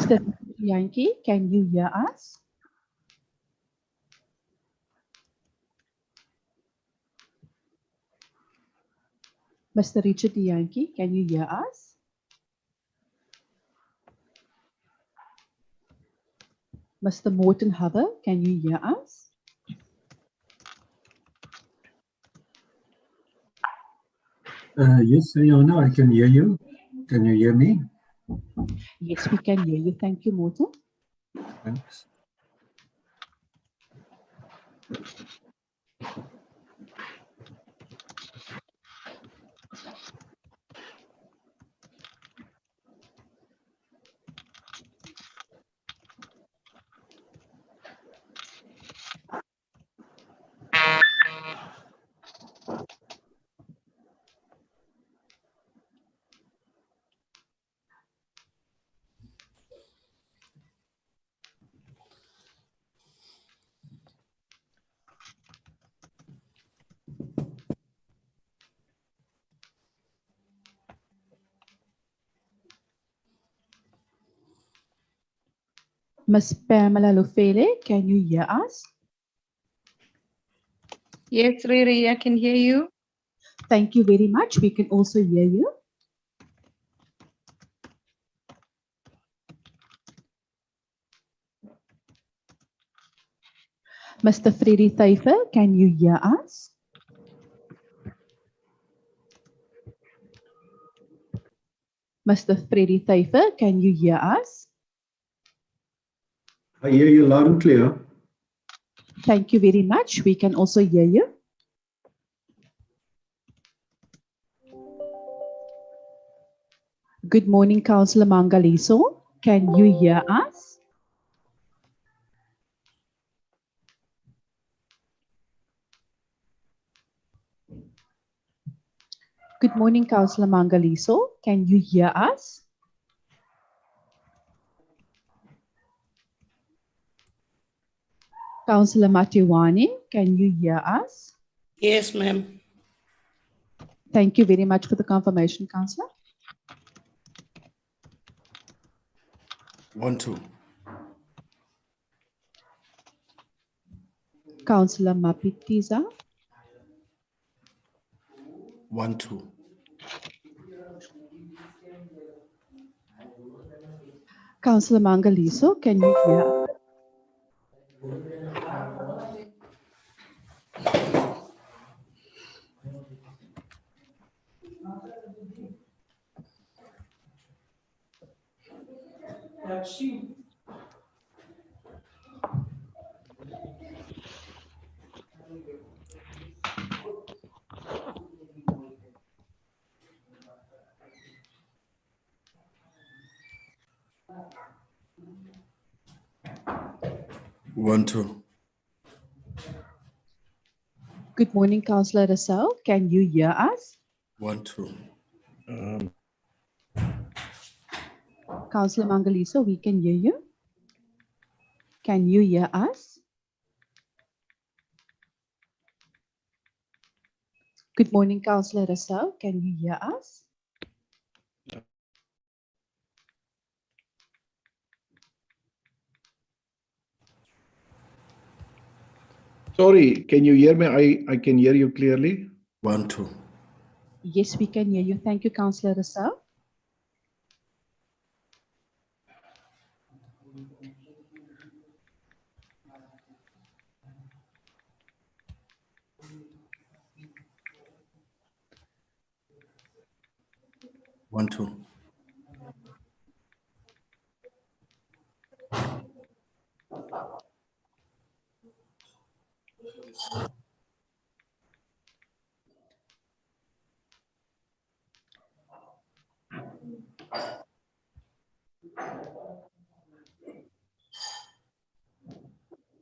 Mr. Yankee, can you hear us? Mr. Richard Yankee, can you hear us? Mr. Morton Hover, can you hear us? Yes, Ayana, I can hear you. Can you hear me? Yes, we can hear you. Thank you, Morton. Thanks. Ms. Pamela Lufele, can you hear us? Yes, Riri, I can hear you. Thank you very much. We can also hear you. Mr. Freddy Thaifer, can you hear us? Mr. Freddy Thaifer, can you hear us? I hear you loud and clear. Thank you very much. We can also hear you. Good morning, Councillor Mangaliso. Can you hear us? Good morning, Councillor Mangaliso. Can you hear us? Councillor Matiwani, can you hear us? Yes, ma'am. Thank you very much for the confirmation, Councillor. 1 2. Councillor Mapitiza, 1 2. Councillor Mangaliso, can you hear us? One, two. Good morning, Councillor Rassau. Can you hear us? 1 2. Councillor Mangaliso, we can hear you. Can you hear us? Good morning, Councillor Rassau. Can you hear us? Sorry, can you hear me? I can hear you clearly. 1 2. Yes, we can hear you. Thank you, Councillor Rassau. One, two.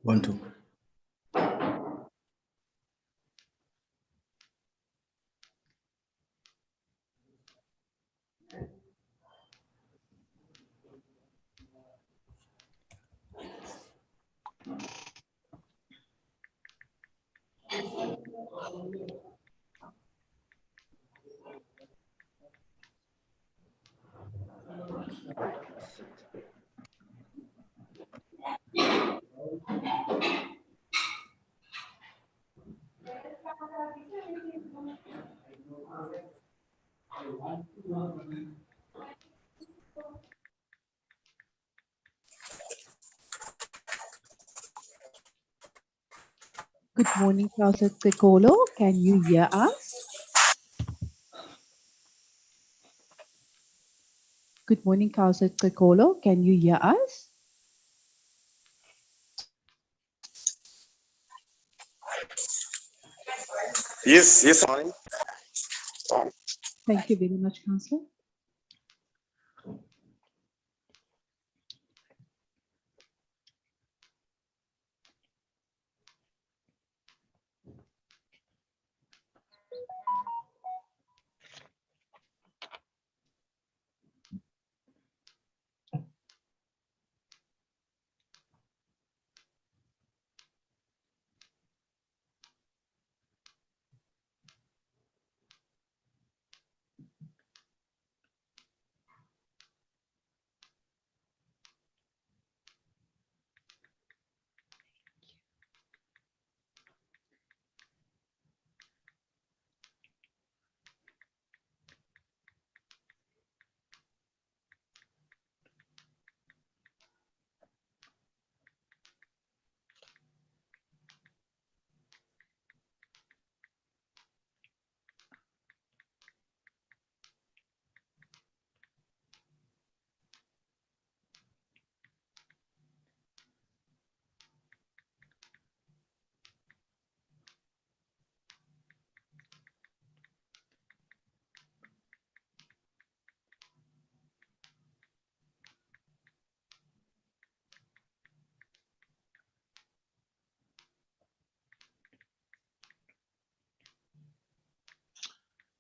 One, two. Good morning, Councillor Tsekolo. Can you hear us? Good morning, Councillor Tsekolo. Can you hear us? Yes, morning. Thank you very much, Councillor.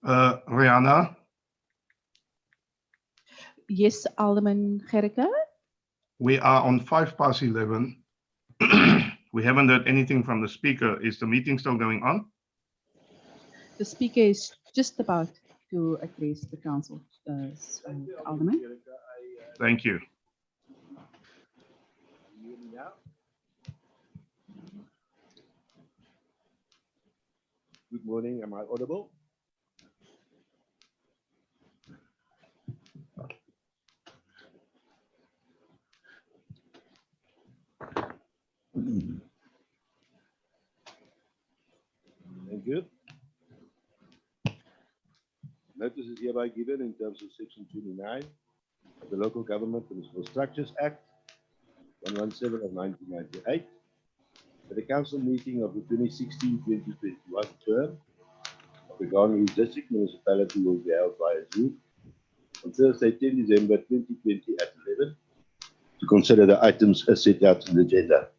Rihanna, Yes, Alderman Gericke. we are on 11:05. We haven't heard anything from the speaker. Is the meeting still going on? The speaker is just about to address the council, Alderman. Thank you. Good morning. Am I audible? Thank you. Notice is hereby given in terms of Section 29 of the Local Government Municipal Structures Act 117 of 1998. At the council meeting of the 2016-2021 term of the Garden District Municipality will be held via Zoom on Thursday, 10 December 2020 at 11 to consider the items as set out in the agenda.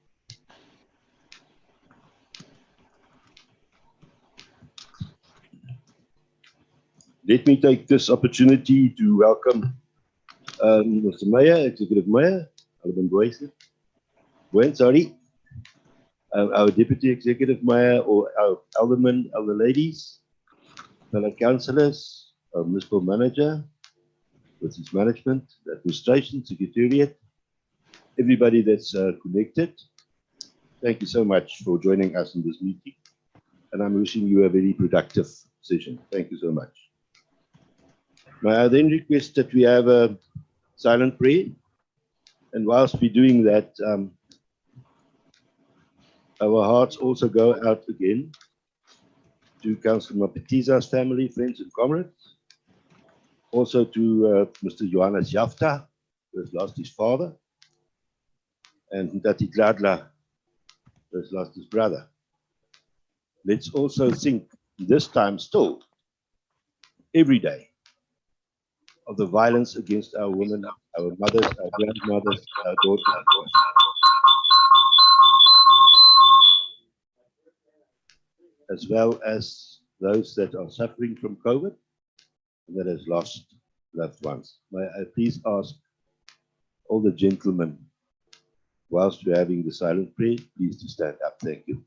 Let me take this opportunity to welcome Mr. Mayor, Executive Mayor, Alderman Boyne, sorry, our Deputy Executive Mayor, or our Aldermen, Elder Ladies, fellow councillors, our Municipal Manager, with his management, administration, secretariat, everybody that's connected. Thank you so much for joining us in this meeting. And I'm wishing you a very productive session. Thank you so much. May I then request that we have a silent prayer? And whilst we're doing that, our hearts also go out again to Councillor Mapitiza's family, friends and comrades. Also to Mr. Johannes Jafta, who has lost his father. And Ndati Gladla, who has lost his brother. Let's also think this time still, every day, of the violence against our women, our mothers, our grandmothers, our daughters, as well as those that are suffering from COVID and that has lost loved ones. May I please ask all the gentlemen, whilst we're having the silent prayer, please to stand up. Thank you.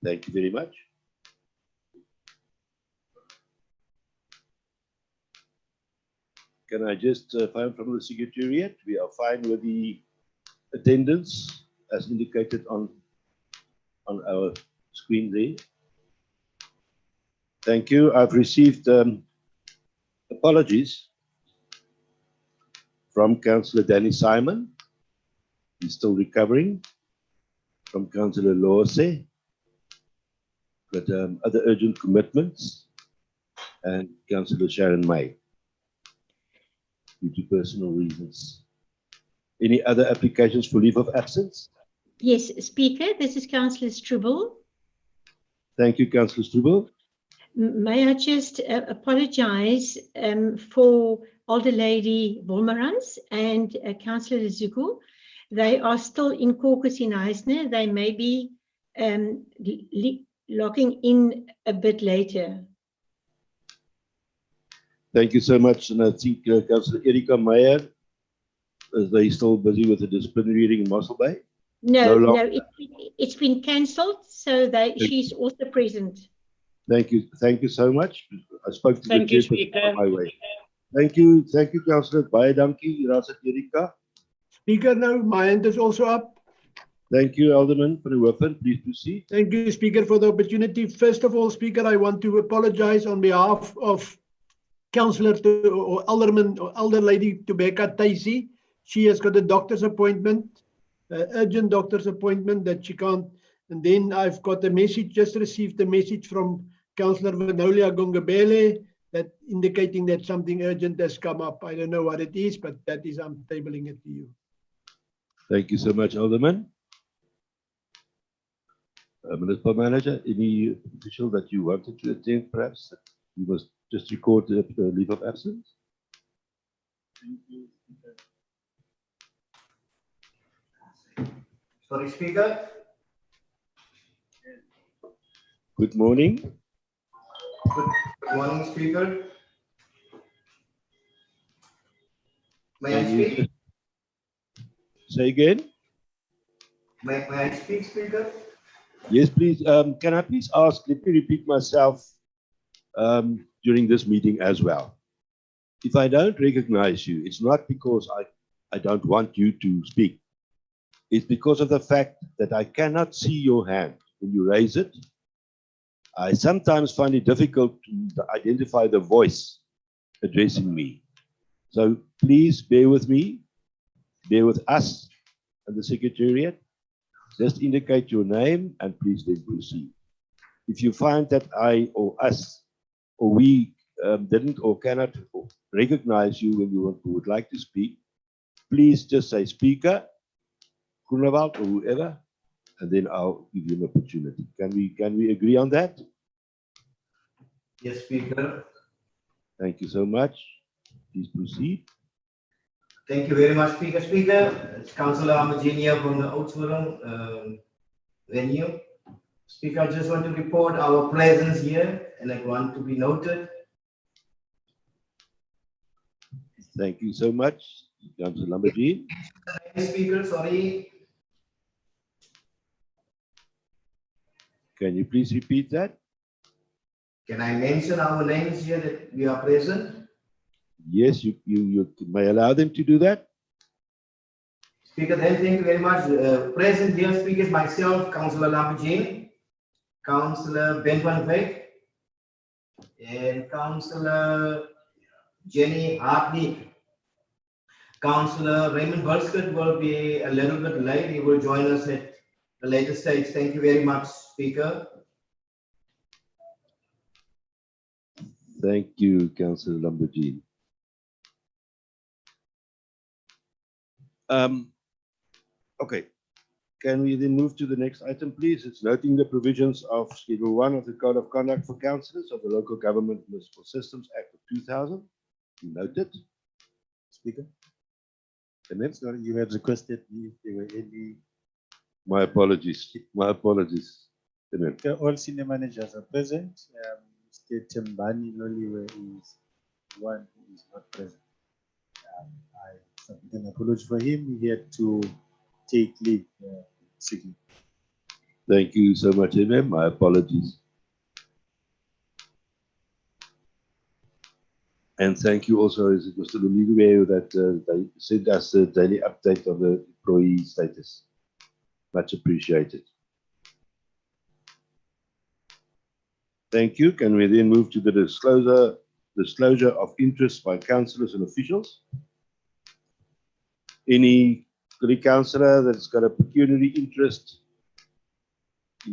Thank you very much. Can I just find from the Secretariat? We are fine with the attendance as indicated on our screen there. Thank you. I've received apologies from Councillor Danny Simon. He's still recovering. From Councillor Lose. Got other urgent commitments. And Councillor Sharon May, due to personal reasons. Any other applications for leave of absence? Yes, Speaker, this is Councillor Struble. Thank you, Councillor Struble. May I just apologize for Older Lady Wolmerans and Councillor Zuku. They are still in caucus in Eisner. They may be logging in a bit later. Thank you so much. And I think Councillor Erika Meyer, is they still busy with the disciplinary hearing in Mossel Bay? No, it's been cancelled, so she's also present. Thank you. Thank you so much. I spoke to Thank the you, chairperson Speaker. on my way. Thank you. Thank you, Councillor. Baie dankie, Raad Erika. Speaker, now my hand is also up. Thank you, Alderman van der Hoeven. Please proceed. Thank you, Speaker, for the opportunity. First of all, Speaker, I want to apologize on behalf of Councillor or Alderman or Elder Lady Tobeka Taisi. She has got a doctor's appointment, urgent doctor's appointment that she can't. And then I've got a message, just received a message from Councillor Vanolia Gongabele that indicating that something urgent has come up. I don't know what it is, but that is, I'm tabling it to you. Thank you so much, Alderman. Municipal Manager, any official that you wanted to attend, perhaps? You must just record the leave of absence. Sorry, Speaker. Good morning. Good morning, Speaker. May I Can you speak? say again? May I speak, Speaker? Yes, please. Can I please ask, let me repeat myself during this meeting as well. If I don't recognize you, it's not because I don't want you to speak. It's because of the fact that I cannot see your hand when you raise it. I sometimes find it difficult to identify the voice addressing me. So please bear with me, bear with us and the Secretariat. Just indicate your name and please then proceed. If you find that I or us or we didn't or cannot recognize you when you would like to speak, please just say Speaker, Groenewald or whoever, and then I'll give you an opportunity. Can we agree on that? Yes, Speaker. Thank you so much. Please proceed. Thank you very much, Speaker. Speaker, it's Councillor Amagenia from the Oudtshoorn venue. Speaker, I just want to report our presence here and I want to be noted. Thank you so much, Councillor Lamborghini. Speaker, sorry. Can you please repeat that? Can I mention our names here that we are present? Yes, you may allow them to do that. Speaker, then thank you very much. Present here, speakers, myself, Councillor Lamborghini, Councillor Ben van Wyk, and Councillor Jenny Hartley. Councillor Raymond Burskett will be a little bit late. He will join us at a later stage. Thank you very much, Speaker. Thank you, Councillor Lamborghini. Okay, can we then move to the next item, please? It's noting the provisions of Schedule 1 of the Code of Conduct for Councillors of the Local Government Municipal Systems Act of 2000. Noted. Speaker. And then, sorry, you had requested if there were any. My apologies. My apologies. All senior managers are present. Mr. Tembani Loliwe is one who is not present. I submit an apology for him. He had to take leave sick leave. Thank you so much, MM. My apologies. And thank you also, is it Mr. Luliwe, that they sent us a daily update on the employee status. Much appreciated. Thank you. Can we then move to the disclosure of interest by councillors and officials? Any councillor that's got a pecuniary interest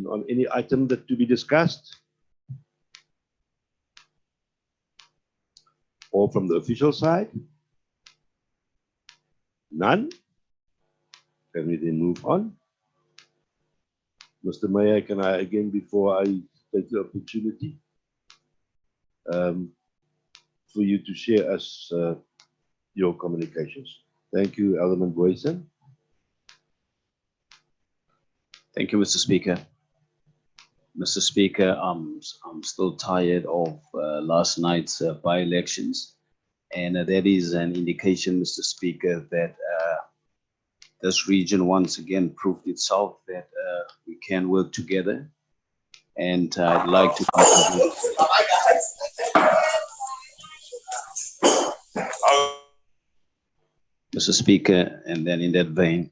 on any item that to be discussed? Or from the official side? None? Can we then move on? Mr. Mayor, can I again, before I take the opportunity, for you to share us your communications? Thank you, Alderman Boyson. Thank you, Mr. Speaker. Mr. Speaker, I'm still tired of last night's by-elections, and that is an indication, Mr. Speaker, that this region once again proved itself that we can work together. And I'd like to contribute. Mr. Speaker, and then in that vein,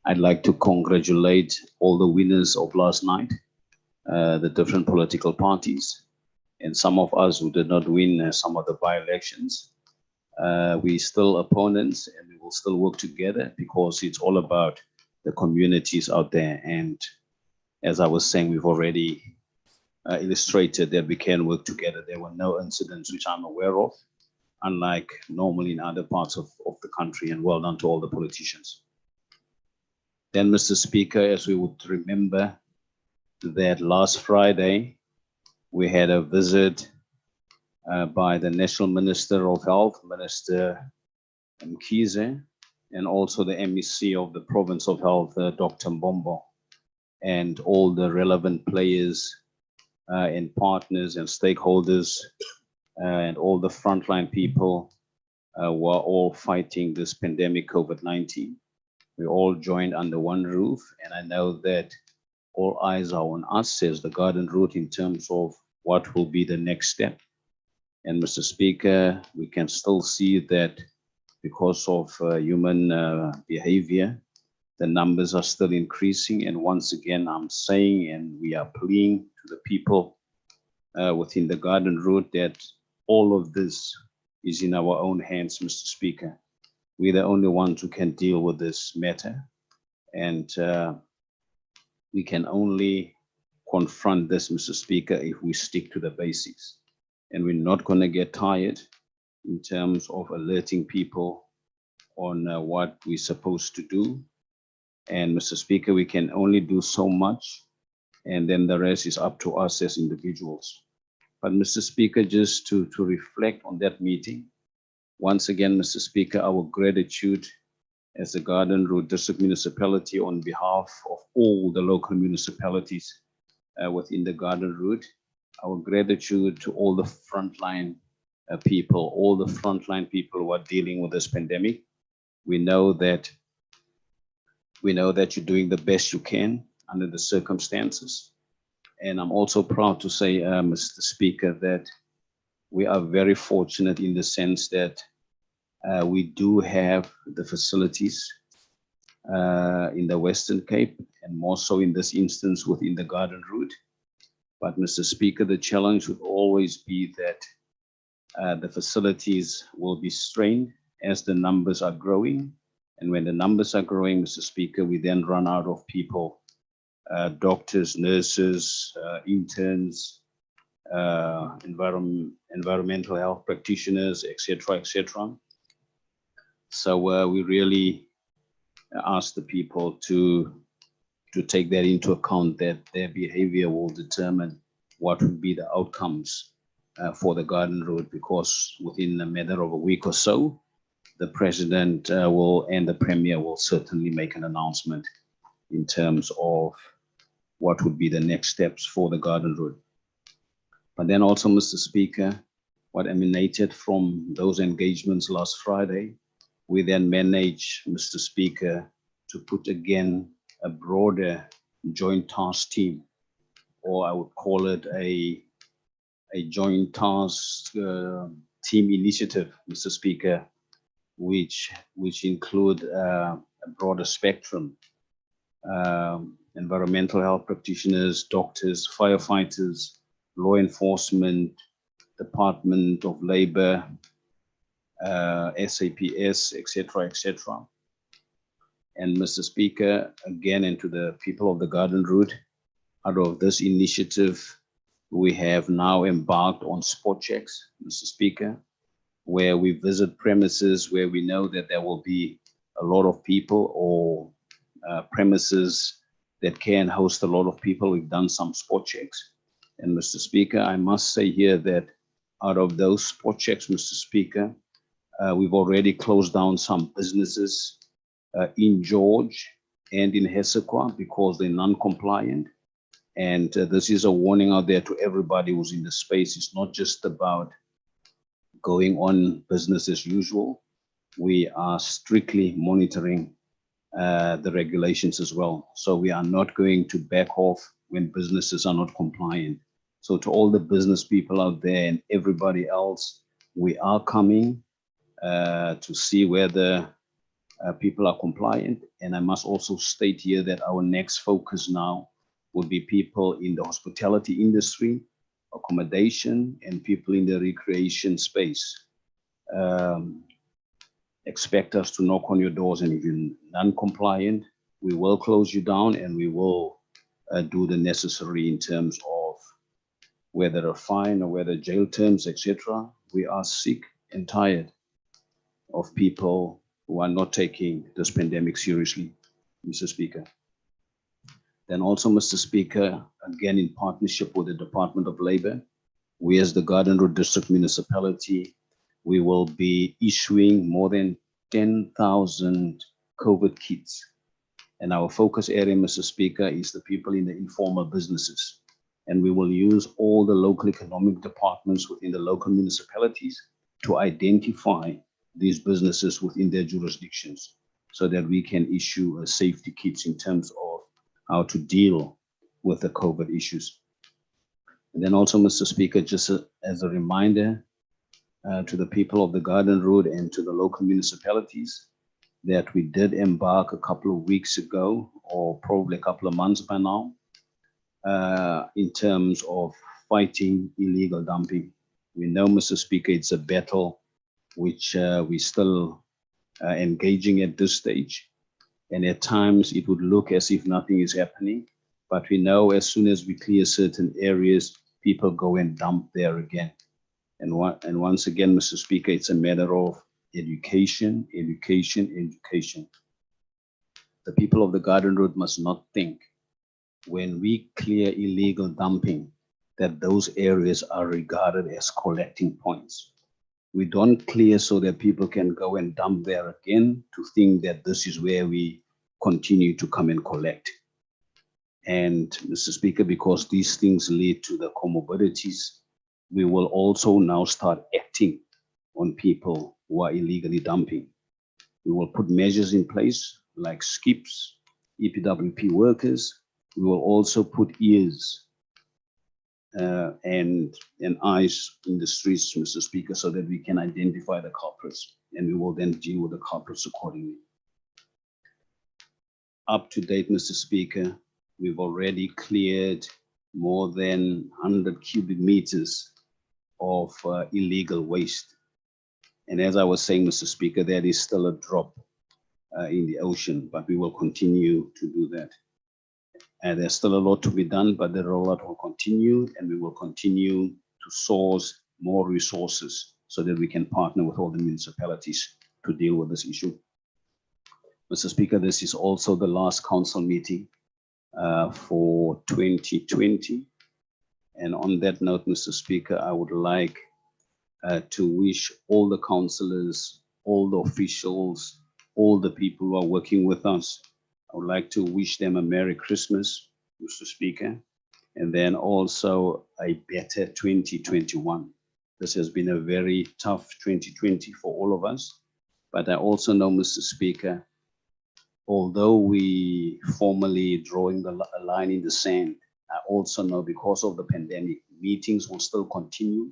I'd like to congratulate all the winners of last night, the different political parties, and some of us who did not win some of the by-elections. We still opponents, and we will still work together because it's all about the communities out there. And as I was saying, we've already illustrated that we can work together. There were no incidents which I'm aware of, unlike normally in other parts of the country, and well done to all the politicians. Then, Mr. Speaker, as we would remember that last Friday, we had a visit by the National Minister of Health, Minister Mkhize, and also the MEC of the Province of Health, Dr. Mbombo, and all the relevant players and partners and stakeholders and all the frontline people were all fighting this pandemic COVID-19. We all joined under one roof, and I know that all eyes are on us as the Garden Route in terms of what will be the next step. And Mr. Speaker, we can still see that because of human behavior, the numbers are still increasing. And once again, I'm saying, and we are pleading to the people within the Garden Route that all of this is in our own hands, Mr. Speaker. We're the only ones who can deal with this matter. And we can only confront this, Mr. Speaker, if we stick to the basics. And we're not going to get tired in terms of alerting people on what we're supposed to do. And Mr. Speaker, we can only do so much, and then the rest is up to us as individuals. But Mr. Speaker, just to reflect on that meeting, once again, Mr. Speaker, our gratitude as the Garden Route District Municipality on behalf of all the local municipalities within the Garden Route, our gratitude to all the frontline people, who are dealing with this pandemic. We know that you're doing the best you can under the circumstances. And I'm also proud to say, Mr. Speaker, that we are very fortunate in the sense that we do have the facilities in the Western Cape, and more so in this instance within the Garden Route. But Mr. Speaker, the challenge would always be that the facilities will be strained as the numbers are growing. And when the numbers are growing, Mr. Speaker, we then run out of people, doctors, nurses, interns, environmental health practitioners, etc., etc. So we really ask the people to take that into account, that their behavior will determine what will be the outcomes for the Garden Route, because within a matter of a week or so, the President and the Premier will certainly make an announcement in terms of what would be the next steps for the Garden Route. But then also, Mr. Speaker, what emanated from those engagements last Friday, we then managed, Mr. Speaker, to put again a broader joint task team, or I would call it a joint task team initiative, Mr. Speaker, which include a broader spectrum, environmental health practitioners, doctors, firefighters, law enforcement, Department of Labor, SAPS, etc., etc. And Mr. Speaker, again, and to the people of the Garden Route, out of this initiative, we have now embarked on spot checks, Mr. Speaker, where we visit premises where we know that there will be a lot of people, or premises that can host a lot of people. We've done some spot checks. And Mr. Speaker, I must say here that out of those spot checks, Mr. Speaker, we've already closed down some businesses in George and in Hessequa because they're non-compliant. And this is a warning out there to everybody who's in the space. It's not just about going on business as usual. We are strictly monitoring the regulations as well. So we are not going to back off when businesses are not compliant. So to all the business people out there and everybody else, we are coming to see whether people are compliant. And I must also state here that our next focus now will be people in the hospitality industry, accommodation, and people in the recreation space. Expect us to knock on your doors, and if you're non-compliant, we will close you down, and we will do the necessary in terms of whether a fine or whether jail terms, etc. We are sick and tired of people who are not taking this pandemic seriously, Mr. Speaker. Then also, Mr. Speaker, again, in partnership with the Department of Labor, we as the Garden Route District Municipality, we will be issuing more than 10,000 COVID kits. And our focus area, Mr. Speaker, is the people in the informal businesses. And we will use all the local economic departments within the local municipalities to identify these businesses within their jurisdictions so that we can issue safety kits in terms of how to deal with the COVID issues. And then also, Mr. Speaker, just as a reminder to the people of the Garden Route and to the local municipalities, that we did embark a couple of weeks ago, or probably a couple of months by now, in terms of fighting illegal dumping. We know, Mr. Speaker, it's a battle which we still engaging at this stage. And at times it would look as if nothing is happening, but we know as soon as we clear certain areas, people go and dump there again. And once again, Mr. Speaker, it's a matter of education, education, education. The people of the Garden Route must not think when we clear illegal dumping that those areas are regarded as collecting points. We don't clear so that people can go and dump there again to think that this is where we continue to come and collect. And Mr. Speaker, because these things lead to the comorbidities, we will also now start acting on people who are illegally dumping. We will put measures in place like skips, EPWP workers. We will also put ears and eyes in the streets, Mr. Speaker, so that we can identify the culprits, and we will then deal with the culprits accordingly. Up to date, Mr. Speaker, we've already cleared more than 100 cubic meters of illegal waste. And as I was saying, Mr. Speaker, that is still a drop in the ocean, but we will continue to do that. And there's still a lot to be done, but the rollout will continue, and we will continue to source more resources so that we can partner with all the municipalities to deal with this issue. Mr. Speaker, this is also the last council meeting for 2020. And on that note, Mr. Speaker, I would like to wish all the councillors, all the officials, all the people who are working with us, I would like to wish them a Merry Christmas, Mr. Speaker, and then also a better 2021. This has been a very tough 2020 for all of us, but I also know, Mr. Speaker, although we formally drawing the line in the sand, I also know because of the pandemic, meetings will still continue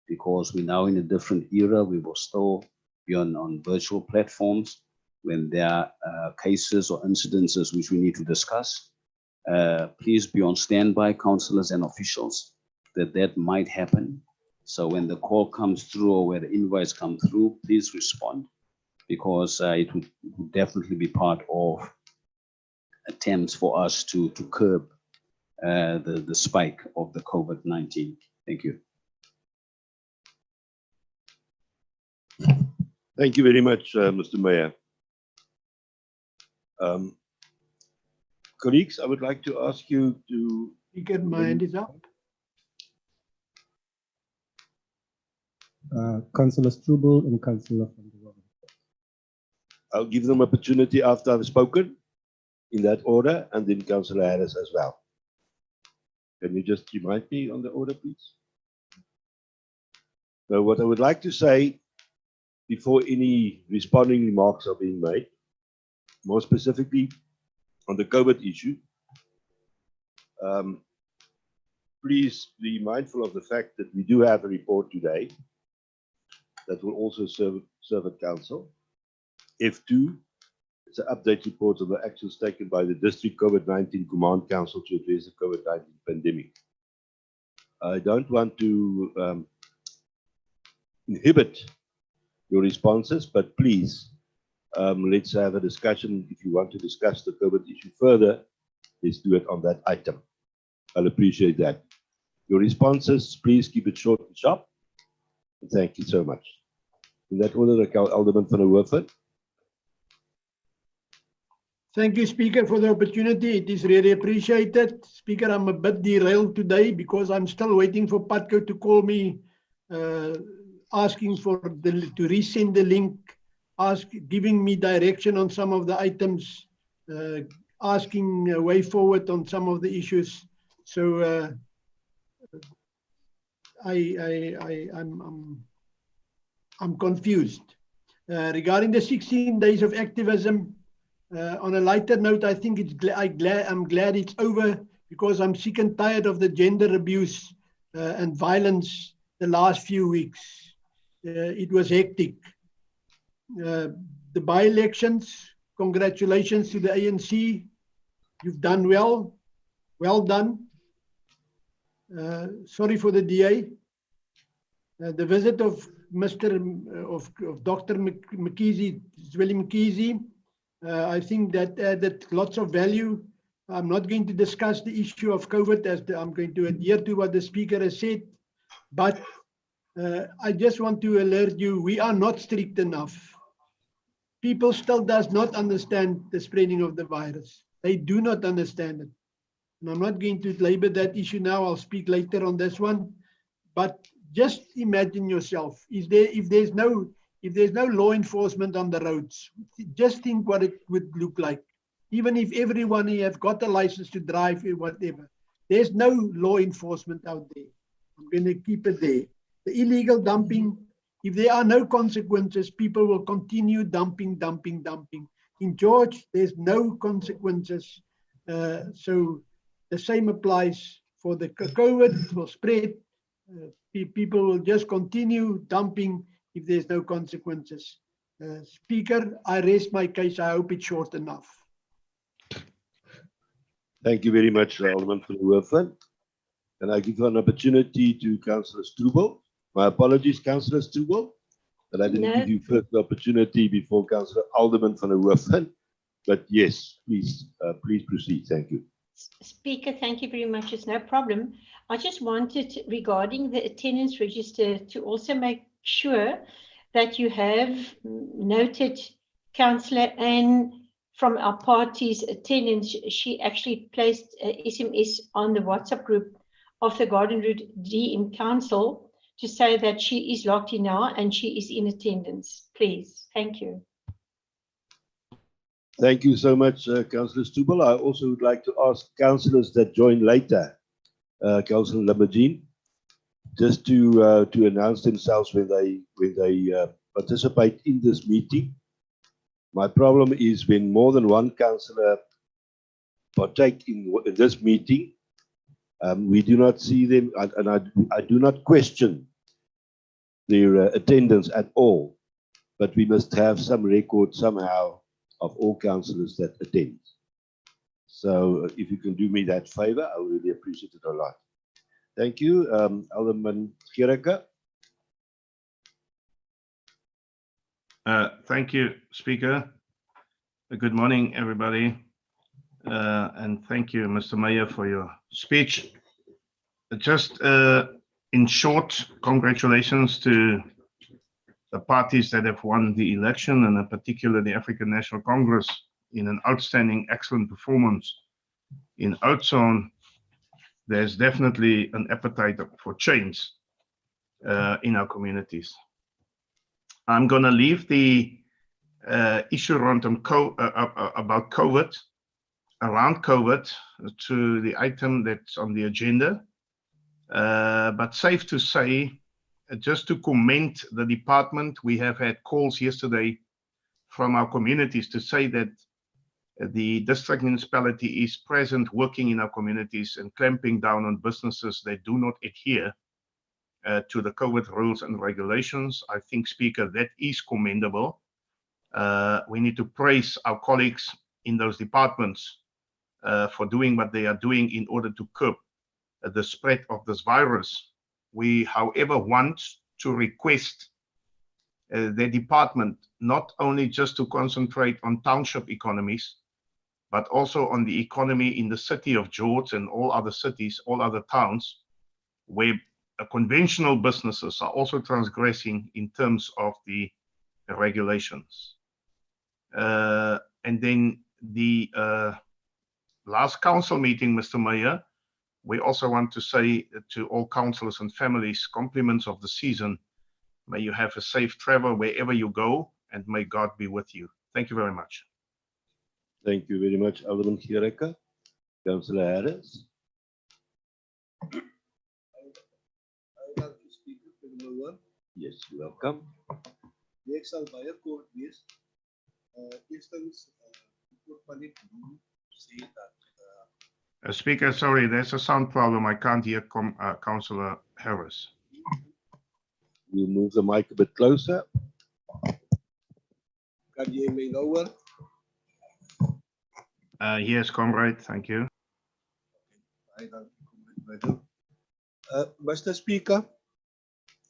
because we're now in a different era. We will still be on virtual platforms when there are cases or incidences which we need to discuss. Please be on standby, councillors and officials, that might happen. So when the call comes through or where the invites come through, please respond, because it would definitely be part of attempts for us to curb the spike of the COVID-19. Thank you. Thank you very much, Mr. Mayor. Colleagues, I would like to ask you to... Speaker, my hand is up. Councillor Strubel and Councillor van der Walt. I'll give them opportunity after I've spoken in that order, and then Councillor Harris as well. Can you just remind me on the order, please? So what I would like to say before any responding remarks are being made, more specifically on the COVID issue, please be mindful of the fact that we do have a report today that will also serve at council. F2, it's an update report on the actions taken by the District COVID-19 Command Council to address the COVID-19 pandemic. I don't want to inhibit your responses, but please, let's have a discussion. If you want to discuss the COVID issue further, let's do it on that item. I'll appreciate that. Your responses, please keep it short and sharp. Thank you so much. In that order, Alderman van der Walt. Thank you, Speaker, for the opportunity. It is really appreciated. Speaker, I'm a bit derailed today because I'm still waiting for Patco to call me, asking to resend the link, giving me direction on some of the items, asking a way forward on some of the issues. So I'm confused. Regarding the 16 days of activism, on a lighter note, I think I'm glad it's over, because I'm sick and tired of the gender abuse and violence the last few weeks. It was hectic. The by-elections, congratulations to the ANC. You've done well. Well done. Sorry for the DA. The visit of Dr. McKeezy, Zweli McKeezy, I think that added lots of value. I'm not going to discuss the issue of COVID, as I'm going to adhere to what the speaker has said, but I just want to alert you, we are not strict enough. People still does not understand the spreading of the virus. They do not understand it. And I'm not going to labor that issue now. I'll speak later on this one. But just imagine yourself, if there's no law enforcement on the roads, just think what it would look like. Even if everyone here have got a license to drive or whatever, there's no law enforcement out there. I'm going to keep it there. The illegal dumping, if there are no consequences, people will continue dumping. In George, there's no consequences. So the same applies for the COVID. It will spread. People will just continue dumping if there's no consequences. Speaker, I rest my case. I hope it's short enough. Thank you very much, Alderman van der Walt. And I give an opportunity to Councillor Strubel. My apologies, Councillor Strubel, that I didn't give you first the opportunity before Councillor Alderman van der Walt. But yes, please proceed. Thank you. Speaker, thank you very much. It's no problem. I just wanted, regarding the attendance register, to also make sure that you have noted Councillor Anne from our party's attendance. She actually placed a SMS on the WhatsApp group of the Garden Route DM Council to say that she is logged in now and she is in attendance. Please. Thank you. Thank you so much, Councillor Strubel. I also would like to ask councillors that join later, Councillor Lambergine, just to announce themselves when they participate in this meeting. My problem is when more than one councillor partake in this meeting, we do not see them, and I do not question their attendance at all, but we must have some record somehow of all councillors that attend. So if you can do me that favor, I would really appreciate it a lot. Thank you, Alderman Gericke. Thank you, Speaker. Good morning, everybody. And thank you, Mr. Mayor, for your speech. Just in short, congratulations to the parties that have won the election, and in particular the African National Congress, in an outstanding, excellent performance in Oudtshoorn. There's definitely an appetite for change in our communities. I'm going to leave the issue around about COVID, around COVID, to the item that's on the agenda. But safe to say, just to commend the department, we have had calls yesterday from our communities to say that the district municipality is present, working in our communities and clamping down on businesses that do not adhere to the COVID rules and regulations. I think, Speaker, that is commendable. We need to praise our colleagues in those departments for doing what they are doing in order to curb the spread of this virus. We, however, want to request the department not only just to concentrate on township economies, but also on the economy in the city of George and all other cities, all other towns, where conventional businesses are also transgressing in terms of the regulations. And then the last council meeting, Mr. Mayor, we also want to say to all councillors and families, compliments of the season. May you have a safe travel wherever you go, and may God be with you. Thank you very much. Thank you very much, Alderman Gericke. Councillor Harris. Yes, you're welcome. Ek sal baie kort wees. Eerstens, voor van dit sê dat Speaker, sorry, there's a sound problem. I can't hear Councillor Harris. You move the mic a bit closer. kan jy my nou hoor? Yes, comrade, thank you. Baie dankie kom met my doen. Mr. Speaker,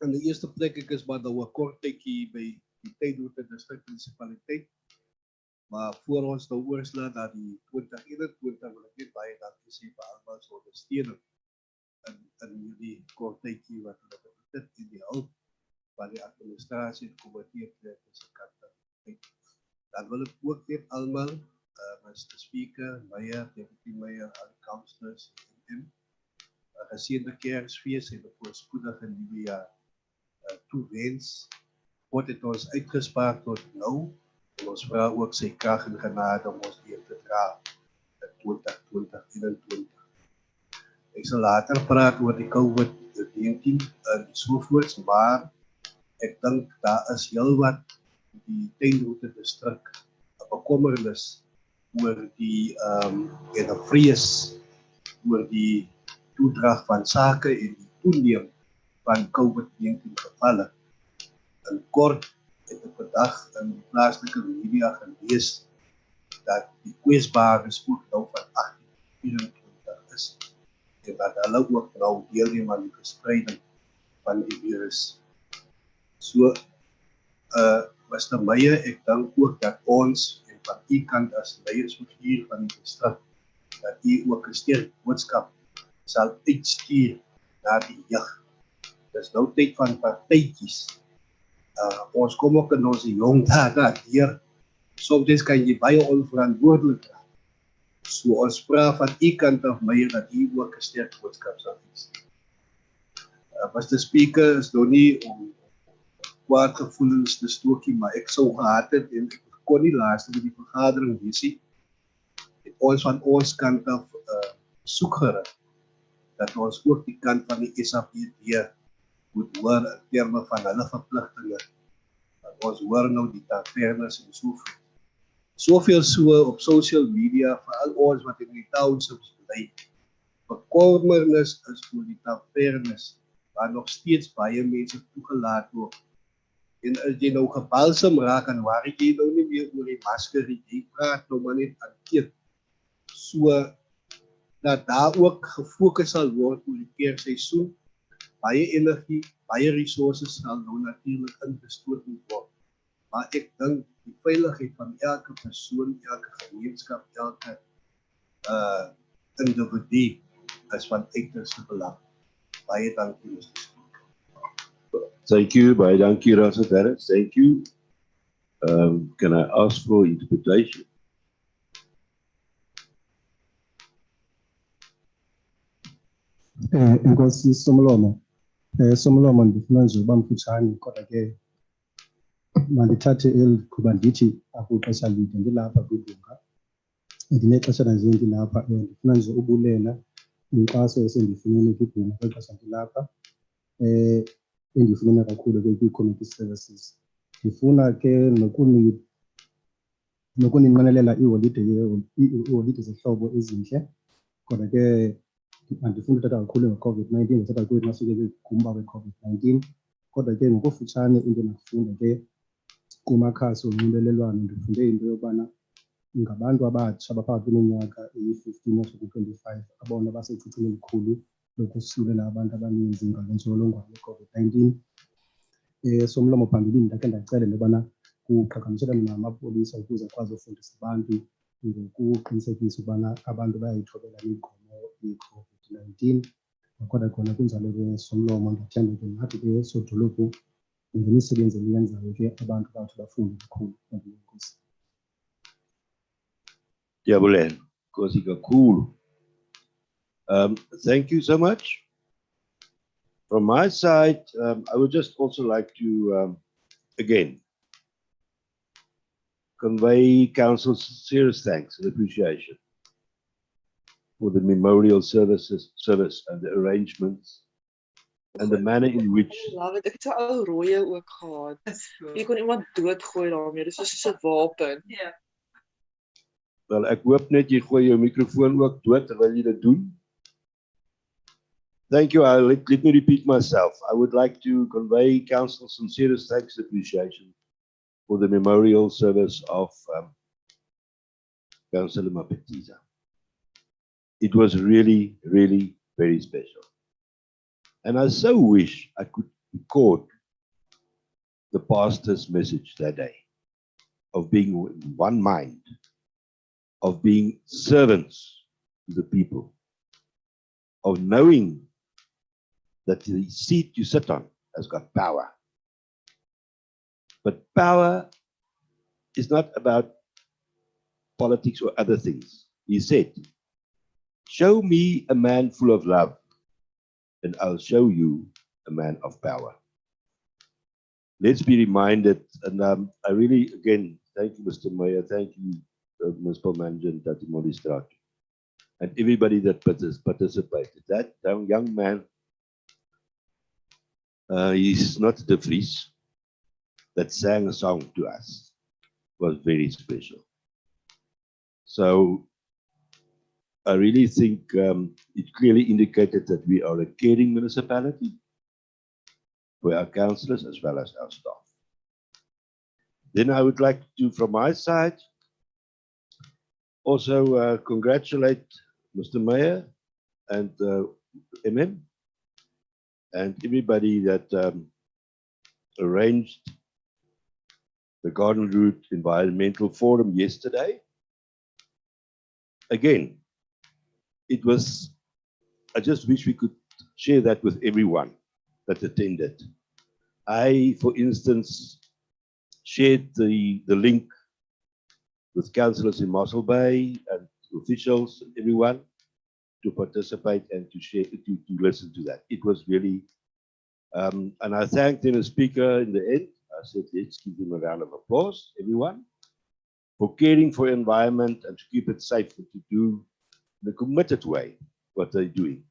in die eerste plek ek is maar nou 'n kort tydjie by die Tygerberg District Municipaliteit. Maar voor ons nou oorslaan na die 2021 wil ek net baie dankie sê vir almal se ondersteuning in hierdie kort tydjie wat hulle besit in die hulp van die administrasie en komitee se kant. Dan wil ek ook net almal, Mr. Speaker, Mayor, Deputy Mayor, al die councillors en geseënde Kersfees en 'n voorspoedige nuwe jaar toewens. God het ons uitgespaar tot nou. En ons vra ook sy krag en genade om ons deur te dra in 2020. Ek sal later praat oor die COVID-19 en sovoorts, maar ek dink daar is heelwat die Tygerberg distrik 'n bekommernis oor die en 'n vrees oor die toedrag van sake en die toeneem van COVID-19 gevalle. In kort het ek vandag in die plaaslike media gelees dat die kwesbares ook nou van 1824 is en dat hulle ook nou deelneem aan die verspreiding van die virus. So, Mr. Meyer, ek dink ook dat ons en van u kant as leiersfiguur van die distrik dat u ook 'n sterk boodskap sal uitstuur na die jeug. Dis nou tyd van partytjies. Ons kom ook in ons jong dae deur. Soms kan jy baie onverantwoordelik raak. So ons vra van u kant af my dat u ook 'n sterk boodskap sal uitstuur. Mr. Speaker, is nou nie om kwaad gevoelens te stookie, maar ek sou gehad het en ek kon nie laaste by die vergadering wees nie. Het ons van ons kant af soek gerig dat ons ook die kant van die SAPD moet hoor in terme van hulle verpligtinge. Want ons hoor nou die tavernes en so voort soveel so op social media, veral ons wat in die townships bly, bekommernis is oor die tavernes, waar nog steeds baie mense toegelaat word. En as jy nou gebalsem raak en waar jy nou nie meer oor die masker, jy praat nou maar net aan keer. So, dat daar ook gefokus sal word oor die keerseisoen, baie energie, baie resources sal nou natuurlijk ingestoot moet word. Maar ek dink die veiligheid van elke persoon, elke gemeenskap, elke individu is van uiterste belang. Baie dankie, Mr. Speaker. Thank you, baie dankie, Russell Harris. Thank you. Can I ask for interpretation? Inkosi Somlomo. Somlomo ndifuna nje uba mfutshane kodwa ke mandithathe eli kuba ndithi akuxesha lide ndilapha kwilunga. Ndinexesha nje ndilapha ndifuna nje ubulela inkxaso esendifumene kwibhunga kwexesha ndilapha. Endifumene kakhulu ke kwi-community services. Ndifuna ke nokuninqwenelela iiholide zehlobo ezintle. Kodwa ke andifuni uthatha kakhulu nge-COVID-19 ngethatha kwethu nasuke kumba we-COVID-19. Kodwa ke ngokufutshane into endifunda ke kumakhasi onxibelelwano ndifunde into yokubana ngabantu abatsha abaphakathi kweminyaka eyi-15 naku-25 abona basecicini elikhulu lokusulela abantu abaninzi ngale ntsholongwane ye-COVID-19. Somlomo phambilini ndakhe ndacela into yobana kuqhagamshelane namapolisa ukuze akwazi ufundisa abantu ngokuqinisekisa ukubana abantu bayayithobela imigomo ye-COVID-19. Kodwa khona kunjalo ke Somlomo ndiyathemba ke nathi ke sodolophu ngemisebenzi eniyenzayo ke abantu bathi bafunde kakhulu. Enkosi. Diabulen, Nkosi kakhulu. Thank you so much. From my side, I would just also like to, again, convey Council's sincerest thanks and appreciation for the memorial service and the arrangements and the manner in which. Love it. Ek het 'n ou rooie ook gehad. Jy kon iemand doodgooi daarmee. Dis soos 'n wapen. Ja. Wel, ek hoop net jy gooi jou mikrofoon ook dood terwyl jy dit doen. Thank you. Let me repeat myself. I would like to convey Council's sincerest thanks and appreciation for the memorial service of Councillor Mapetiza. It was really, really very special. And I so wish I could record the pastor's message that day of being in one mind, of being servants to the people, of knowing that the seat you sit on has got power. But power is not about politics or other things. He said, show me a man full of love, and I'll show you a man of power. Let's be reminded, and I really, again, thank you, Mr. Mayor, thank you, Municipal Manager and Tati Modistrat, and everybody that participated. That young man, he's not De Vries, that sang a song to us, was very special. So I really think it clearly indicated that we are a caring municipality for our councillors as well as our staff. Then I would like to, from my side, also congratulate Mr. Mayor and MM and everybody that arranged the Garden Route Environmental Forum yesterday. Again, it was, I just wish we could share that with everyone that attended. I, for instance, shared the link with councillors in Mossel Bay and officials, everyone, to participate and to share, to listen to that. It was really, and I thanked the speaker in the end. I said, let's give him a round of applause, everyone, for caring for environment and to keep it safe and to do in a committed way what they're doing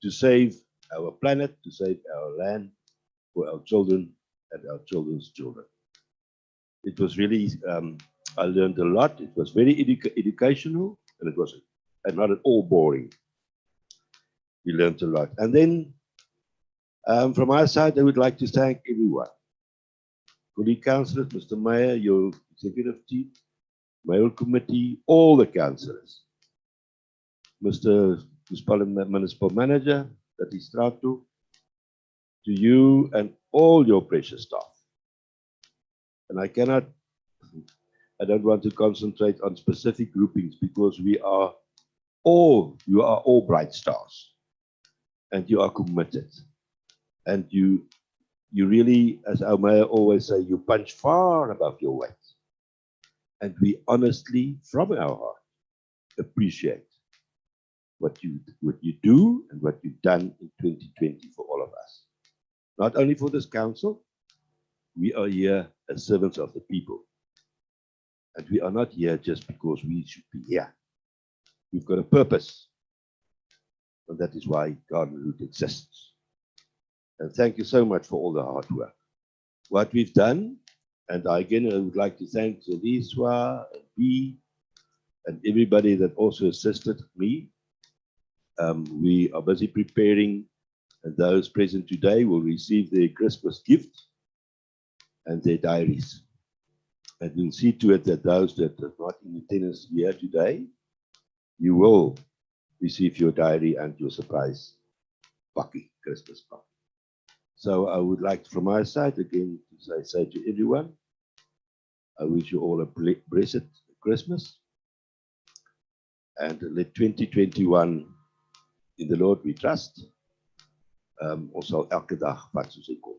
to save our planet, to save our land for our children and our children's children. It was really I learned a lot. It was very educational, and it was not at all boring. We learned a lot. And then from my side, I would like to thank everyone. Colleague councillors, Mr. Mayor, your executive team, Mayoral Committee, all the councillors. Mr. Municipal Manager, that is Strato, to you and all your precious staff. And I don't want to concentrate on specific groupings because you are all bright stars and you are committed. And you really, as our mayor always say, you punch far above your weight. And we honestly, from our heart, appreciate what you do and what you've done in 2020 for all of us. Not only for this council, we are here as servants of the people. And we are not here just because we should be here. We've got a purpose. And that is why Gardenwood exists. And thank you so much for all the hard work. What we've done, and again, I would like to thank Zeliswa and B and everybody that also assisted me. We are busy preparing, and those present today will receive their Christmas gift and their diaries. And we'll see to it that those that are not in attendance here today, you will receive your diary and your surprise pakkie, Christmas pakkie. So I would like, from my side, again, to say to everyone, I wish you all a blessed Christmas. And let 2021, in the Lord we trust, ons sal elke dag vat soos hy kom.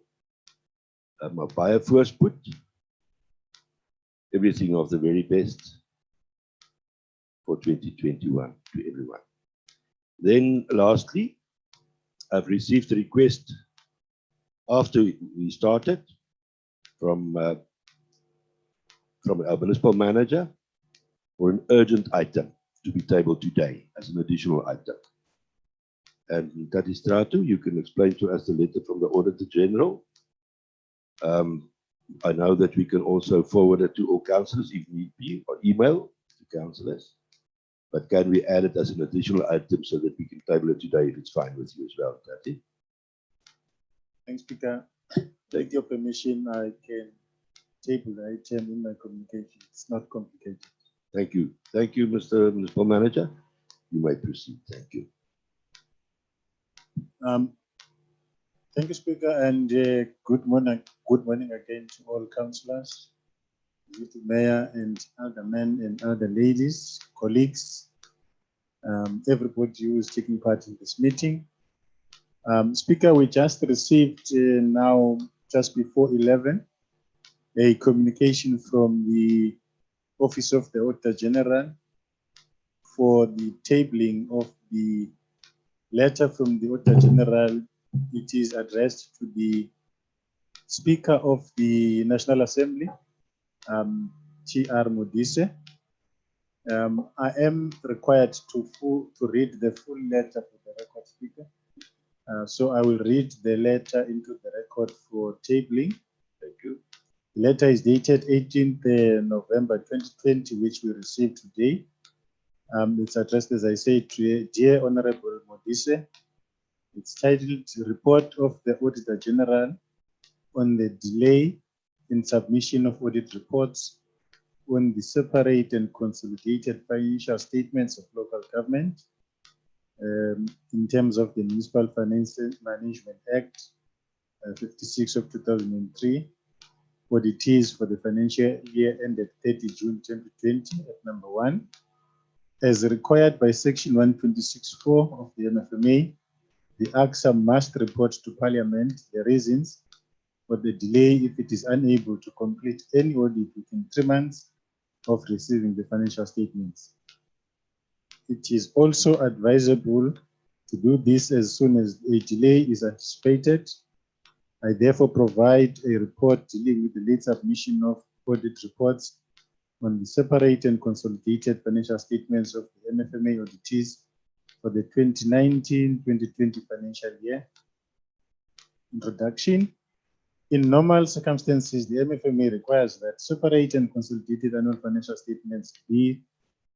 Maar baie voorspoed, everything of the very best for 2021 to everyone. Then lastly, I've received a request after we started from our municipal manager for an urgent item to be tabled today as an additional item. And that is Strato, you can explain to us the letter from the Auditor General. I know that we can also forward it to all councillors if need be, or email to councillors. But can we add it as an additional item so that we can table it today if it's fine with you as well, Tati? Thanks, Speaker. Take your permission, I can table the item in my communication. It's not complicated. Thank you. Thank you, Mr. Municipal Manager. You may proceed. Thank you. Thank you, Speaker, and good morning again to all councillors, to Mayor and other men and other ladies, colleagues, everybody who is taking part in this meeting. Speaker, we just received now, just before 11, a communication from the Office of the Auditor General for the tabling of the letter from the Auditor General. It is addressed to the Speaker of the National Assembly, T.R. Modise. I am required to read the full letter for the record, Speaker. So I will read the letter into the record for tabling. Thank you. The letter is dated 18th November 2020, which we received today. It's addressed, as I say, to Dear Honorable Modise. It's titled Report of the Auditor General on the delay in submission of audit reports on the separate and consolidated financial statements of local government in terms of the Municipal Finance Management Act 56 of 2003, auditees for the financial year ended 30 June 2020 at number 1. As required by Section 126(4) of the MFMA, the AXA must report to Parliament the reasons for the delay if it is unable to complete any audit within 3 months of receiving the financial statements. It is also advisable to do this as soon as a delay is anticipated. I therefore provide a report dealing with the late submission of audit reports on the separate and consolidated financial statements of the MFMA auditees for the 2019-2020 financial year. Introduction. In normal circumstances, the MFMA requires that separate and consolidated annual financial statements be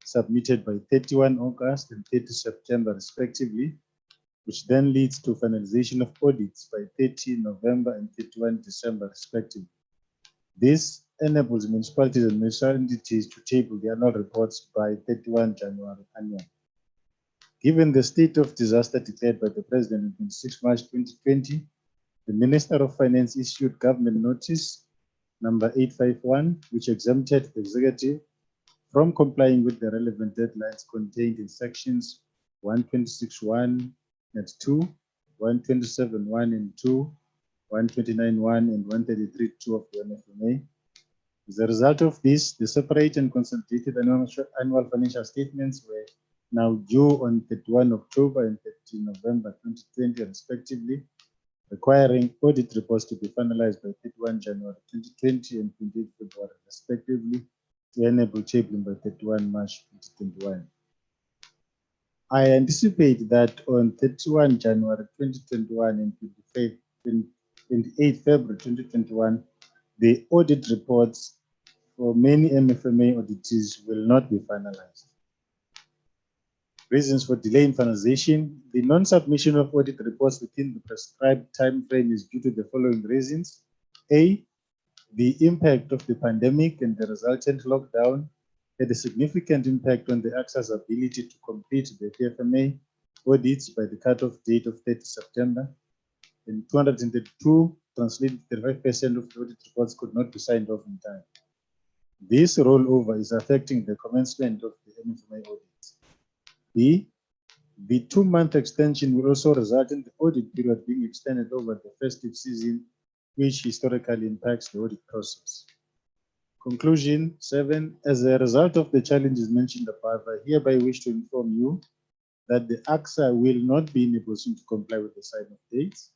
submitted by 31 August and 30 September respectively, which then leads to finalization of audits by 30 November and 31 December respectively. This enables municipalities and municipal entities to table the annual reports by 31 January annually. Given the state of disaster declared by the President on 26 March 2020, the Minister of Finance issued government notice number 851, which exempted the executive from complying with the relevant deadlines contained in sections 126.1 and 2, 127.1 and 2, 129.1 and 133.2 of the MFMA. As a result of this, the separate and consolidated annual financial statements were now due on 31 October and 30 November 2020 respectively, requiring audit reports to be finalized by 31 January 2020 and 28 February respectively, to enable tabling by 31 March 2021. I anticipate that on 31 January 2021 and 28 February 2021, the audit reports for many MFMA auditees will not be finalized. Reasons for delay in finalization: the non-submission of audit reports within the prescribed time frame is due to the following reasons. A, the impact of the pandemic and the resultant lockdown had a significant impact on the AXA's ability to complete the PFMA audits by the cutoff date of 30 September. And 232, translated 35% of the audit reports could not be signed off in time. This rollover is affecting the commencement of the MFMA audits. B, the 2-month extension will also result in the audit period being extended over the festive season, which historically impacts the audit process. Conclusion 7, as a result of the challenges mentioned above, I hereby wish to inform you that the AXA will not be in a position to comply with the sign-off dates.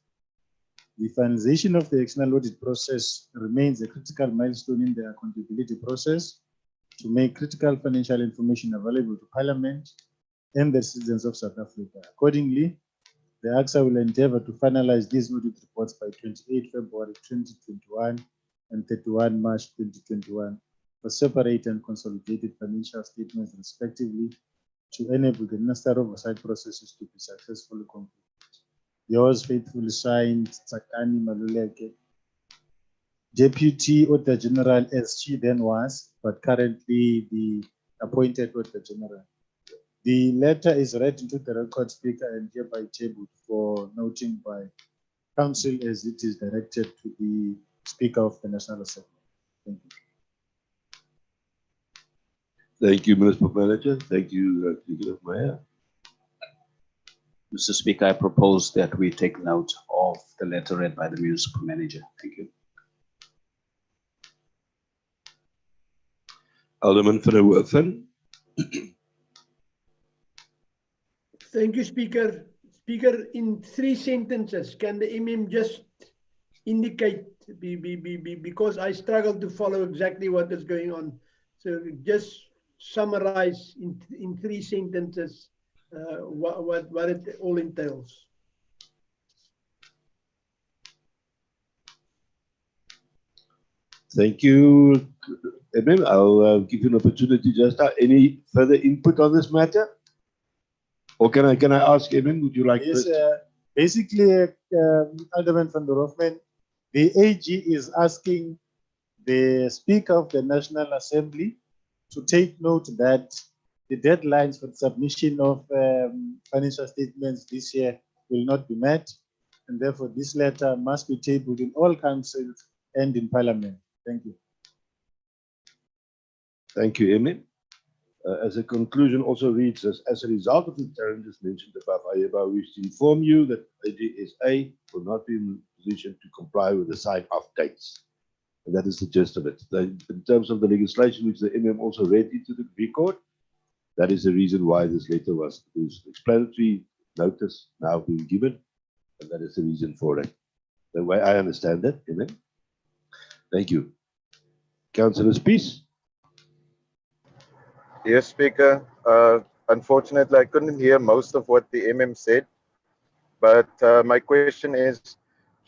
The finalization of the external audit process remains a critical milestone in the accountability process to make critical financial information available to Parliament and the citizens of South Africa. Accordingly, the AXA will endeavor to finalize these audit reports by 28 February 2021 and 31 March 2021 for separate and consolidated financial statements respectively, to enable the necessary oversight processes to be successfully completed. Yours faithfully signed, Tsakani Maluleke, Deputy Auditor General as she then was, but currently the appointed Auditor General. The letter is read into the record, Speaker, and hereby tabled for noting by Council as it is directed to the Speaker of the National Assembly. Thank you. Thank you, Municipal Manager. Thank you, Speaker of Maya. Mr. Speaker, I propose that we take note of the letter read by the Municipal Manager. Thank you. Alderman van der Werven. Thank you, Speaker. Speaker, in 3 sentences, can the just indicate, because I struggle to follow exactly what is going on. So just summarize in 3 sentences what it all entails. Thank you, Emem. I'll give you an opportunity just now. Any further input on this matter? Or can I ask Emem, would you like Yes, to? basically, Alderman van der Hofman, the AG is asking the Speaker of the National Assembly to take note that the deadlines for the submission of financial statements this year will not be met, and therefore this letter must be tabled in all councils and in Parliament. Thank you. Thank you, Emem. As a conclusion, also reads as a result of the challenges mentioned above, I hereby wish to inform you that AGSA will not be in a position to comply with the sign-off dates. And that is the gist of it. In terms of the legislation which the MM also read into the record, that is the reason why this letter was explanatory notice now being given, and that is the reason for it. The way I understand that, MM. Thank you. Councillor Spies. Yes, Speaker. Unfortunately, I couldn't hear most of what the MM said, but my question is,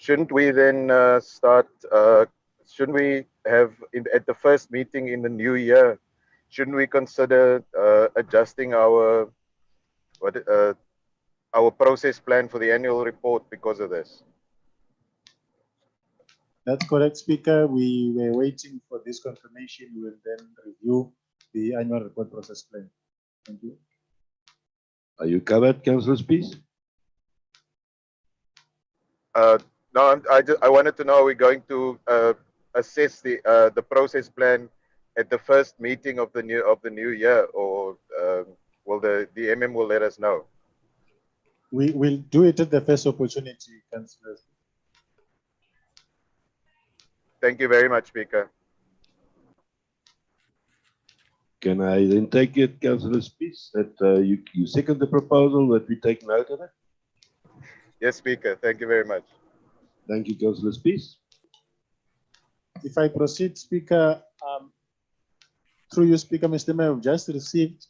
shouldn't we then shouldn't we have at the first meeting in the new year, shouldn't we consider adjusting our process plan for the annual report because of this? That's correct, Speaker. We were waiting for this confirmation. We will then review the annual report process plan. Thank you. Are you covered, Councillor Spies? No, I wanted to know, are we going to assess the process plan at the first meeting of the new year, or will the MM will let us know? We will do it at the first opportunity, Councillor. Thank you very much, Speaker. Can I then take it, Councillor Spies, that you second the proposal that we take note of it? Yes, Speaker. Thank you very much. Thank you, Councillor Spies. If I proceed, Speaker, through you, Speaker, Mr. Mayor, we've just received,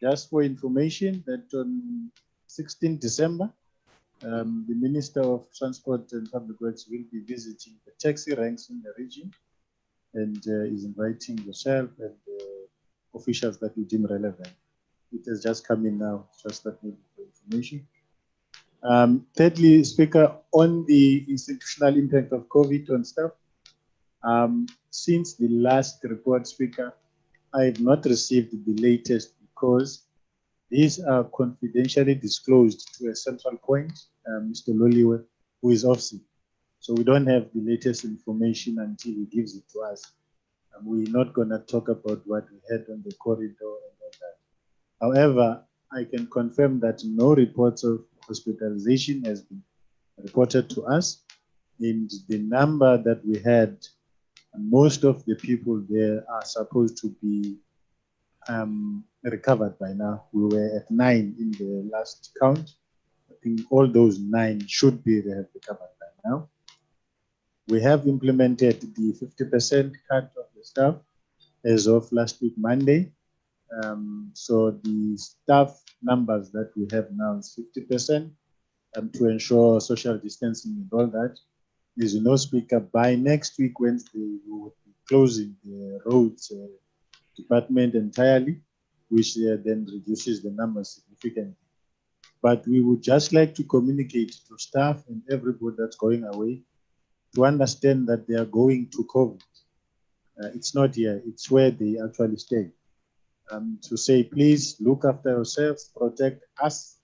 just for information, that on 16 December, the Minister of Transport and Public Works will be visiting the taxi ranks in the region and is inviting yourself and officials that you deem relevant. It has just come in now, just that maybe for information. Thirdly, Speaker, on the institutional impact of COVID on staff, since the last report, Speaker, I have not received the latest because these are confidentially disclosed to a central point, Mr. Loliwe, who is off sick. So we don't have the latest information until he gives it to us. We're not going to talk about what we had on the corridor and all that. However, I can confirm that no reports of hospitalization has been reported to us. And the number that we had, most of the people there are supposed to be recovered by now. We were at 9 in the last count. I think all those 9 should be recovered by now. We have implemented the 50% cut of the staff as of last week, Monday. So the staff numbers that we have now is 50% to ensure social distancing and all that. As you know, Speaker, by next week, Wednesday, we will be closing the roads department entirely, which then reduces the numbers significantly. But we would just like to communicate to staff and everybody that's going away to understand that they are going to COVID. It's not here, it's where they actually stay. To say, please look after yourselves, protect us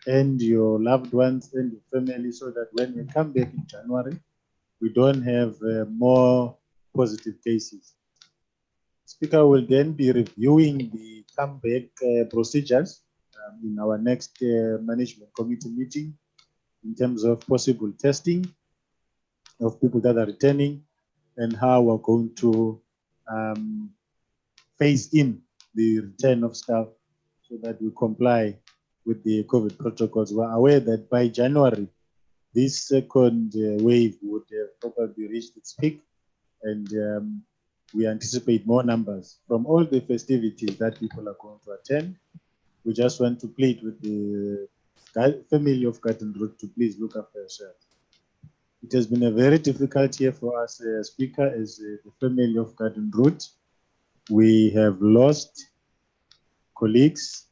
and your loved ones and your family so that when we come back in January, we don't have more positive cases. Speaker will then be reviewing the comeback procedures in our next management committee meeting in terms of possible testing of people that are returning and how we're going to phase in the return of staff so that we comply with the COVID protocols. We're aware that by January, this second wave would probably reach its peak, and we anticipate more numbers from all the festivities that people are going to attend. We just want to plead with the family of Garden Route to please look after yourselves. It has been a very difficult year for us, Speaker, as the family of Garden Route. We have lost colleagues.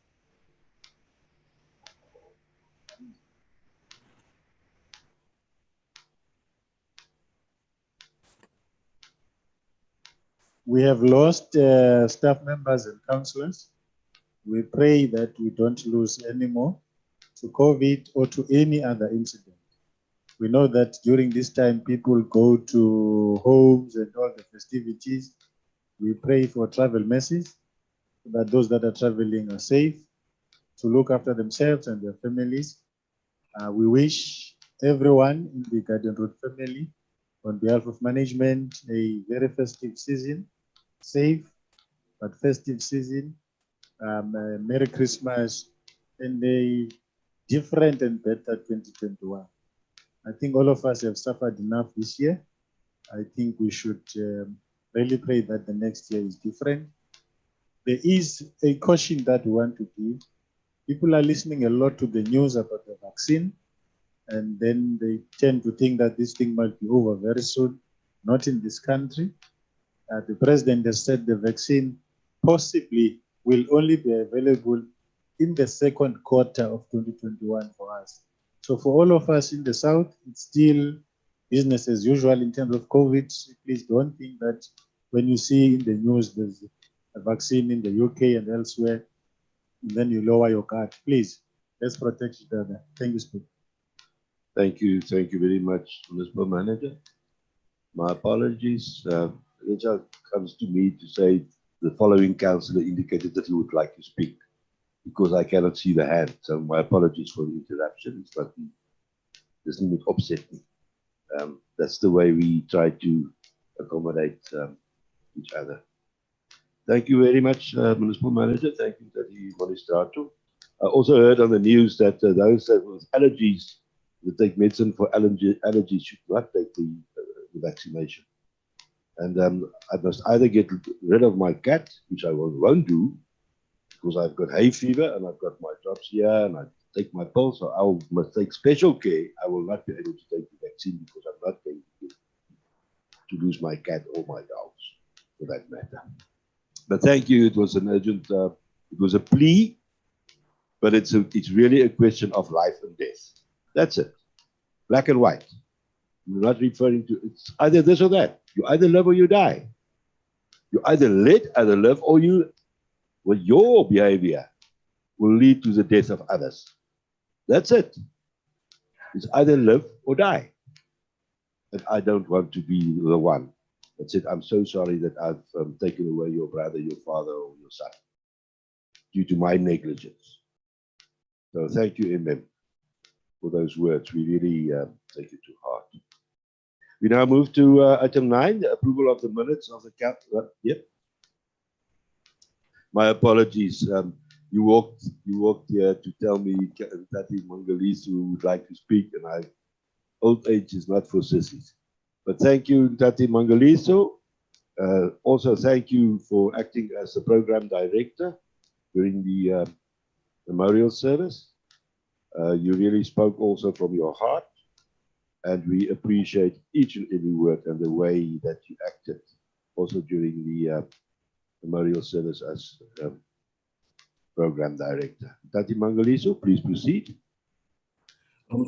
We have lost staff members and councillors. We pray that we don't lose any more to COVID or to any other incident. We know that during this time, people go to homes and all the festivities. We pray for travel mercies, so that those that are traveling are safe, to look after themselves and their families. We wish everyone in the Garden Route family, on behalf of management, a very festive season, safe but festive season, Merry Christmas, and a different and better 2021. I think all of us have suffered enough this year. I think we should really pray that the next year is different. There is a caution that we want to give. People are listening a lot to the news about the vaccine. and then they tend to think that this thing might be over very soon. Not in this country. The president has said the vaccine possibly will only be available in the second quarter of 2021 for us. So for all of us in the South, it's still business as usual in terms of COVID. Please don't think that when you see in the news there's a vaccine in the UK and elsewhere, and then you lower your guard. Please, let's protect each other. Thank you, Speaker. Thank you very much, Municipal Manager. My apologies. Richard comes to me to say the following councillor indicated that he would like to speak because I cannot see the hand. So my apologies for the interruption. It's not, doesn't upset me. That's the way we try to accommodate each other. Thank you very much, Municipal Manager. Thank you, Tati Monistrato. I also heard on the news that those that with allergies that take medicine for allergies should not take the vaccination. And I must either get rid of my cat, which I won't do, because I've got hay fever and I've got my drops here and I take my pills, so I must take special care. I will not be able to take the vaccine because I'm not going to lose my cat or my dogs, for that matter. But thank you. It was an urgent, it was a plea, but it's really a question of life and death. That's it. Black and white. You're not referring to, it's either this or that. You either live or you die. You either let other live or you, well, your behavior will lead to the death of others. That's it. It's either live or die. And I don't want to be the one that said, I'm so sorry that I've taken away your brother, your father, or your son due to my negligence. So thank you, MM, for those words. We really take it to heart. We now move to item 9, the approval of the minutes of the council. Yep. My apologies. You walked here to tell me Tati Mangaliso would like to speak, and old age is not for sissies. But thank you, Tati Mangaliso. Also, thank you for acting as the program director during the memorial service. You really spoke also from your heart, and we appreciate each and every word and the way that you acted also during the memorial service as program director. Tati Mangaliso, please proceed.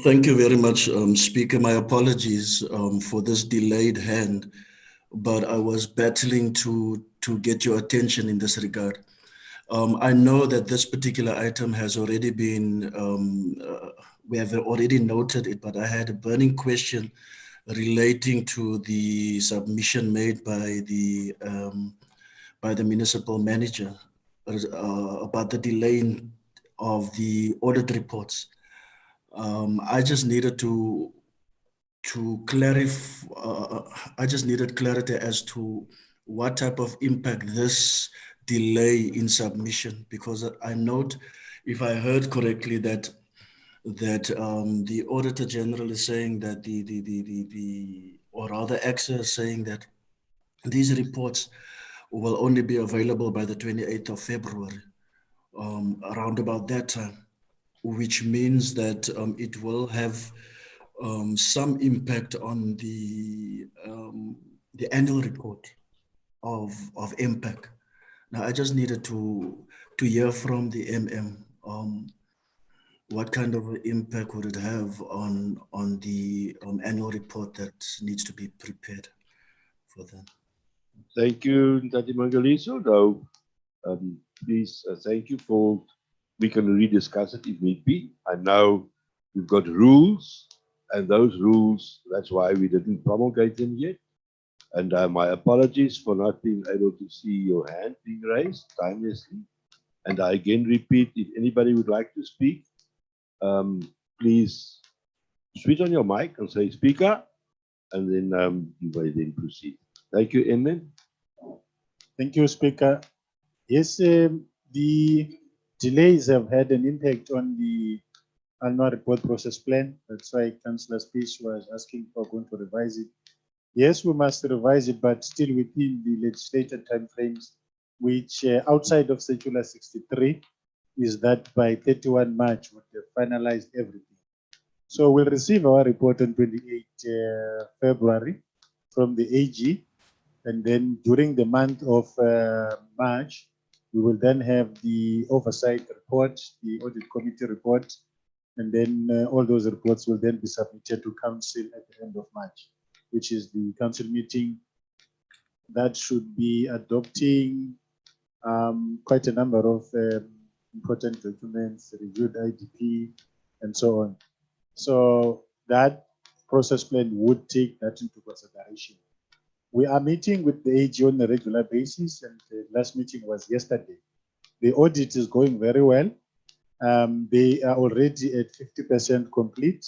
Thank you very much, Speaker. My apologies for this delayed hand, but I was battling to get your attention in this regard. I know that this particular item has already been, we have already noted it, but I had a burning question relating to the submission made by the municipal manager about the delay of the audit reports. I just needed to clarify. I just needed clarity as to what type of impact this delay in submission, because I note, if I heard correctly, that the Auditor General is saying that or rather AXA is saying that these reports will only be available by the 28th of February, around about that time, which means that it will have some impact on the annual report of impact. Now, I just needed to hear from the MM what kind of impact would it have on the annual report that needs to be prepared for them. Thank you, Tati Mangaliso. Now, please, thank you for, we can rediscuss it if need be. I know we've got rules, and those rules, that's why we didn't promulgate them yet. And my apologies for not being able to see your hand being raised timelessly. And I again repeat, if anybody would like to speak, please switch on your mic and say speaker, and then you may then proceed. Thank you, Emin. Thank you, Speaker. Yes, the delays have had an impact on the annual report process plan. That's why Councillor Speech was asking for going to revise it. Yes, we must revise it, but still within the legislated timeframes, which outside of Circular 63 is that by 31 March we have finalized everything. So we'll receive our report on 28 February from the AG, and then during the month of March, we will then have the oversight report, the audit committee report, and then all those reports will then be submitted to council at the end of March, which is the council meeting that should be adopting quite a number of important documents, reviewed IDP, and so on. So that process plan would take that into consideration. We are meeting with the AG on a regular basis, and the last meeting was yesterday. The audit is going very well. They are already at 50% complete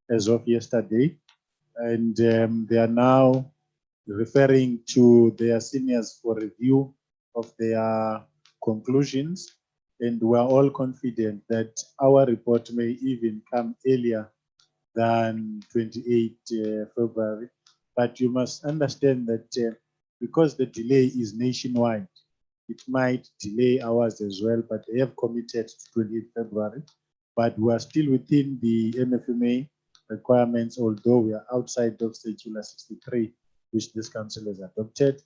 as of yesterday, and they are now referring to their seniors for review of their conclusions, and we are all confident that our report may even come earlier than 28 February. But you must understand that because the delay is nationwide, it might delay ours as well, but they have committed to 28 February. But we are still within the MFMA requirements, although we are outside of Circular 63, which this council has adopted.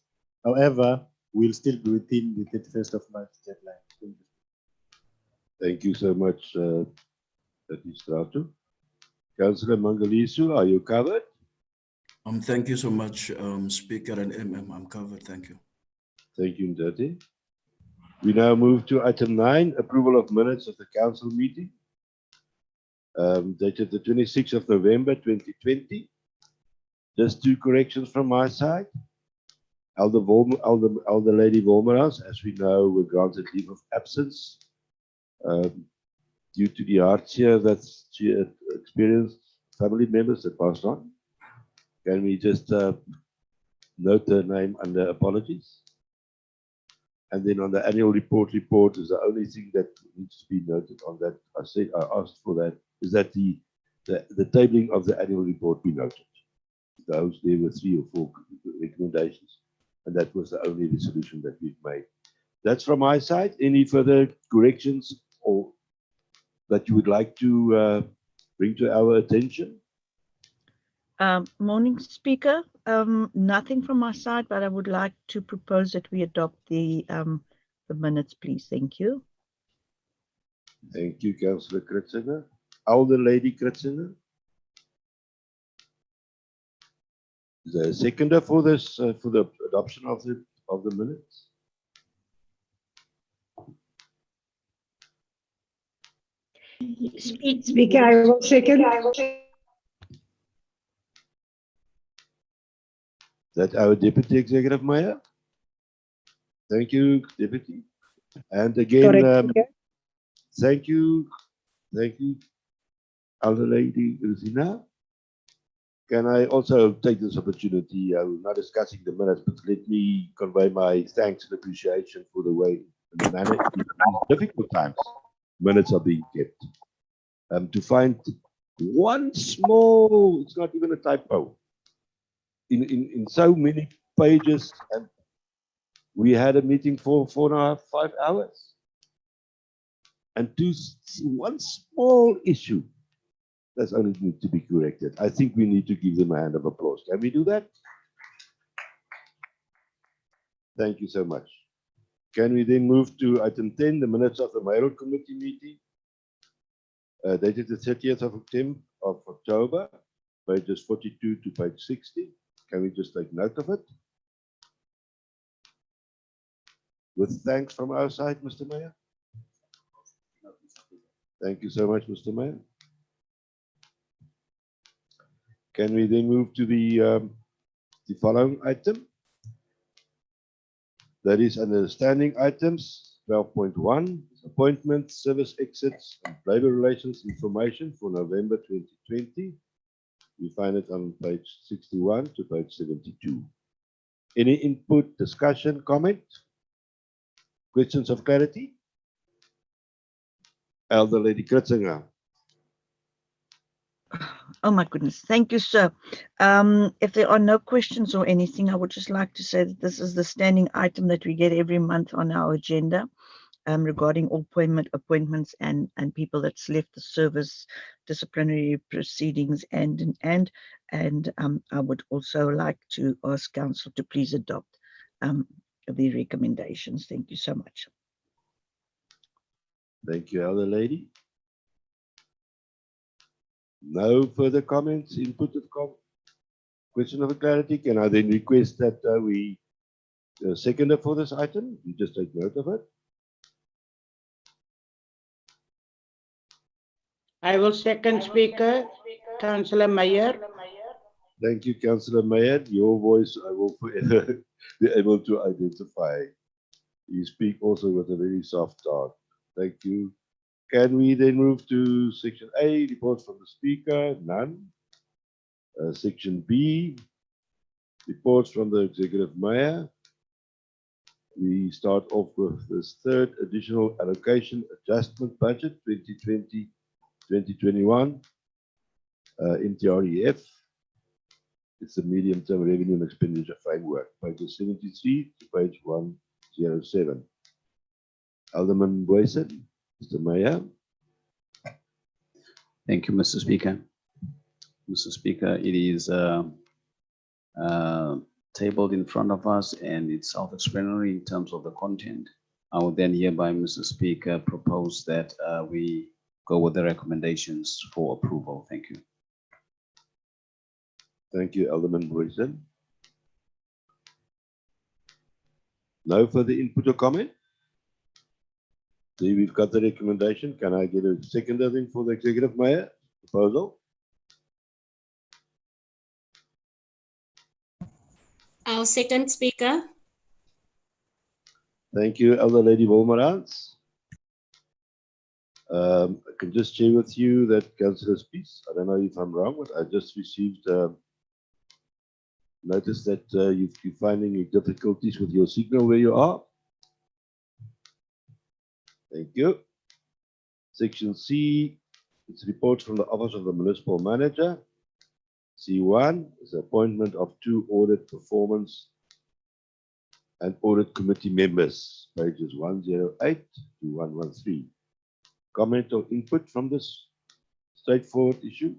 However, we'll still be within the 31st of March deadline. Thank you. Thank you so much, Stratu. Councillor Mangalisu, are you covered? Thank you so much, Speaker and MM. I'm covered. Thank you. Thank you, Ndati. We now move to item 9, approval of minutes of the council meeting, dated the 26th of November 2020. Just 2 corrections from my side. Elder Lady Wolmerans, as we know, were granted leave of absence due to the hardship that she had experienced, family members that passed on. Can we just note her name under apologies? And then on the annual report is the only thing that needs to be noted on that. I asked for that. Is that the tabling of the annual report be noted? Those there were 3 or 4 recommendations, and that was the only resolution that we've made. That's from my side. Any further corrections or that you would like to bring to our attention? Morning, Speaker. Nothing from my side, but I would like to propose that we adopt the minutes, please. Thank you. Thank you, Councillor Kritzinger. Elder Lady Kritzinger. Is there a seconder for this, for the adoption of the minutes? Speaker, I will second. That our Deputy Executive Mayor. Thank you, Deputy. And again, thank you, Elder Lady Rosina. Can I also take this opportunity, I'm not discussing the minutes, but let me convey my thanks and appreciation for the way and the manner in difficult times minutes are being kept. To find one small, it's not even a typo, in so many pages, and we had a meeting for 4.5, 5 hours, and one small issue that's only need to be corrected. I think we need to give them a hand of applause. Can we do that? Thank you so much. Can we then move to item 10, the minutes of the mayoral committee meeting, dated the 30th of October, pages 42 to page 60. Can we just take note of it? With thanks from our side, Mr. Mayor. Thank you so much, Mr. Mayor. Can we then move to the following item? That is under standing items, 12.1, appointments, service exits, and labor relations information for November 2020. You find it on page 61 to page 72. Any input, discussion, comment? Questions of clarity? Elder Lady Kritzinger. Oh my goodness. Thank you, sir. If there are no questions or anything, I would just like to say that this is the standing item that we get every month on our agenda. regarding all appointments and people that's left the service, disciplinary proceedings, and I would also like to ask council to please adopt the recommendations. Thank you so much. Thank you, Elder Lady. No further comments, input of question of clarity. Can I then request that we seconder for this item? You just take note of it. I will second speaker, Councillor Meyer. Thank you, Councillor Meyer. Your voice I will forever be able to identify. You speak also with a very soft tone. Thank you. Can we then move to section A, reports from the speaker? None. Section B, reports from the executive mayor. We start off with this third additional allocation adjustment budget 2020-2021 MTREF. It's the medium-term revenue and expenditure framework, pages 73 to page 107. Alderman Boyson, Mr. Mayor. Thank you, Mr. Speaker. Mr. Speaker, it is tabled in front of us and it's self-explanatory in terms of the content. I will then hereby, Mr. Speaker, propose that we go with the recommendations for approval. Thank you. Thank you, Alderman Boyson. No further input or comment? So we've got the recommendation. Can I get a seconder then for the executive mayor proposal? I'll second, Speaker. Thank you, Elder Lady Wolmerans. I can just share with you that Councillor Spies, I don't know if I'm wrong, but I just received notice that you're finding difficulties with your signal where you are. Thank you. Section C, it's reports from the Office of the Municipal Manager. C1 is the appointment of 2 audit performance and audit committee members, pages 108 to 113. Comment or input from this straightforward issue?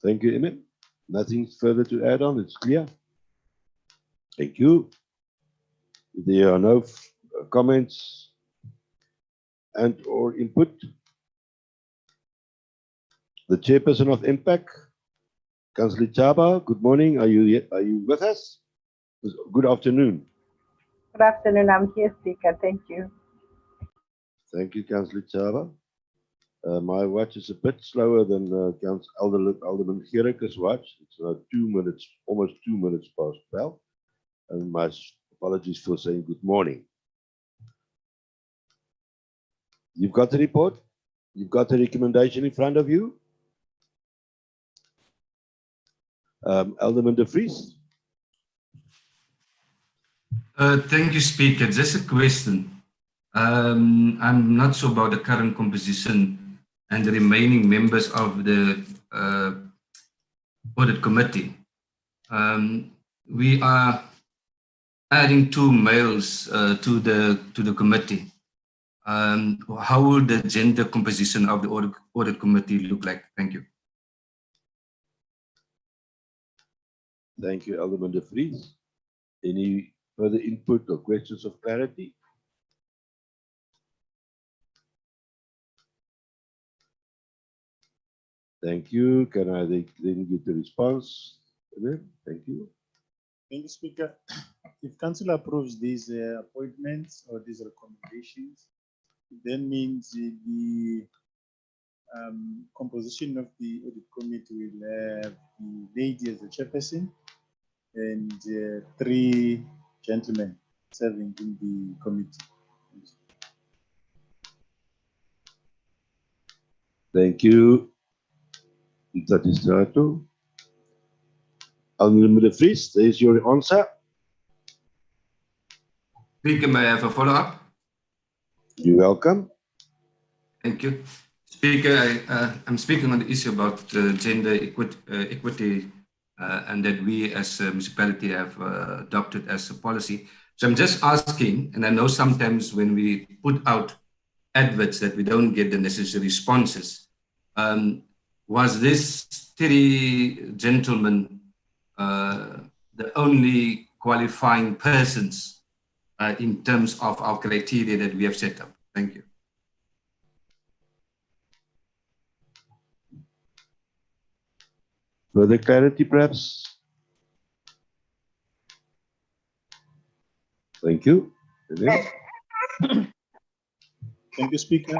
Thank you, Emmet. Nothing further to add on, it's clear. Thank you. If there are no comments and or input, the chairperson of MPAC, Councillor Chaba, good morning. Are you with us? Good afternoon. Good afternoon. I'm here, Speaker. Thank you. Thank you, Councillor Chaba. My watch is a bit slower than Alderman Gericke's watch. It's 2 minutes, almost 2 minutes past 12. And my apologies for saying good morning. You've got the report. You've got the recommendation in front of you. Alderman De Vries. Thank you, Speaker. Just a question. I'm not sure about the current composition and the remaining members of the audit committee. We are adding 2 males to the committee. How will the gender composition of the audit committee look like? Thank you. Thank you, Alderman De Vries. Any further input or questions of clarity? Thank you. Can I then get the response? Thank you. Thank you, Speaker. If Council approves these appointments or these recommendations, it then means the composition of the audit committee will have the lady as the chairperson and 3 gentlemen serving in the committee. Thank you. That is Trato. Alderman De Vries, there is your answer. Speaker, may I have a follow-up? You're welcome. Thank you. Speaker, I'm speaking on the issue about gender equity and that we as a municipality have adopted as a policy. So I'm just asking, and I know sometimes when we put out adverts that we don't get the necessary responses. Was this 3 gentlemen the only qualifying persons in terms of our criteria that we have set up? Thank you. Further clarity, perhaps? Thank you. Thank you, Speaker.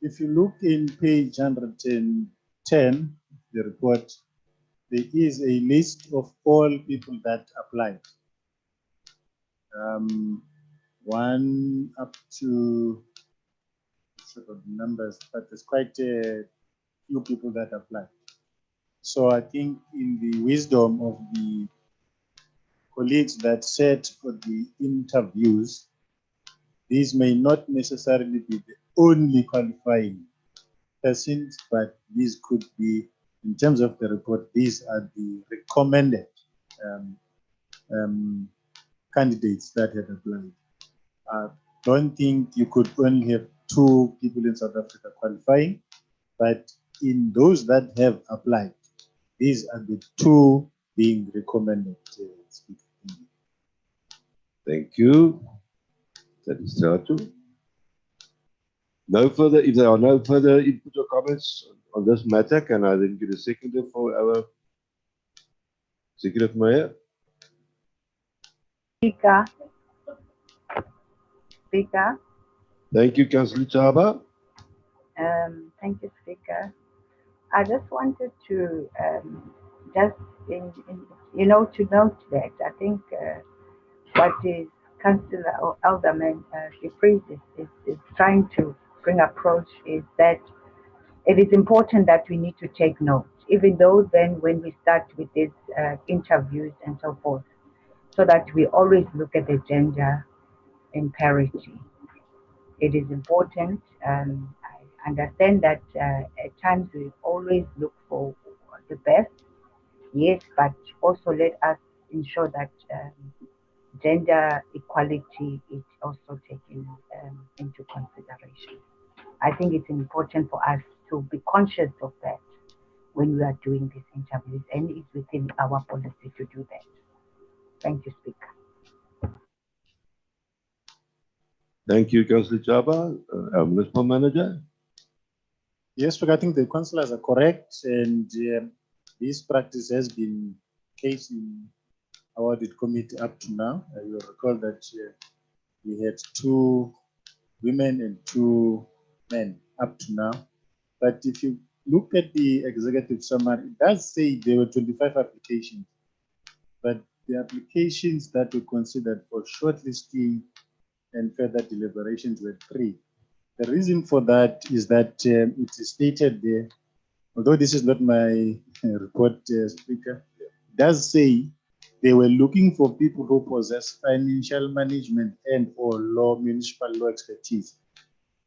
If you look in page 110, the report, there is a list of all people that applied. 1 up to sort of numbers, but there's quite a few people that applied. So I think in the wisdom of the colleagues that sat for the interviews, these may not necessarily be the only qualifying persons, but these could be, in terms of the report, these are the recommended candidates that had applied. I don't think you could only have 2 people in South Africa qualifying, but in those that have applied, these are the 2 being recommended. Thank you. That is true. No further, if there are no further input or comments on this matter, can I then get a seconder for our Executive Mayor? Speaker. Speaker. Thank you, Councillor Chaba. Thank you, Speaker. I just wanted to to note that I think what is Councillor or Alderman Jeffries is trying to bring approach is that it is important that we need to take note, even though then when we start with these interviews and so forth, so that we always look at the gender in parity. It is important. I understand that at times we always look for the best, yes, but also let us ensure that gender equality is also taken into consideration. I think it's important for us to be conscious of that when we are doing these interviews, and it's within our policy to do that. Thank you, Speaker. Thank you, Councillor Chaba. Our Municipal Manager. Yes, but I think the councillors are correct, and this practice has been case in our audit committee up to now. You'll recall that we had 2 women and 2 men up to now. But if you look at the executive summary, it does say there were 25 applications, but the applications that were considered for shortlisting and further deliberations were 3. The reason for that is that it is stated there, although this is not my report, Speaker, it does say they were looking for people who possess financial management and or municipal law expertise.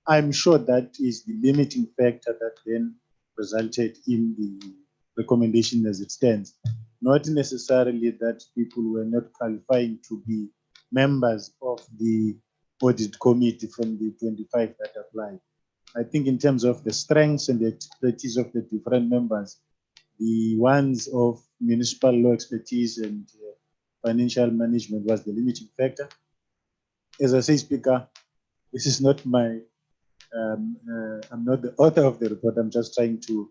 I'm sure that is the limiting factor that then resulted in the recommendation as it stands. Not necessarily that people were not qualifying to be members of the audit committee from the 25 that applied. I think in terms of the strengths and the expertise of the different members, the ones of municipal law expertise and financial management was the limiting factor. As I say, Speaker, this is not my, I'm not the author of the report. I'm just trying to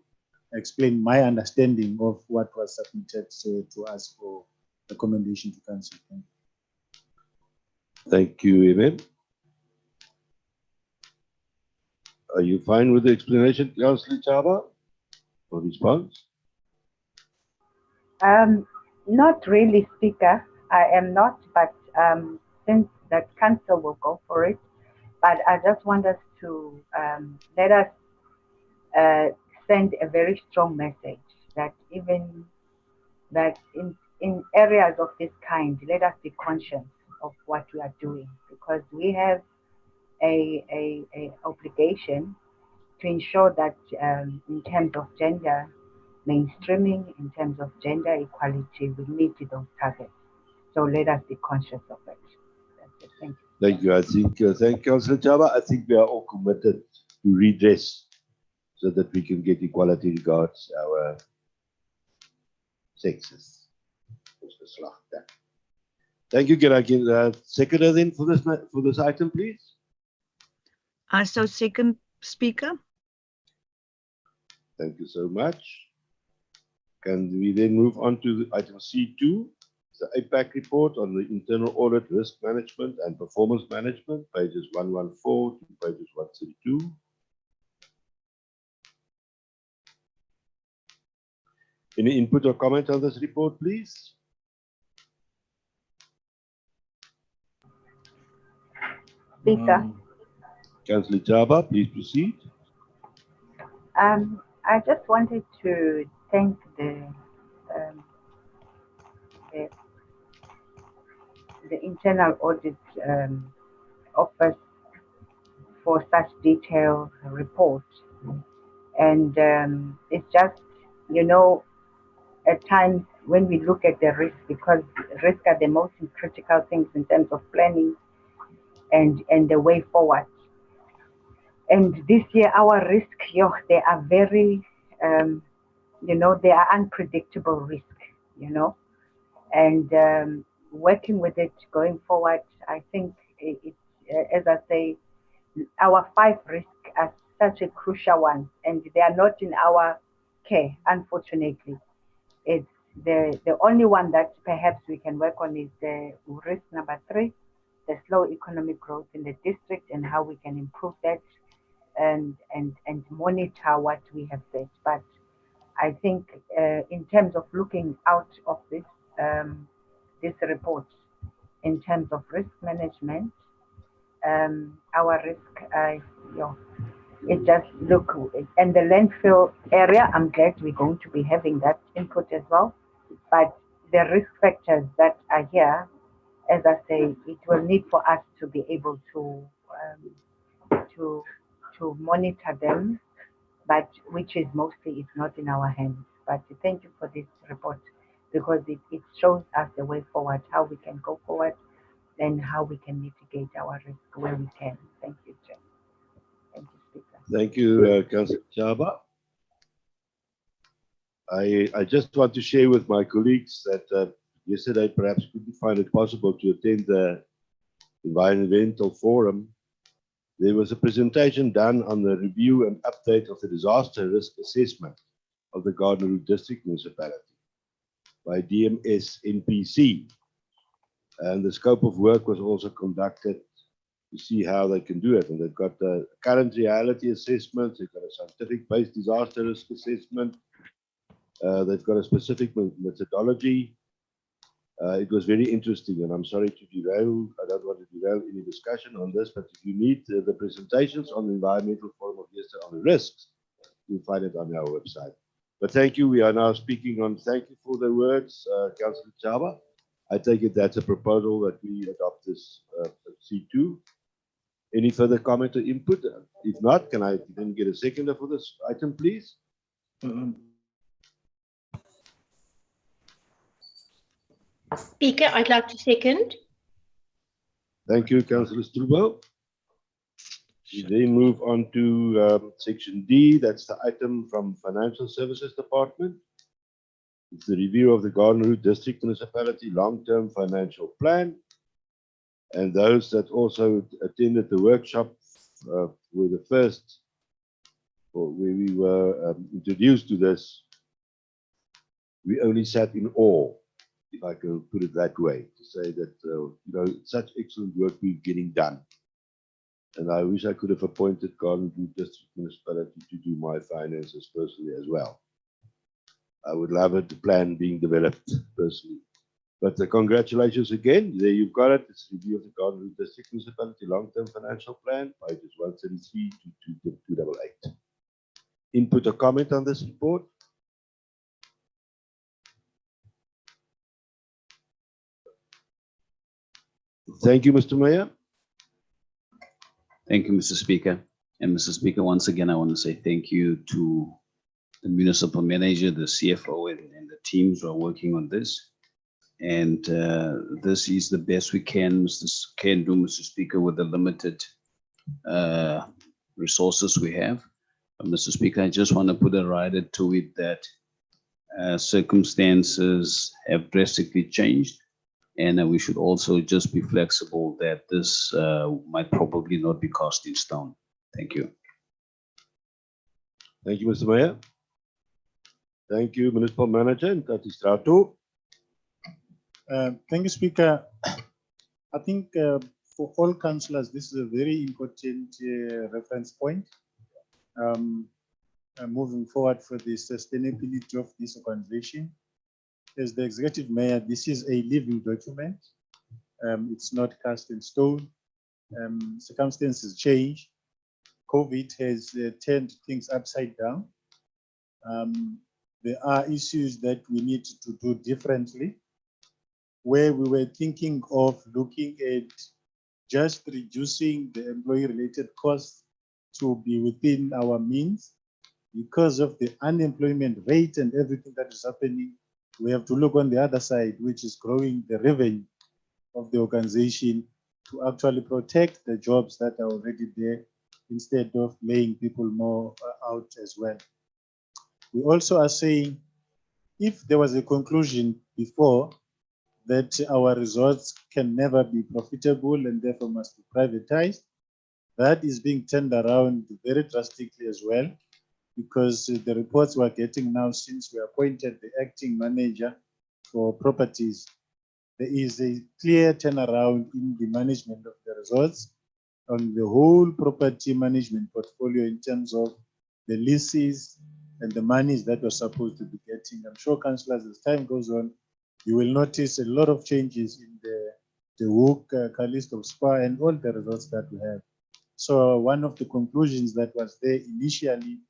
explain my understanding of what was submitted to us for recommendation to council. Thank you, Evan. Are you fine with the explanation, Councillor Chaba, for response? Not really, Speaker. I am not, but since that council will go for it, but I just want us to let us send a very strong message that even that in areas of this kind, let us be conscious of what we are doing, because we have a obligation to ensure that in terms of gender mainstreaming, in terms of gender equality, we meet those targets. So let us be conscious of it. That's it. Thank you. Thank you. I think, thank you, Councillor Chaba. I think we are all committed to redress so that we can get equality regards our sexes. Thank you. Can I get a seconder then for this item, please? I so second, Speaker. Thank you so much. Can we then move on to item C2, the APAC report on the internal audit, risk management and performance management, pages 114 to pages 132. Any input or comment on this report, please? Speaker. Councillor Chaba, please proceed. I just wanted to thank the internal audit office for such detailed report. And it's just, you know, at times when we look at the risk, because risk are the most critical things in terms of planning and the way forward. And this year, our risk, they are very, you know, they are unpredictable risk, you know, and working with it going forward, I think it's, as I say, our 5 risks are such a crucial one, and they are not in our care, unfortunately. It's the only one that perhaps we can work on is the risk number 3, the slow economic growth in the district and how we can improve that and monitor what we have said. But I think in terms of looking out of this this report, in terms of risk management, our risk, it just look, and the landfill area, I'm glad we're going to be having that input as well. But the risk factors that are here, as I say, it will need for us to be able to monitor them, but which is mostly, it's not in our hands. But thank you for this report, because it shows us the way forward, how we can go forward and how we can mitigate our risk where we can. Thank you, Chair. Thank you, Speaker. Thank you, Councillor Chaba. I just want to share with my colleagues that yesterday perhaps couldn't find it possible to attend the environmental forum. There was a presentation done on the review and update of the disaster risk assessment of the Garden Route District Municipality by DMS NPC. And the scope of work was also conducted to see how they can do it. And they've got the current reality assessment, they've got a scientific-based disaster risk assessment, they've got a specific methodology. It was very interesting, and I'm sorry to derail, I don't want to derail any discussion on this, but if you need the presentations on the environmental forum of yesterday on the risks, you'll find it on our website. But thank you, we are now speaking on, thank you for the words, Councillor Chaba. I take it that's a proposal that we adopt this C2. Any further comment or input? If not, can I then get a seconder for this item, please? Speaker, I'd like to second. Thank you, Councillor Strubo. We then move on to section D. That's the item from Financial Services Department. It's the review of the Garden Route District Municipality Long-Term Financial Plan. And those that also attended the workshop were the first, or where we were introduced to this. We only sat in awe, if I can put it that way, to say that, you know, such excellent work we're getting done. And I wish I could have appointed Garden Route District Municipality to do my finances personally as well. I would love it, the plan being developed personally. But congratulations again. There you've got it. It's a review of the Garden Route District Municipality Long-Term Financial Plan, pages 133 to 288. Input or comment on this report? Thank you, Mr. Mayor. Thank you, Mr. Speaker. And Mr. Speaker, once again, I want to say thank you to the municipal manager, the CFO, and the teams who are working on this. And this is the best we can do, Mr. Speaker, with the limited resources we have. Mr. Speaker, I just want to put a rider to it that circumstances have drastically changed, and we should also just be flexible that this might probably not be cast in stone. Thank you. Thank you, Mr. Mayor. Thank you, Municipal Manager and Tatistrato. Thank you, Speaker. I think for all councillors, this is a very important reference point. Moving forward for the sustainability of this organization. As the executive mayor, this is a living document. It's not cast in stone. Circumstances change. COVID has turned things upside down. There are issues that we need to do differently. Where we were thinking of looking at just reducing the employee-related costs to be within our means, because of the unemployment rate and everything that is happening, we have to look on the other side, which is growing the revenue of the organization to actually protect the jobs that are already there instead of laying people more out as well. We also are saying, if there was a conclusion before that our resorts can never be profitable and therefore must be privatized, that is being turned around very drastically as well, because the reports we're getting now, since we appointed the acting manager for properties, there is a clear turnaround in the management of the resorts on the whole property management portfolio in terms of the leases and the monies that we're supposed to be getting. I'm sure councillors, as time goes on, you will notice a lot of changes in the Hook, Callisto Spa, and all the resorts that we have. So one of the conclusions that was there initially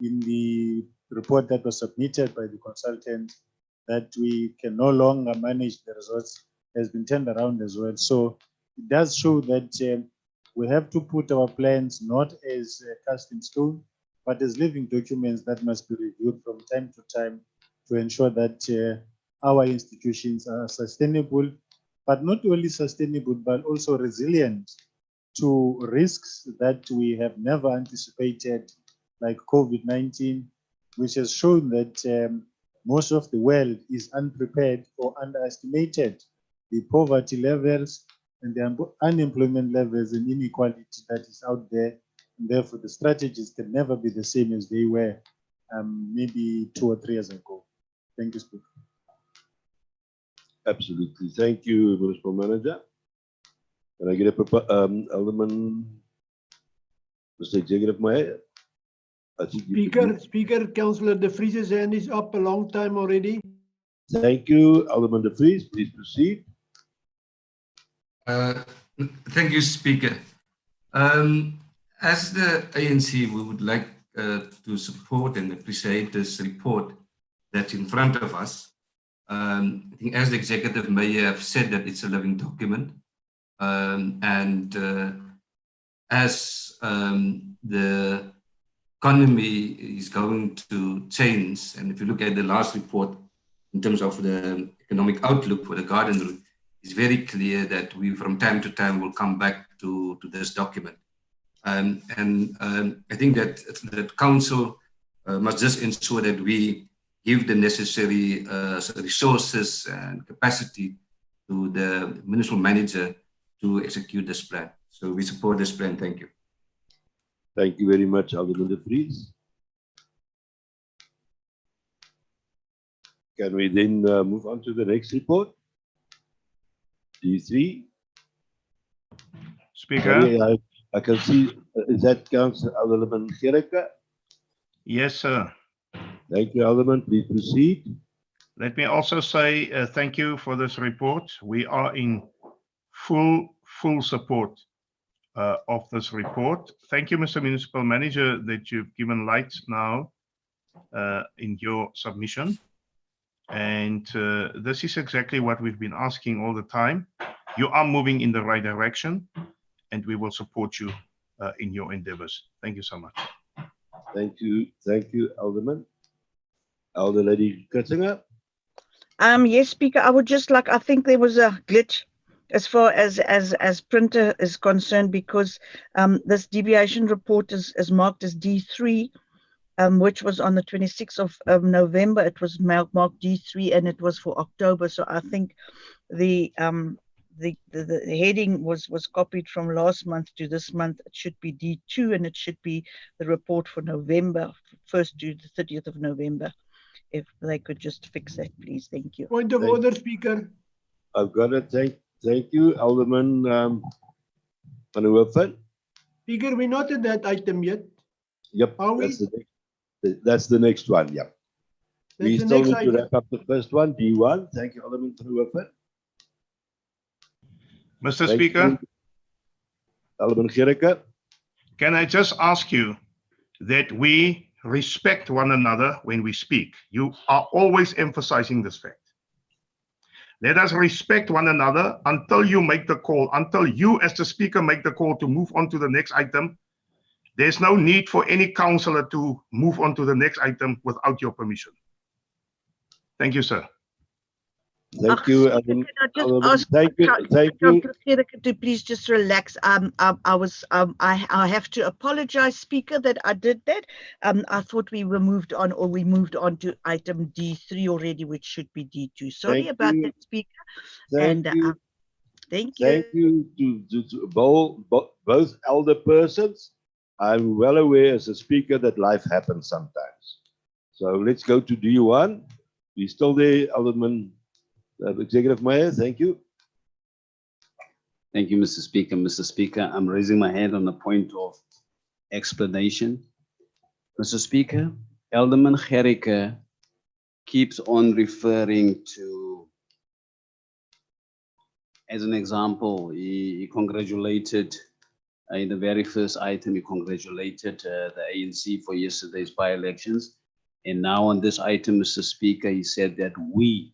in the report that was submitted by the consultant, that we can no longer manage the resorts, has been turned around as well. So it does show that we have to put our plans not as cast in stone, but as living documents that must be reviewed from time to time to ensure that our institutions are sustainable, but not only sustainable, but also resilient to risks that we have never anticipated, like COVID-19, which has shown that most of the world is unprepared or underestimated the poverty levels and the unemployment levels and inequality that is out there. And therefore, the strategies can never be the same as they were maybe 2 or 3 years ago. Thank you, Speaker. Absolutely. Thank you, Municipal Manager. Can I get a Alderman, Mr. Executive Mayor? Speaker, Councillor De Vries's hand is up a long time already. Thank you, Alderman De Vries. Please proceed. Thank you, Speaker. As the ANC, we would like to support and appreciate this report that's in front of us. I think as the Executive Mayor have said that it's a living document. As the economy is going to change, and if you look at the last report in terms of the economic outlook for the garden route, it's very clear that we from time to time will come back to this document. I think that Council must just ensure that we give the necessary resources and capacity to the municipal manager to execute this plan. So we support this plan. Thank you. Thank you very much, Alderman De Vries. Can we then move on to the next report? D3. Speaker. I can see, is that Councillor Alderman Gericke? Yes, sir. Thank you, Alderman. Please proceed. Let me also say thank you for this report. We are in full support of this report. Thank you, Mr. Municipal Manager, that you've given light now in your submission. And this is exactly what we've been asking all the time. You are moving in the right direction, and we will support you in your endeavors. Thank you so much. Thank you, Alderman. Elder Lady Kutzinger. Yes, Speaker, I would just like, I think there was a glitch as far as printer is concerned, because this deviation report is marked as D3, which was on the 26th of November. It was marked D3 and it was for October. So I think the heading was copied from last month to this month. It should be D2 and it should be the report for November, 1st to the 30th of November. If they could just fix that, please. Thank you. Point of order, Speaker. I've got it. Thank you, Alderman Van der Westhuizen. Speaker, we're not at that item yet. Yep, Are we? That's the next one. Yeah. We That's the still next need to item. wrap up the first one, D1. Thank you, Alderman Van der Westhuizen. Mr. Thank Speaker, you, Alderman Gericke. can I just ask you that we respect one another when we speak? You are always emphasizing this fact. Let us respect one another until you make the call, until you as the speaker make the call to move on to the next item. There's no need for any councillor to move on to the next item without your permission. Thank you, sir. Thank you, Alderman. Thank you. Councillor Gericke, to please just relax. I have to apologize, Speaker, that I did that. I thought we were moved on, or we moved on to item D3 already, which should be D2. Sorry Thank about you. that, Speaker. Thank you. Thank you. Thank you to both elder persons. I'm well aware as a speaker that life happens sometimes. So let's go to D1. We're still there, Alderman Executive Mayor. Thank you. Thank you, Mr. Speaker. Mr. Speaker, I'm raising my hand on the point of explanation. Mr. Speaker, Alderman Gericke keeps on referring to, as an example, he congratulated, in the very first item, he congratulated the ANC for yesterday's by-elections. And now on this item, Mr. Speaker, he said that we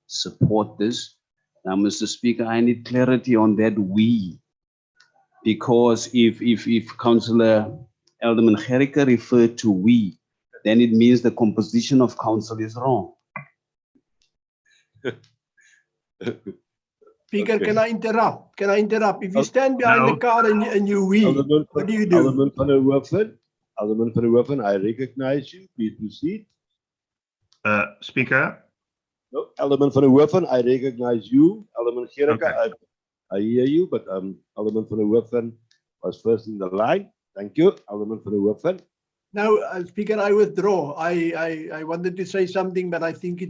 support this. Now, Mr. Speaker, I need clarity on that we, because if Councillor Alderman Gericke referred to we, then it means the composition of council is wrong. Speaker, Okay. can I interrupt? Can I interrupt? If you stand behind the car and you wee, what do you do? Alderman Van der Westhuizen, Alderman Van der Westhuizen, I recognize you. Please proceed. Speaker. No, Alderman Van der Westhuizen, I recognize you. Alderman Gericke, I hear you, but Alderman Van der Westhuizen was first in the line. Thank you, Alderman Van der Westhuizen. Now, Speaker, I withdraw. I wanted to say something, but I think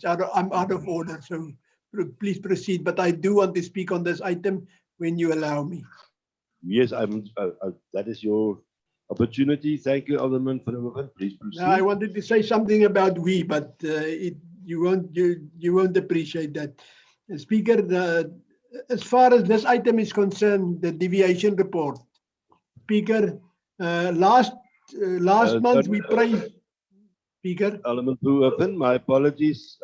I'm out of order. So please proceed. But I do want to speak on this item when you allow me. Yes, that is your opportunity. Thank you, Alderman Van der Westhuizen. Please proceed. Now, I wanted to say something about we, but you won't appreciate that. Speaker, as far as this item is concerned, the deviation report. Speaker, last month we praised. Speaker. Alderman Van der Westhuizen, my apologies.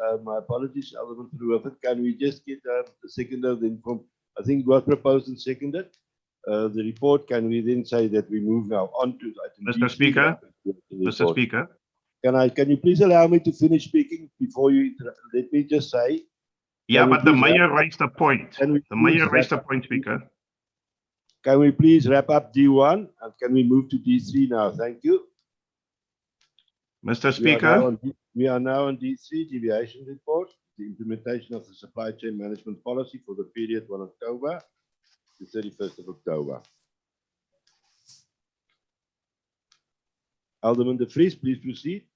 Alderman Van der Westhuizen. Can we just get the seconder then from? I think it was proposed and seconded. The report. Can we then say that we move now on to item Mr. D3? Speaker. The Mr. report. Speaker. Can you please allow me to finish speaking before you let me just say? Yeah, Can we but the please mayor wrap- raised a point. Can we The mayor please raised a wrap- point, Speaker. Can we please wrap up D1 and can we move to D3 now? Thank you. Mr. Speaker. We are now on D3, deviation report, the implementation of the supply chain management policy for the period 1 October to 31st of October. Alderman de Vries, please proceed.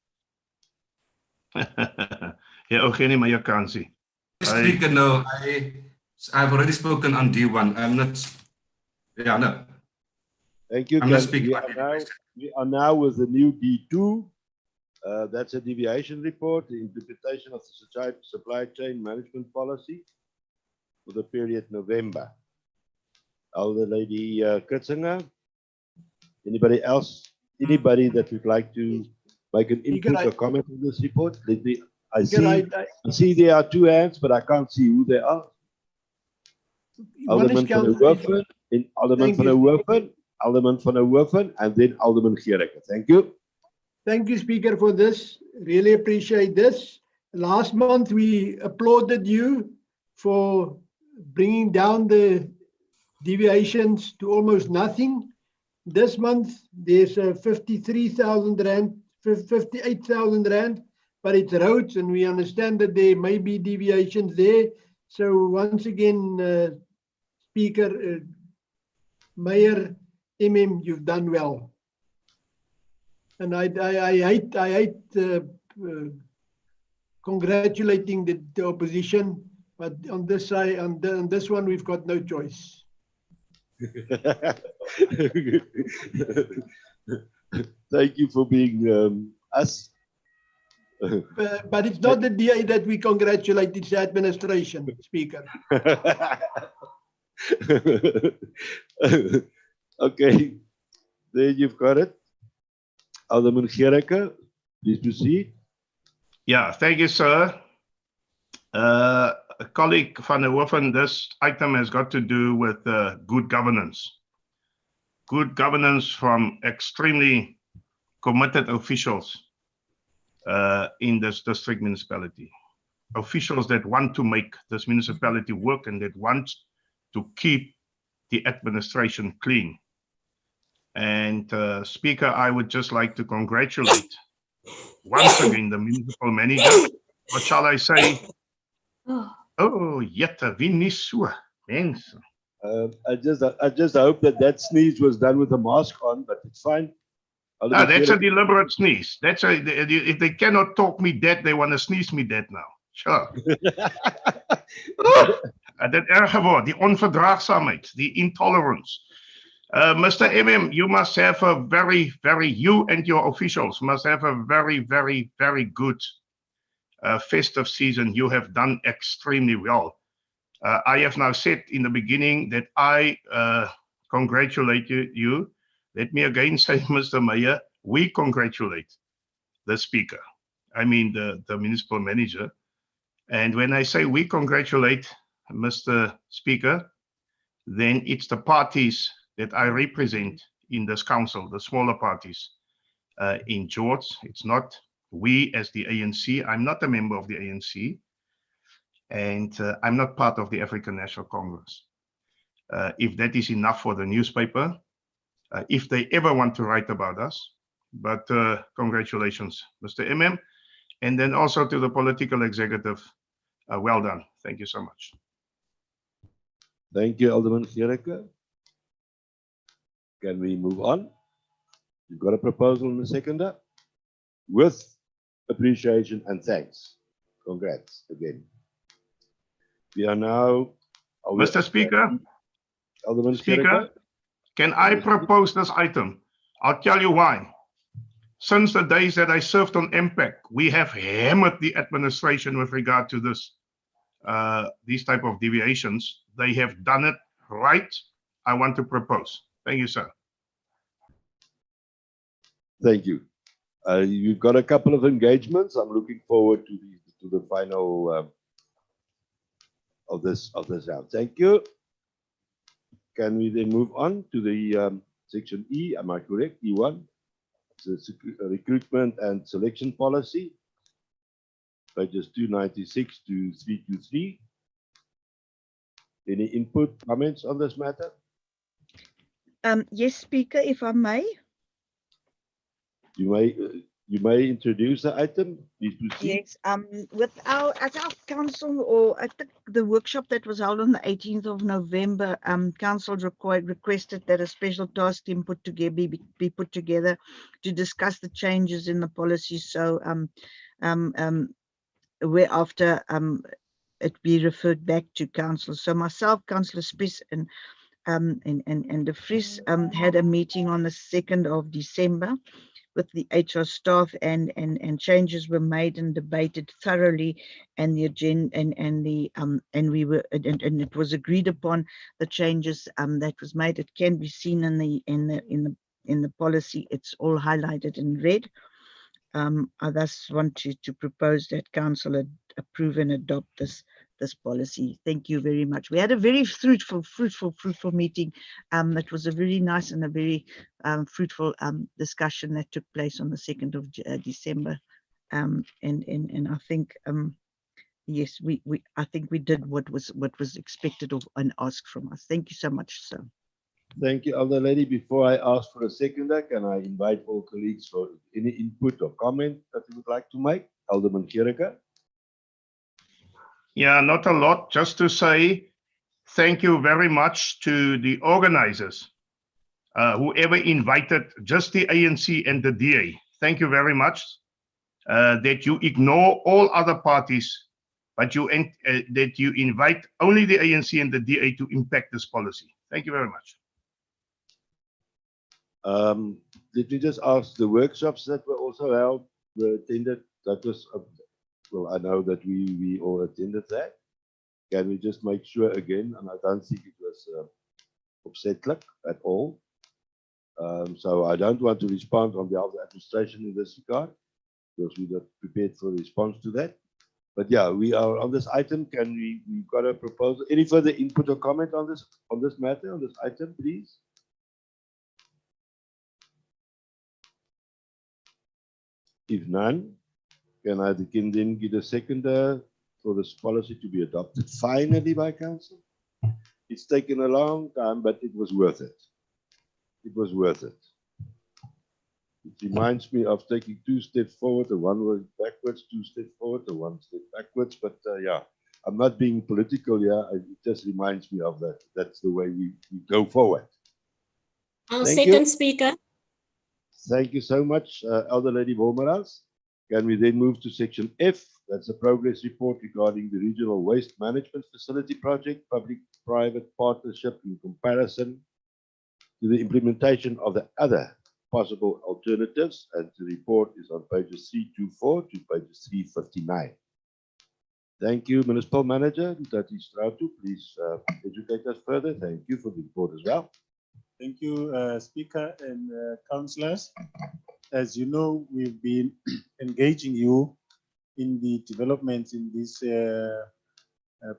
Ja, Eugenie Mayakansi. Speaker, no, I've already spoken on D1. I'm not, yeah, no. Thank you. I'm not Ken. speaking. We are now with the new D2. That's a deviation report, the implementation of the supply chain management policy for the period November. Elder Lady Kritzinger. Anybody else? Anybody that would like to make an input or comment on this report? I see there are two hands, but I can't see who they are. Alderman van der Westhuizen, Alderman van der Westhuizen, Alderman van der Westhuizen, and then Alderman Gericke. Thank you. Thank you, Speaker, for this. Really appreciate this. Last month, we applauded you for bringing down the deviations to almost nothing. This month, there's a 53,000 rand, 58,000 rand, but it's roads, and we understand that there may be deviations there. So once again, Speaker, Mayor, you've done well. And I hate congratulating the opposition, but on this side, on this one, we've got no choice. Thank you for being us. But it's not the DA that we congratulate, it's the administration, Speaker. Okay, there you've got it. Alderman Gericke, please proceed. Yeah, thank you, sir. Colleague van der Hoeven, this item has got to do with good governance. Good governance from extremely committed officials in this district municipality. Officials that want to make this municipality work and that want to keep the administration clean. And Speaker, I would just like to congratulate once again the municipal manager. What shall I say? Oh, jette, wie nie so, mense. I just hope that sneeze was done with a mask on, but it's fine. No, that's a deliberate sneeze. That's a, if they cannot talk me dead, they want to sneeze me dead now. Sure. Dit erger word, die onverdraagsaamheid, die intolerance. Mr. You must have a you and your officials must have a very good festive season. You have done extremely well. I have now said in the beginning that I congratulate you. Let me again say, Mr. Mayor, we congratulate the Speaker. I mean the municipal manager. And when I say we congratulate Mr. Speaker, then it's the parties that I represent in this council, the smaller parties in George. It's not we as the ANC. I'm not a member of the ANC, and I'm not part of the African National Congress. If that is enough for the newspaper, if they ever want to write about us, but congratulations, Mr. And then also to the political executive, well done. Thank you so much. Thank you, Alderman Gericke. Can we move on? You've got a proposal in the seconder with appreciation and thanks. Congrats again. We are now. Mr. Speaker, Alderman Speaker, Gericke. can I propose this item? I'll tell you why. Since the days that I served on MPAC, we have hammered the administration with regard to this, these type of deviations. They have done it right. I want to propose. Thank you, sir. Thank you. You've got a couple of engagements. I'm looking forward to the final of this round. Thank you. Can we then move on to the section E? Am I correct? E1. It's a recruitment and selection policy. Pages 296 to 323. Any input, comments on this matter? Yes, Speaker, if I may. You may introduce the item. Please proceed. Yes, at our council, or at the workshop that was held on the 18th of November, council requested that a special task team be put together to discuss the changes in the policy. So whereafter it be referred back to council. So myself, Councillor Spies and De Vries had a meeting on the 2nd of December with the HR staff, and changes were made and debated thoroughly, and the agenda and it was agreed upon the changes that was made. It can be seen in the policy. It's all highlighted in red. I thus want to propose that council approve and adopt this policy. Thank you very much. We had a very fruitful meeting. It was a very nice and a very fruitful discussion that took place on the 2nd of December. And I think yes, I think we did what was expected of and asked from us. Thank you so much, sir. Thank you, Elder Lady. Before I ask for a seconder, can I invite all colleagues for any input or comment that you would like to make? Alderman Gericke. Yeah, not a lot. Just to say thank you very much to the organizers, whoever invited just the ANC and the DA. Thank you very much that you ignore all other parties, but that you invite only the ANC and the DA to impact this policy. Thank you very much. Did we just ask the workshops that were also held, were attended? That was, well, I know that we all attended that. Can we just make sure again? And I don't think it was opzettelijk at all. So I don't want to respond on behalf of the administration in this regard, because we're not prepared for a response to that. But yeah, we are on this item. Can we've got a proposal? Any further input or comment on this matter, on this item, please? If none, can I then get a seconder for this policy to be adopted finally by council? It's taken a long time, but it was worth it. It was worth it. It reminds me of taking 2 steps forward and 1 way backwards, 2 steps forward and 1 step backwards. But yeah, I'm not being political here. It just reminds me of that. That's the way we go forward. Our second speaker. Thank you so much, Elder Lady Wolmerans. Can we then move to section F? That's a progress report regarding the Regional Waste Management Facility Project, public-private partnership in comparison to the implementation of the other possible alternatives. And the report is on pages 324 to pages 359. Thank you, Municipal Manager Ntati Strautu. Please educate us further. Thank you for the report as well. Thank you, Speaker and councillors. As you know, we've been engaging you in the developments in this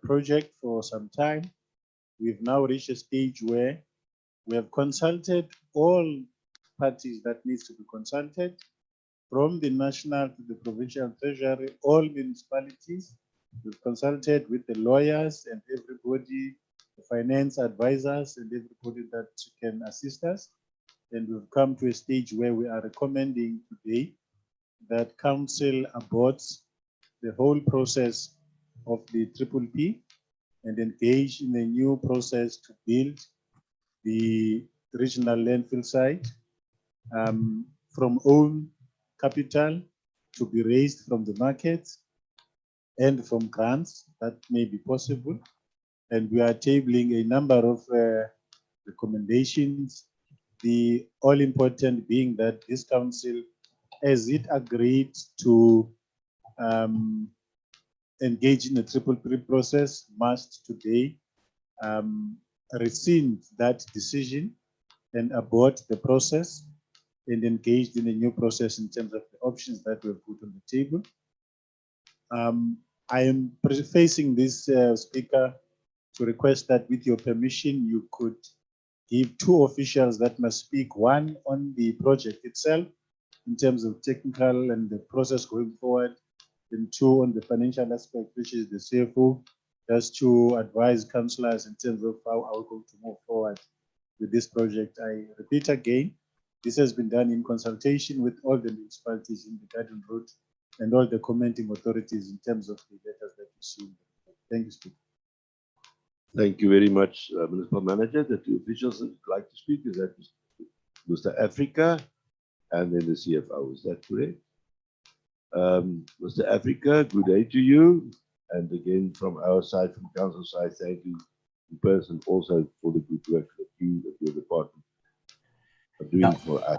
project for some time. We've now reached a stage where we have consulted all parties that needs to be consulted, from the national to the provincial treasury, all municipalities. We've consulted with the lawyers and everybody, the finance advisors and everybody that can assist us. And we've come to a stage where we are recommending today that council aborts the whole process of the PPP and engage in a new process to build the regional landfill site from own capital to be raised from the market and from grants that may be possible. And we are tabling a number of recommendations, the all important being that this council, as it agreed to engage in a PPP process, must today rescind that decision and abort the process and engage in a new process in terms of the options that were put on the table. I am prefacing this, Speaker, to request that with your permission, you could give 2 officials that must speak, 1 on the project itself in terms of technical and the process going forward, and 2 on the financial aspect, which is the CFO, just to advise councillors in terms of how are we going to move forward with this project. I repeat again, this has been done in consultation with all the municipalities in the Garden Route and all the commenting authorities in terms of the letters that you see. Thank you, Speaker. Thank you very much, Municipal Manager. The 2 officials that would like to speak is that Mr. Africa and then the CFO. Is that correct? Mr. Africa, good day to you. And again, from our side, from council side, thank you in person also for the good work that you, that your department are doing for us.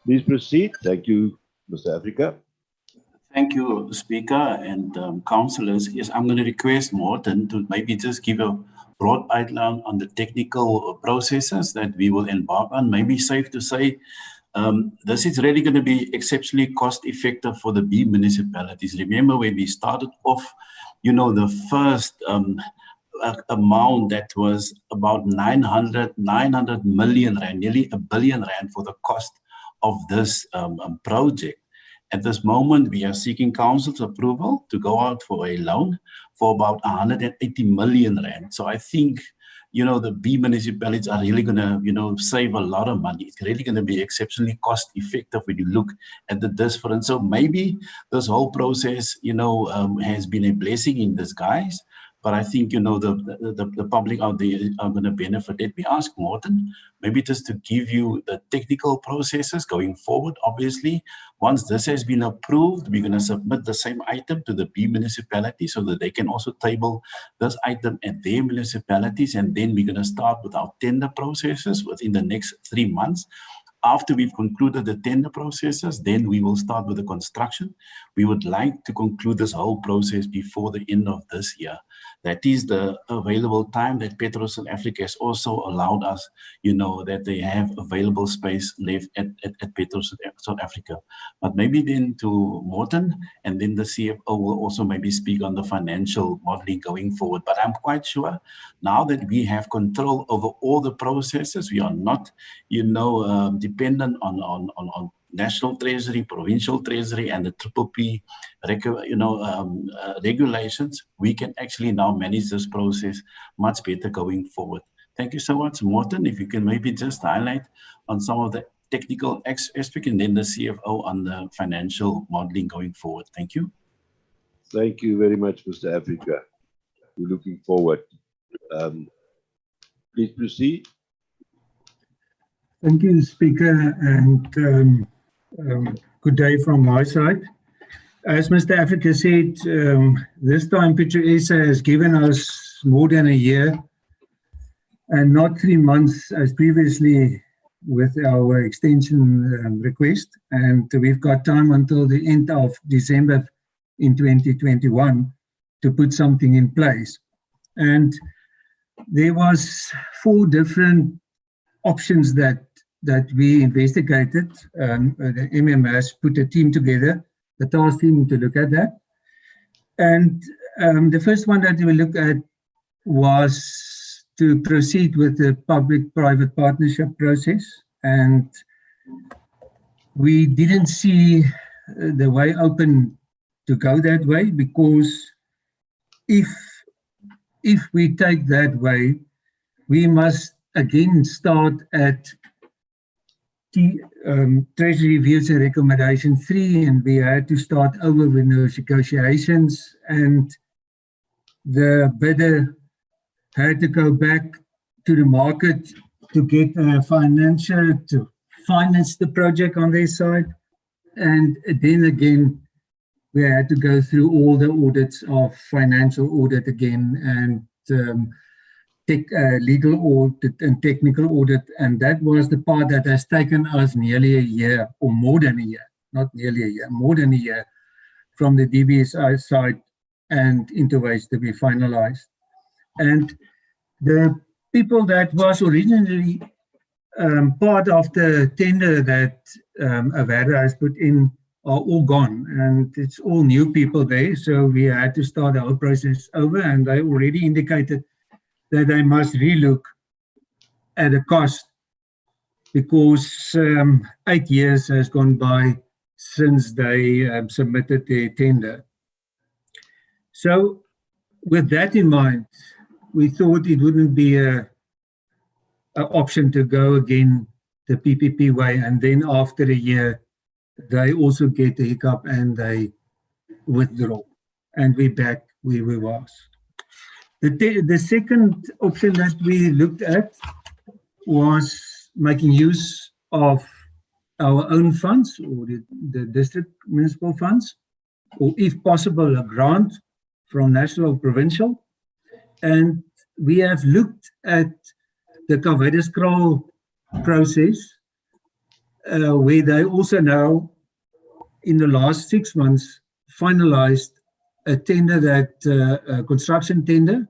Please proceed. Thank you, Mr. Africa. Thank you, Speaker and councillors. Yes, I'm going to request Morten to maybe just give a broad outline on the technical processes that we will embark on. Maybe safe to say this is really going to be exceptionally cost effective for the B municipalities. Remember when we started off, you know, the first amount that was about 900 million rand, nearly R1 billion for the cost of this project. At this moment, we are seeking council's approval to go out for a loan for about 180 million rand. So I think, the B municipalities are really going to, save a lot of money. It's really going to be exceptionally cost effective when you look at the difference. So maybe this whole process, has been a blessing in disguise. But I think, the public out there are going to benefit. Let me ask Morten, maybe just to give you the technical processes going forward. Obviously, once this has been approved, we're going to submit the same item to the B municipality so that they can also table this item at their municipalities. And then we're going to start with our tender processes within the next 3 months. After we've concluded the tender processes, then we will start with the construction. We would like to conclude this whole process before the end of this year. That is the available time that Petros South Africa has also allowed us, that they have available space left at Petros South Africa. But maybe then to Morten, and then the CFO will also maybe speak on the financial modeling going forward. But I'm quite sure now that we have control over all the processes, we are not, dependent on National Treasury, Provincial Treasury, and the Triple P, regulations. We can actually now manage this process much better going forward. Thank you so much, Morten. If you can maybe just highlight on some of the technical aspect, and then the CFO on the financial modeling going forward. Thank you. Thank you very much, Mr. Africa. We're looking forward. Please proceed. Thank you, Speaker, and good day from my side. As Mr. Africa said, this time PetroSA has given us more than a year and not 3 months as previously with our extension request. And we've got time until the end of December in 2021 to put something in place. And there was 4 different options that we investigated. The MMS put a team together, the task team, to look at that. And the first one that we looked at was to proceed with the public-private partnership process. And we didn't see the way open to go that way, because if we take that way, we must again start at Treasury Views and Recommendation 3, and we had to start over with negotiations, and the bidder had to go back to the market to get financial to finance the project on their side. And then again, we had to go through all the audits of financial audit again, and legal audit and technical audit. And that was the part that has taken us nearly a year, or more than a year, not nearly a year, more than a year, from the DBSI side and Interwaste to be finalized. And the people that was originally part of the tender that Avera has put in are all gone, and it's all new people there. So we had to start the whole process over, and they already indicated that they must relook at the cost, because 8 years has gone by since they submitted their tender. So with that in mind, we thought it wouldn't be an option to go again the PPP way, and then after a year, they also get a hiccup and they withdraw, and we're back where we was. The second option that we looked at was making use of our own funds, or the district municipal funds, or if possible, a grant from national or provincial. And we have looked at the Kavijdeskraal process, where they also now, in the last 6 months, finalized a tender, a construction tender,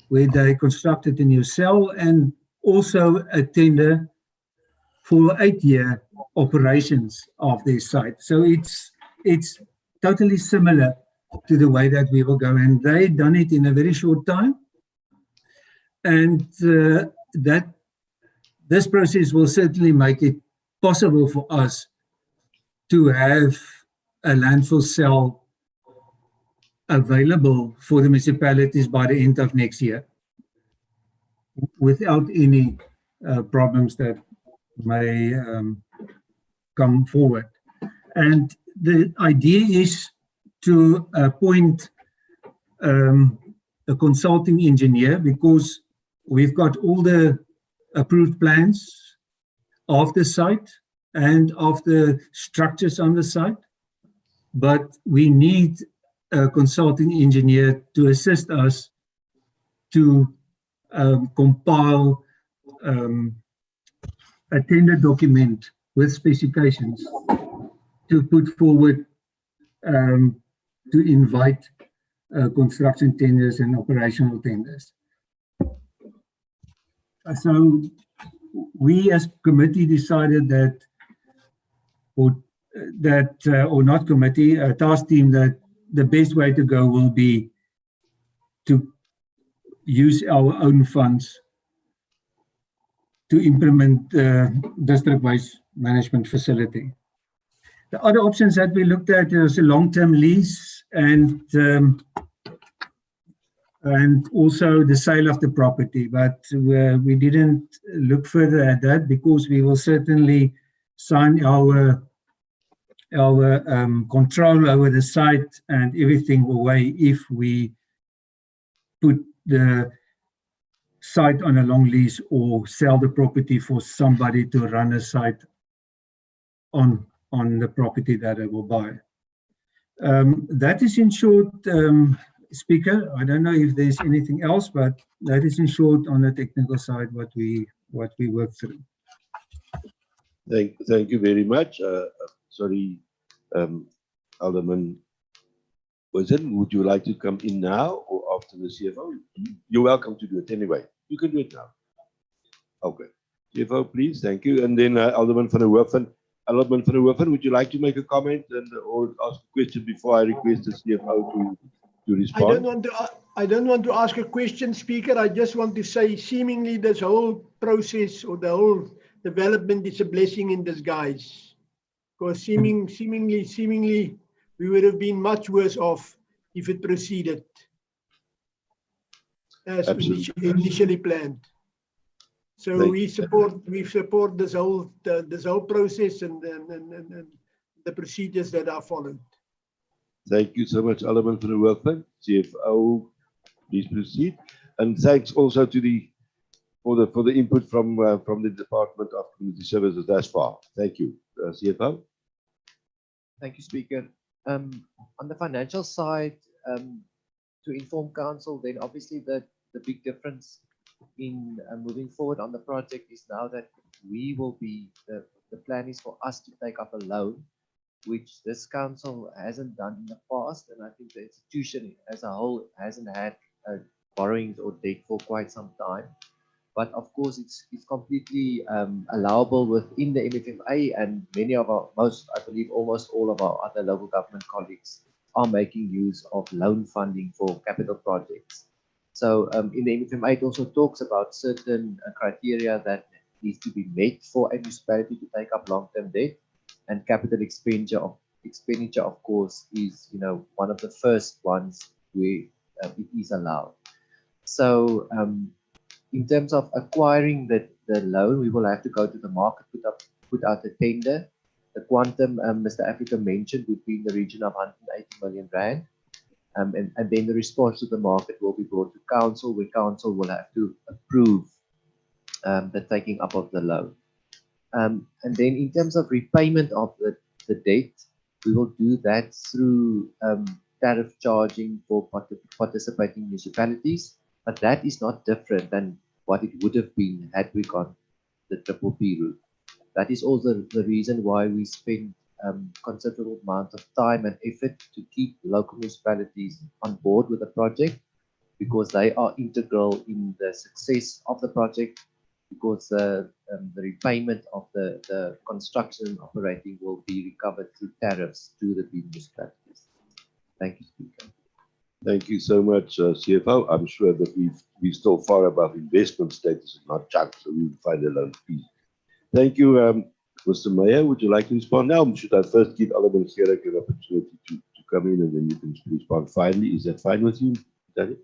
where they constructed a new cell, and also a tender for 8-year operations of their site. So it's totally similar to the way that we will go, and they done it in a very short time. And that this process will certainly make it possible for us to have a landfill cell available for the municipalities by the end of next year without any problems that may come forward. And the idea is to appoint a consulting engineer, because we've got all the approved plans of the site and of the structures on the site, but we need a consulting engineer to assist us to compile a tender document with specifications to put forward to invite construction tenders and operational tenders. So we as committee decided that, or not committee, a task team, that the best way to go will be to use our own funds to implement the district waste management facility. The other options that we looked at is a long-term lease and also the sale of the property, but we didn't look further at that because we will certainly sign our control over the site and everything away if we put the site on a long lease or sell the property for somebody to run a site on the property that they will buy. That is in short, Speaker. I don't know if there's anything else, but that is in short on the technical side what we worked through. Thank you very much. Sorry, Alderman Wilson, would you like to come in now or after the CFO? You're welcome to do it anyway. You can do it now. Okay. CFO, please. Thank you. And then Alderman van der Werven. Alderman van der Werven, would you like to make a comment or ask a question before I request the CFO to respond? I don't want to ask a question, Speaker. I just want to say, seemingly this whole process or the whole development is a blessing in disguise. Because seemingly, we would have been much worse off if it proceeded as initially planned. So we support this whole process and the procedures that are followed. Thank you so much, Alderman van der Werven. CFO, please proceed. And thanks also to for the input from the Department of Community Services thus far. Thank you, CFO. Thank you, Speaker. On the financial side, to inform council, then obviously the big difference in moving forward on the project is now that we will be, the plan is for us to take up a loan, which this council hasn't done in the past, and I think the institution as a whole hasn't had borrowings or debt for quite some time. But of course, it's completely allowable within the MFMA, and many of our, I believe almost all of our other local government colleagues are making use of loan funding for capital projects. So in the MFMA, it also talks about certain criteria that needs to be met for a municipality to take up long-term debt, and capital expenditure, of course, is one of the first ones where it is allowed. So in terms of acquiring the loan, we will have to go to the market, put out a tender. The quantum Mr. Africa mentioned would be in the region of 180 million rand. And then the response to the market will be brought to council, where council will have to approve the taking up of the loan. And then in terms of repayment of the debt, we will do that through tariff charging for participating municipalities. But that is not different than what it would have been had we gone the PPP route. That is also the reason why we spend considerable amount of time and effort to keep local municipalities on board with the project, because they are integral in the success of the project, because the repayment of the construction and operating will be recovered through tariffs to the municipalities. Thank you, Speaker. Thank you so much, CFO. I'm sure that we're still far above investment status and not chunks, so we'll find a loan fee. Thank you, Mr. Meyer, would you like to respond now? Should I first give Alderman Gerek an opportunity to come in and then you can respond finally? Is that fine with you? Is that it?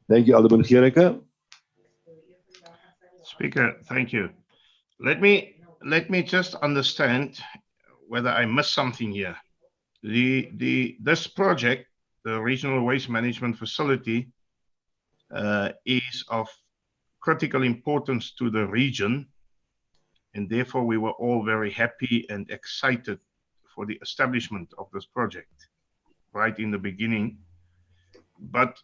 Thank you, Alderman Gerek. Speaker, thank you. Let me just understand whether I missed something here. This project, the Regional Waste Management Facility, is of critical importance to the region, and therefore we were all very happy and excited for the establishment of this project right in the beginning. But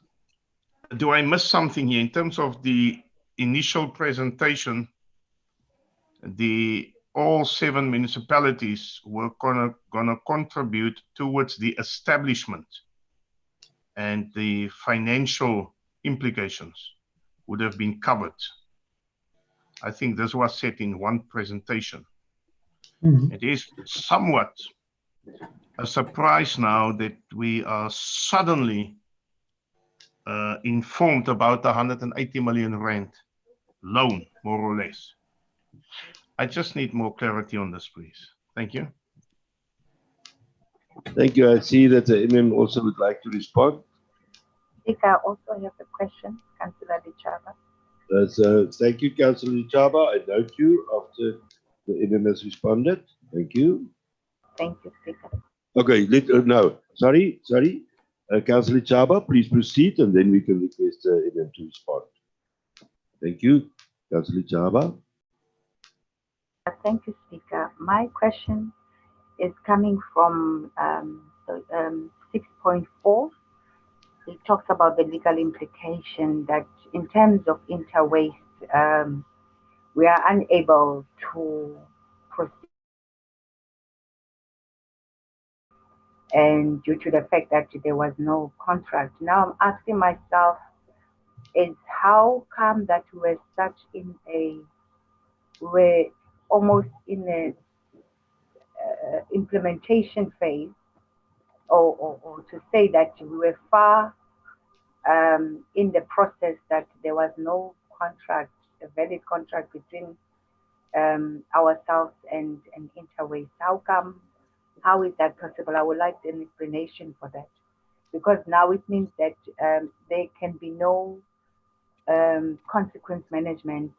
do I miss something here in terms of the initial presentation? All 7 municipalities were gonna contribute towards the establishment, and the financial implications would have been covered. I think this was said in one presentation. It is somewhat a surprise now that we are suddenly informed about the 180 million rand loan, more or less. I just need more clarity on this, please. Thank you. Thank you. I see that the MM also would like to respond. Speaker, also have a question, Councillor Lichaba. Thank you, Councillor Lichaba. I note you after the MM has responded. Thank you. Thank you, Speaker. Okay, no, sorry. Councillor Lichaba, please proceed and then we can request the MM to respond. Thank you, Councillor Lichaba. Thank you, Speaker. My question is coming from 6.4. It talks about the legal implication that in terms of interwaste, we are unable to proceed, and due to the fact that there was no contract. Now I'm asking myself, is how come that we're almost in a implementation phase, or to say that we were far in the process that there was no contract, a valid contract between ourselves and Interwaste. How come? How is that possible? I would like an explanation for that, because now it means that there can be no consequence management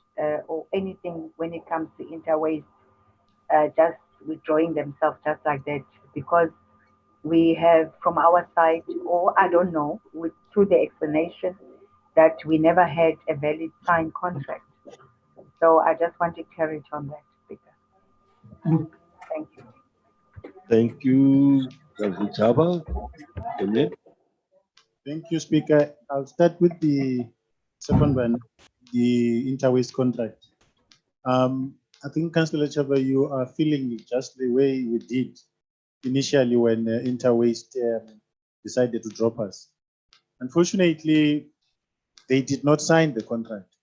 or anything when it comes to Interwaste just withdrawing themselves just like that, because we have from our side, or I don't know, through the explanation that we never had a valid signed contract. So I just wanted clarity on that, Speaker. Thank you. Thank you, Councillor Chaba. Thank you, Speaker. I'll start with the second one, the Interwaste contract. I think, Councillor Chaba, you are feeling it just the way we did initially when Interwaste decided to drop us. Unfortunately, they did not sign the contract.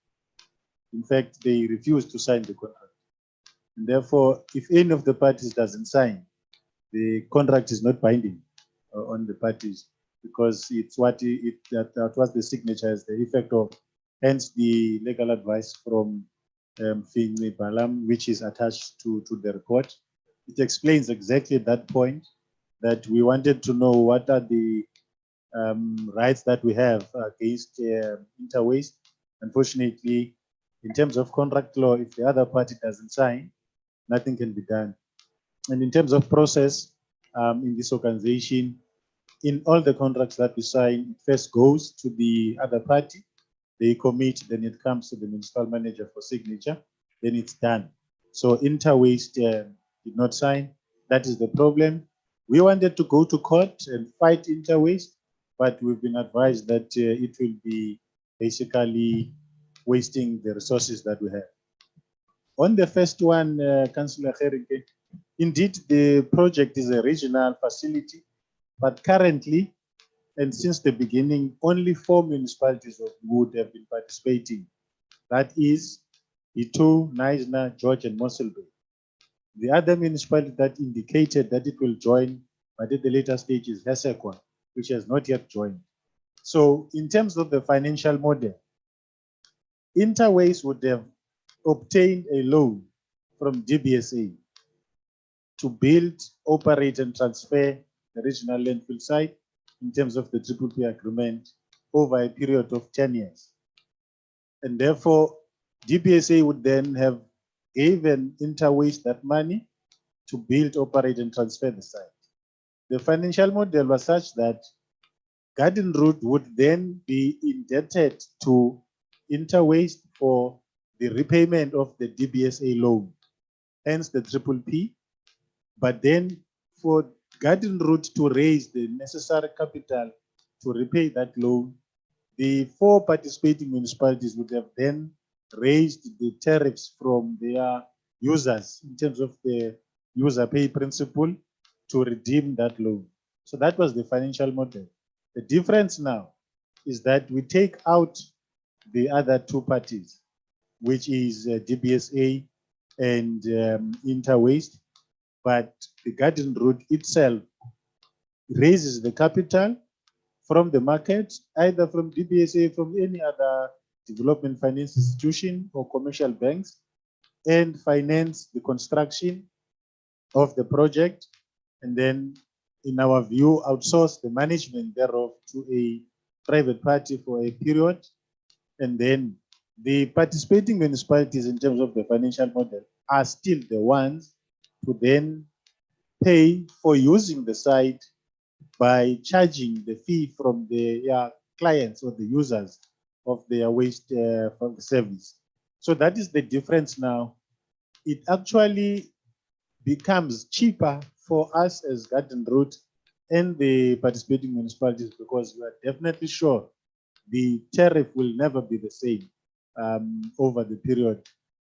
In fact, they refused to sign the contract. And therefore, if any of the parties doesn't sign, the contract is not binding on the parties, because it's what that was the signature as the effect of, hence the legal advice from Finley Balam, which is attached to the report. It explains exactly that point, that we wanted to know what are the rights that we have against Interwaste. Unfortunately, in terms of contract law, if the other party doesn't sign, nothing can be done. And in terms of process in this organization, in all the contracts that we sign, it first goes to the other party, they commit, then it comes to the municipal manager for signature, then it's done. So Interwaste did not sign. That is the problem. We wanted to go to court and fight Interwaste, but we've been advised that it will be basically wasting the resources that we have. On the first one, Councillor Gerike, indeed the project is a regional facility, but currently, and since the beginning, only 4 municipalities of Wood have been participating. That is Itu, Knysna, George, and Mossel Bay. The other municipality that indicated that it will join, but at the later stage, is Hesekwa, which has not yet joined. So in terms of the financial model, Interwaste would have obtained a loan from DBSA to build, operate, and transfer the regional landfill site in terms of the PPP agreement over a period of 10 years. And therefore, DPSA would then have given Interwaste that money to build, operate, and transfer the site. The financial model was such that Garden Route would then be indebted to Interwaste for the repayment of the DBSA loan, hence the PPP. But then for Garden Route to raise the necessary capital to repay that loan, the 4 participating municipalities would have then raised the tariffs from their users in terms of the user pay principle to redeem that loan. So that was the financial model. The difference now is that we take out the other 2 parties, which is DBSA and Interwaste, but the Garden Route itself raises the capital from the market, either from DBSA, from any other development finance institution or commercial banks, and finance the construction of the project, and then, in our view, outsource the management thereof to a private party for a period. And then the participating municipalities, in terms of the financial model, are still the ones to then pay for using the site by charging the fee from the clients or the users of their waste service. So that is the difference now. It actually becomes cheaper for us as Garden Route and the participating municipalities, because we are definitely sure the tariff will never be the same over the period.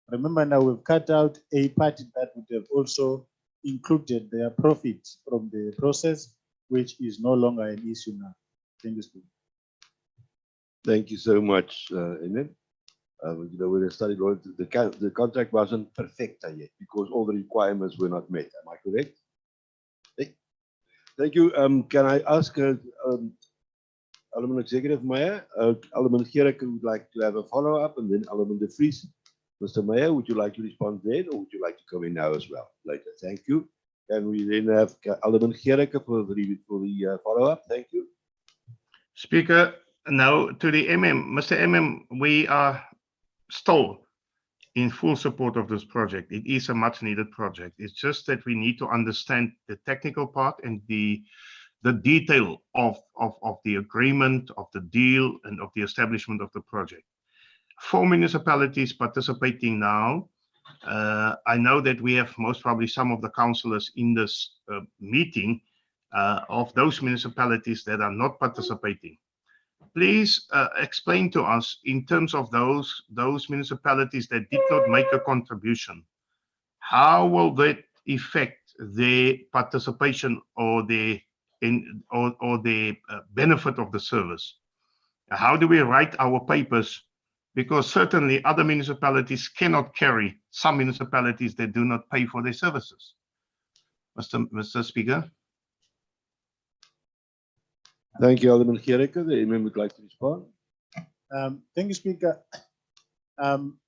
Remember, now we've cut out a party that would have also included their profits from the process, which is no longer an issue now. Thank you, Speaker. Thank you so much, Emin. You know, when I studied law, the contract wasn't perfect yet because all the requirements were not met. Am I correct? Okay. Thank you. Can I ask Alderman Executive Meyer, Alderman Gericke would like to have a follow-up, and then Alderman De Vries. Mr. Meyer, would you like to respond then, or would you like to come in now as well later? Thank you. Can we then have Alderman Gericke for the follow-up? Thank you. Speaker, now to the Mr. we are still in full support of this project. It is a much needed project. It's just that we need to understand the technical part and the detail of the agreement, of the deal, and of the establishment of the project. 4 municipalities participating now. I know that we have most probably some of the councillors in this meeting of those municipalities that are not participating. Please explain to us, in terms of those municipalities that did not make a contribution, how will that affect their participation or the benefit of the service? How do we write our papers? Because certainly other municipalities cannot carry some municipalities that do not pay for their services. Mr. Speaker. Thank you, Alderman Gericke. The member would like to respond. Thank you, Speaker.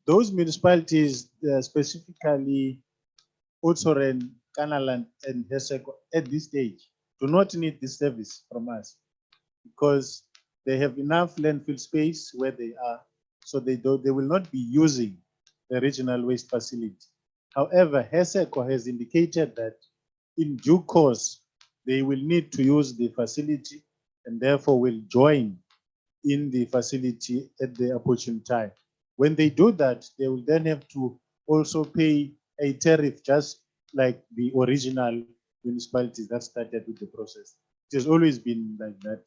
Those municipalities, specifically Oudtshoorn, Kanaland, and Heseko, at this stage, do not need this service from us because they have enough landfill space where they are, so they will not be using the regional waste facility. However, Heseko has indicated that in due course, they will need to use the facility and therefore will join in the facility at the opportune time. When they do that, they will then have to also pay a tariff just like the original municipalities that started with the process. It has always been like that,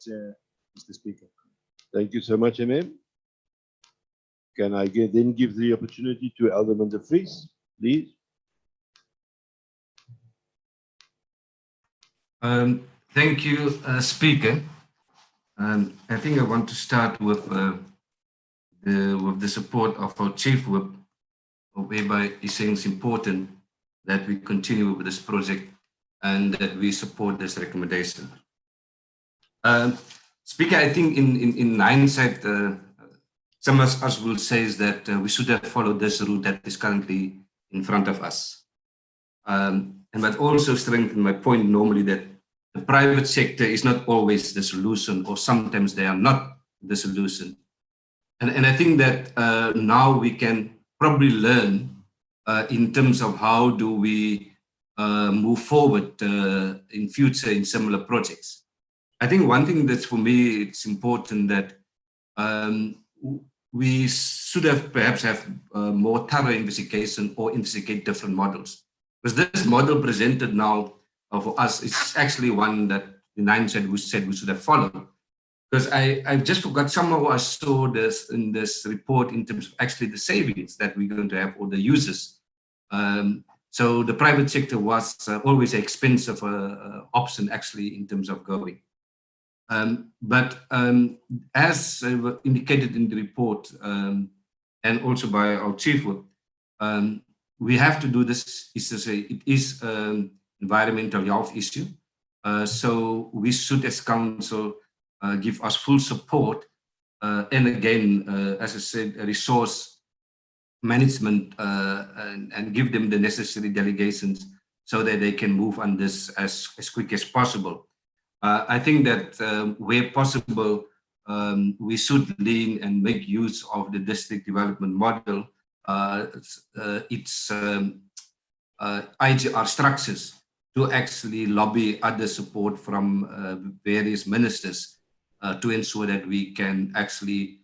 Mr. Speaker. Thank you so much, Can I then give the opportunity to Alderman De Vries, please? Thank you, Speaker. I think I want to start with the support of our Chief Whip, whereby he's saying it's important that we continue with this project and that we support this recommendation. Speaker, I think in hindsight, some of us will say is that we should have followed this route that is currently in front of us. And and but also strengthen my point normally that the private sector is not always the solution, or sometimes they are not the solution. And I think that now we can probably learn in terms of how do we move forward in future in similar projects. I think one thing that's for me, it's important that we should have perhaps have more thorough investigation or investigate different models. Because this model presented now for us is actually one that the nine said we should have followed. Because I just forgot, somehow I saw this in this report in terms of actually the savings that we're going to have or the users. So the private sector was always an expensive option actually in terms of going. But as indicated in the report and also by our chief, we have to do this, is to say it is environmental health issue. So we should as council give us full support and again, as I said, resource management and give them the necessary delegations so that they can move on this as quick as possible. I think that where possible, we should lean and make use of the district development model, its IGR structures to actually lobby other support from various ministers to ensure that we can actually,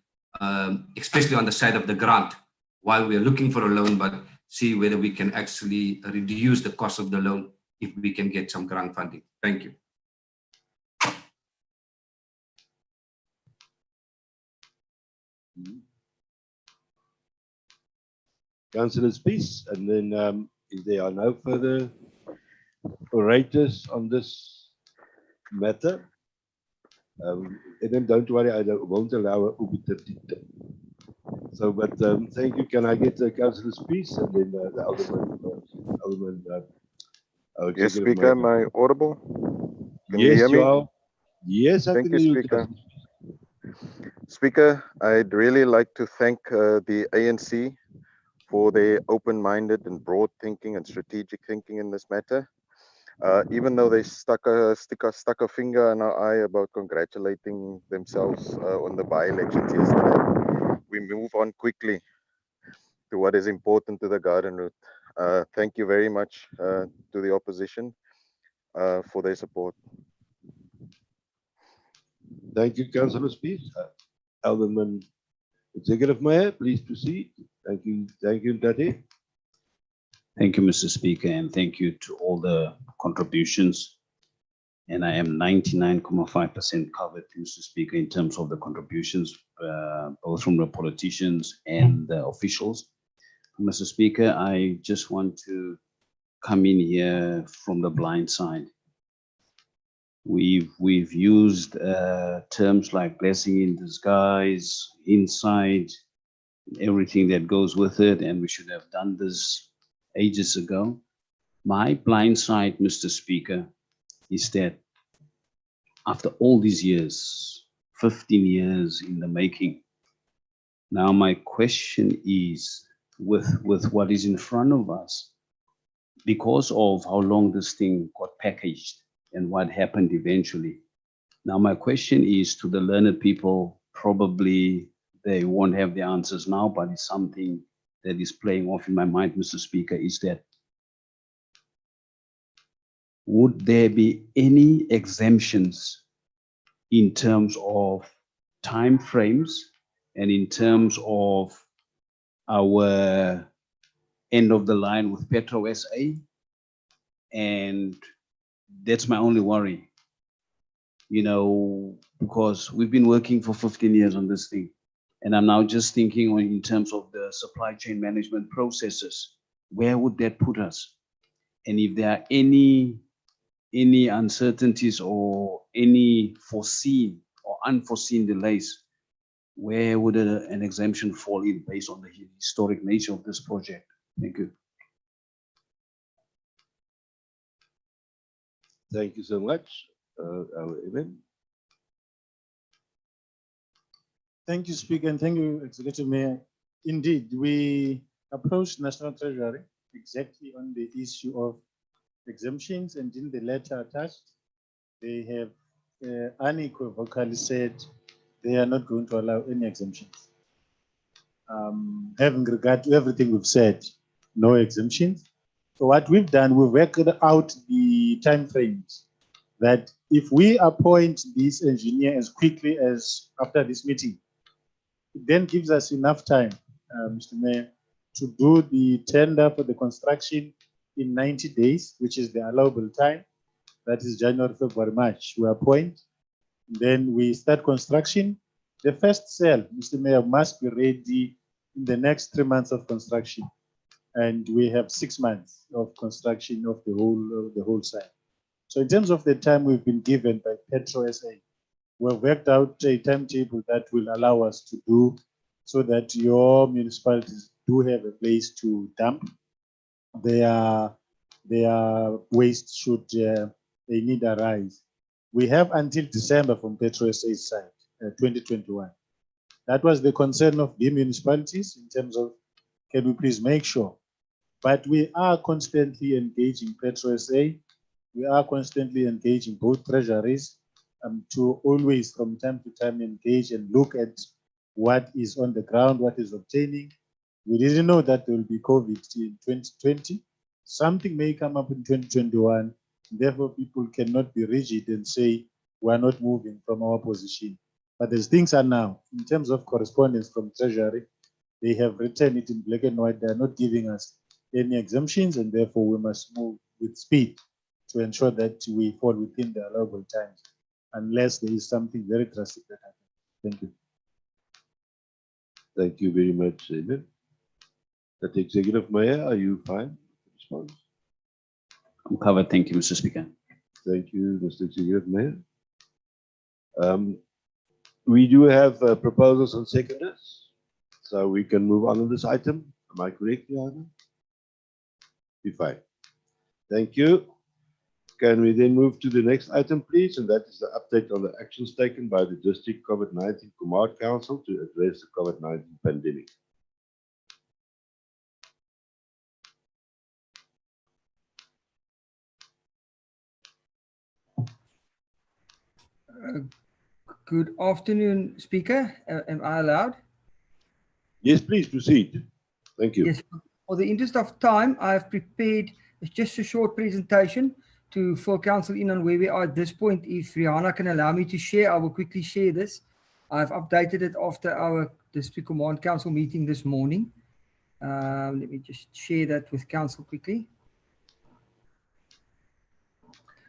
especially on the side of the grant, while we are looking for a loan, but see whether we can actually reduce the cost of the loan if we can get some grant funding. Thank you. Councillor Spies, and then if there are no further orators on this matter, and then don't worry, I won't allow a ubiquity. So, but thank you. Can I get Councillor Spies and then the Alderman Yes, Speaker, am I audible? Can yes, you hear me? are. Yes, I thank can you, hear Speaker. Speaker, I'd really like to thank the ANC for their open-minded and broad thinking and strategic thinking in this matter. Even though they stuck a finger in our eye about congratulating themselves on the by-elections yesterday, we move on quickly to what is important to the garden route. Thank you very much to the opposition for their support. Thank you, Councillor Spies. Alderman Executive Mayor, please proceed. Thank you, Tate. Thank you, Mr. Speaker, and thank you to all the contributions. And I am 99.5% covered, Mr. Speaker, in terms of the contributions, both from the politicians and the officials. Mr. Speaker, I just want to come in here from the blind side. We've used terms like blessing in disguise, inside, everything that goes with it, and we should have done this ages ago. My blind side, Mr. Speaker, is that after all these years, 15 years in the making, now my question is, with what is in front of us, because of how long this thing got packaged and what happened eventually. Now my question is to the learned people, probably they won't have the answers now, but it's something that is playing off in my mind, Mr. Speaker, is that would there be any exemptions in terms of time frames and in terms of our end of the line with Petro SA? And that's my only worry, you know, because we've been working for 15 years on this thing. And I'm now just thinking in terms of the supply chain management processes, where would that put us? And if there are any uncertainties or any foreseen or unforeseen delays, where would an exemption fall in based on the historic nature of this project? Thank you. Thank you so much, Evan. Thank you, Speaker, and thank you, Executive Mayor. Indeed, we approached National Treasury exactly on the issue of exemptions, and in the letter attached, they have unequivocally said they are not going to allow any exemptions. Having regard to everything we've said, no exemptions. So what we've done, we've worked out the timeframes that if we appoint this engineer as quickly as after this meeting, it then gives us enough time, Mr. Mayor, to do the tender for the construction in 90 days, which is the allowable time. That is January, February, March. We appoint, then we start construction. The first cell, Mr. Mayor, must be ready in the next 3 months of construction. And we have 6 months of construction of the whole site. So in terms of the time we've been given by Petro SA, we've worked out a timetable that will allow us to do so that your municipalities do have a place to dump their waste should a need arise. We have until December from Petro SA's side, 2021. That was the concern of the municipalities in terms of, can we please make sure? But we are constantly engaging Petro SA. We are constantly engaging both treasuries to always from time to time engage and look at what is on the ground, what is obtaining. We didn't know that there will be COVID in 2020. Something may come up in 2021. Therefore, people cannot be rigid and say, we're not moving from our position. But as things are now, in terms of correspondence from Treasury, they have written it in black and white. They're not giving us any exemptions, and therefore we must move with speed to ensure that we fall within the allowable times, unless there is something very drastic that happens. Thank you. Thank you very much, David. That Executive Mayor, are you fine? Response? I'm covered. Thank you, Mr. Speaker. Thank you, Mr. Executive Mayor. We do have proposals on seconders, so we can move on to this item. Am I correct, Johanna? Be fine. Thank you. Can we then move to the next item, please? And that is the update on the actions taken by the District COVID-19 Command Council to address the COVID-19 pandemic. Good afternoon, Speaker. Am I allowed? Yes, please proceed. Thank you. Yes. For the interest of time, I have prepared just a short presentation to fill Council in on where we are at this point. If Rihanna can allow me to share, I will quickly share this. I've updated it after our District Command Council meeting this morning. Let me just share that with Council quickly.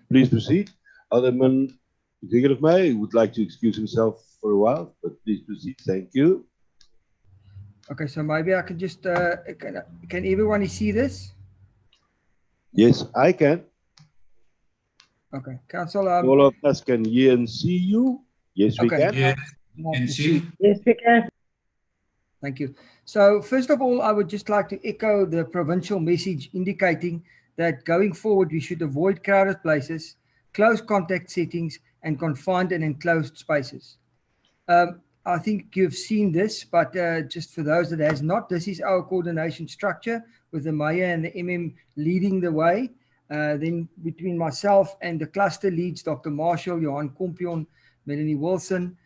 Please proceed. Alderman Executive Mayor would like to excuse himself for a while, but please proceed. Thank you. Okay, so maybe I can just, can everyone see this? Yes, I can. Okay, Council. All of us can hear and see you. Yes, we can. Yes, and see. Yes, we can. Thank you. So first of all, I would just like to echo the provincial message indicating that going forward, we should avoid crowded places, close contact settings, and confined and enclosed spaces. I think you've seen this, but just for those that has not, this is our coordination structure with the Mayor and the MM leading the way. Then between myself and the cluster leads, Dr. Marshall, Johan Kompion, Melanie Wilson,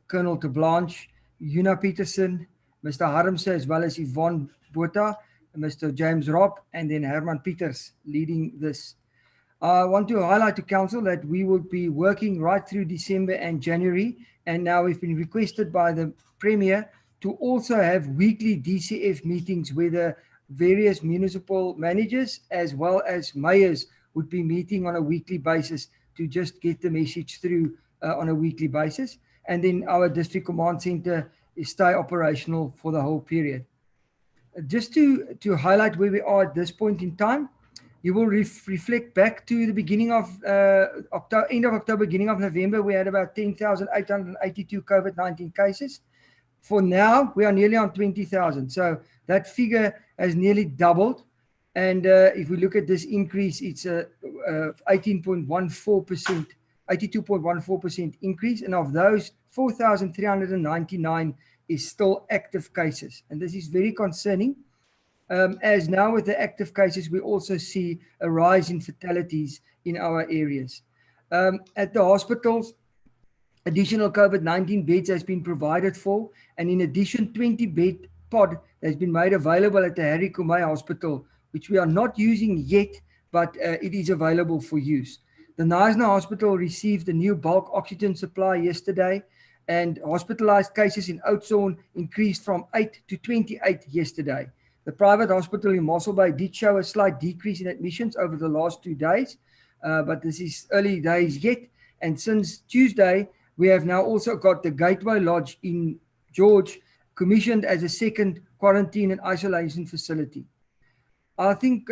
Colonel de Blanche, Una Peterson, Mr. Harmse, as well as Yvonne Botha, Mr. James Robb, and then Herman Peters leading this. I want to highlight to Council that we will be working right through December and January, and now we've been requested by the Premier to also have weekly DCF meetings where the various municipal managers as well as mayors would be meeting on a weekly basis to just get the message through on a weekly basis. And then our District Command Centre is stay operational for the whole period. Just to highlight where we are at this point in time, you will reflect back to the beginning of October, end of October, beginning of November, we had about 10,882 COVID-19 cases. For now, we are nearly on 20,000. So that figure has nearly doubled. And if we look at this increase, it's a 18.14%, 82.14% increase. And of those, 4,399 is still active cases. And this is very concerning. as now with the active cases, we also see a rise in fatalities in our areas. At the hospitals, additional COVID-19 beds has been provided for, and in addition, 20-bed pod has been made available at the Harry Kumai Hospital, which we are not using yet, but it is available for use. The Knysna Hospital received a new bulk oxygen supply yesterday, and hospitalized cases in Oudtshoorn increased from 8 to 28 yesterday. The private hospital in Mossel Bay did show a slight decrease in admissions over the last 2 days, but this is early days yet. And since Tuesday, we have now also got the Gateway Lodge in George commissioned as a second quarantine and isolation facility. I think,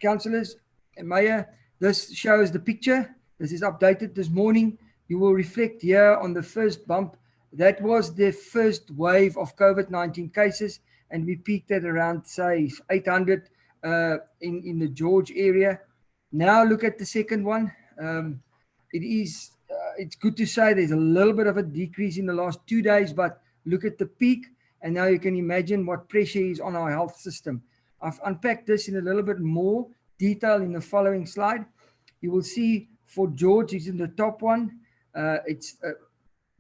councillors and Mayor, this shows the picture. This is updated this morning. You will reflect here on the first bump. That was the first wave of COVID-19 cases, and we peaked at around, say, 800 in the George area. Now look at the second one. It's good to say there's a little bit of a decrease in the last 2 days, but look at the peak, and now you can imagine what pressure is on our health system. I've unpacked this in a little bit more detail in the following slide. You will see for George, is in the top one. It's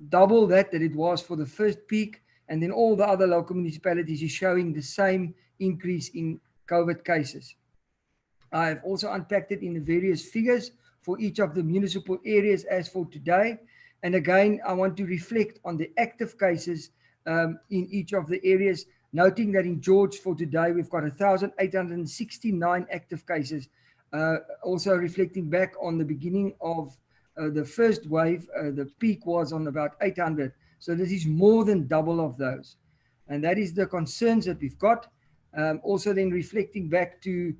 double that it was for the first peak, and then all the other local municipalities is showing the same increase in COVID cases. I have also unpacked it in the various figures for each of the municipal areas as for today. And again, I want to reflect on the active cases in each of the areas, noting that in George for today, we've got 1,869 active cases. Also reflecting back on the beginning of the first wave, the peak was on about 800. So this is more than double of those. And that is the concerns that we've got. Also then reflecting back to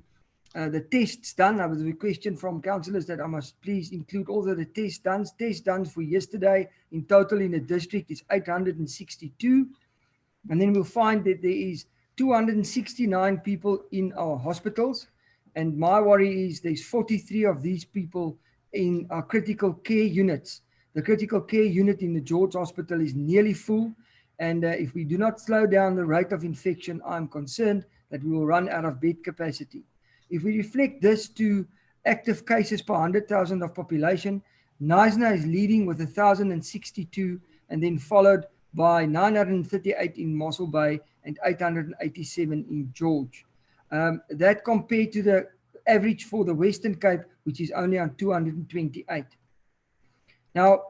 the tests done. There was a question from councillors that I must please include also the tests done. Tests done for yesterday in total in the district is 862. And then we'll find that there is 269 people in our hospitals. And my worry is there's 43 of these people in our critical care units. The critical care unit in the George Hospital is nearly full. And if we do not slow down the rate of infection, I'm concerned that we will run out of bed capacity. If we reflect this to active cases per 100,000 of population, Knysna is leading with 1,062 and then followed by 938 in Mossel Bay and 887 in George. That compared to the average for the Western Cape, which is only on 228. Now,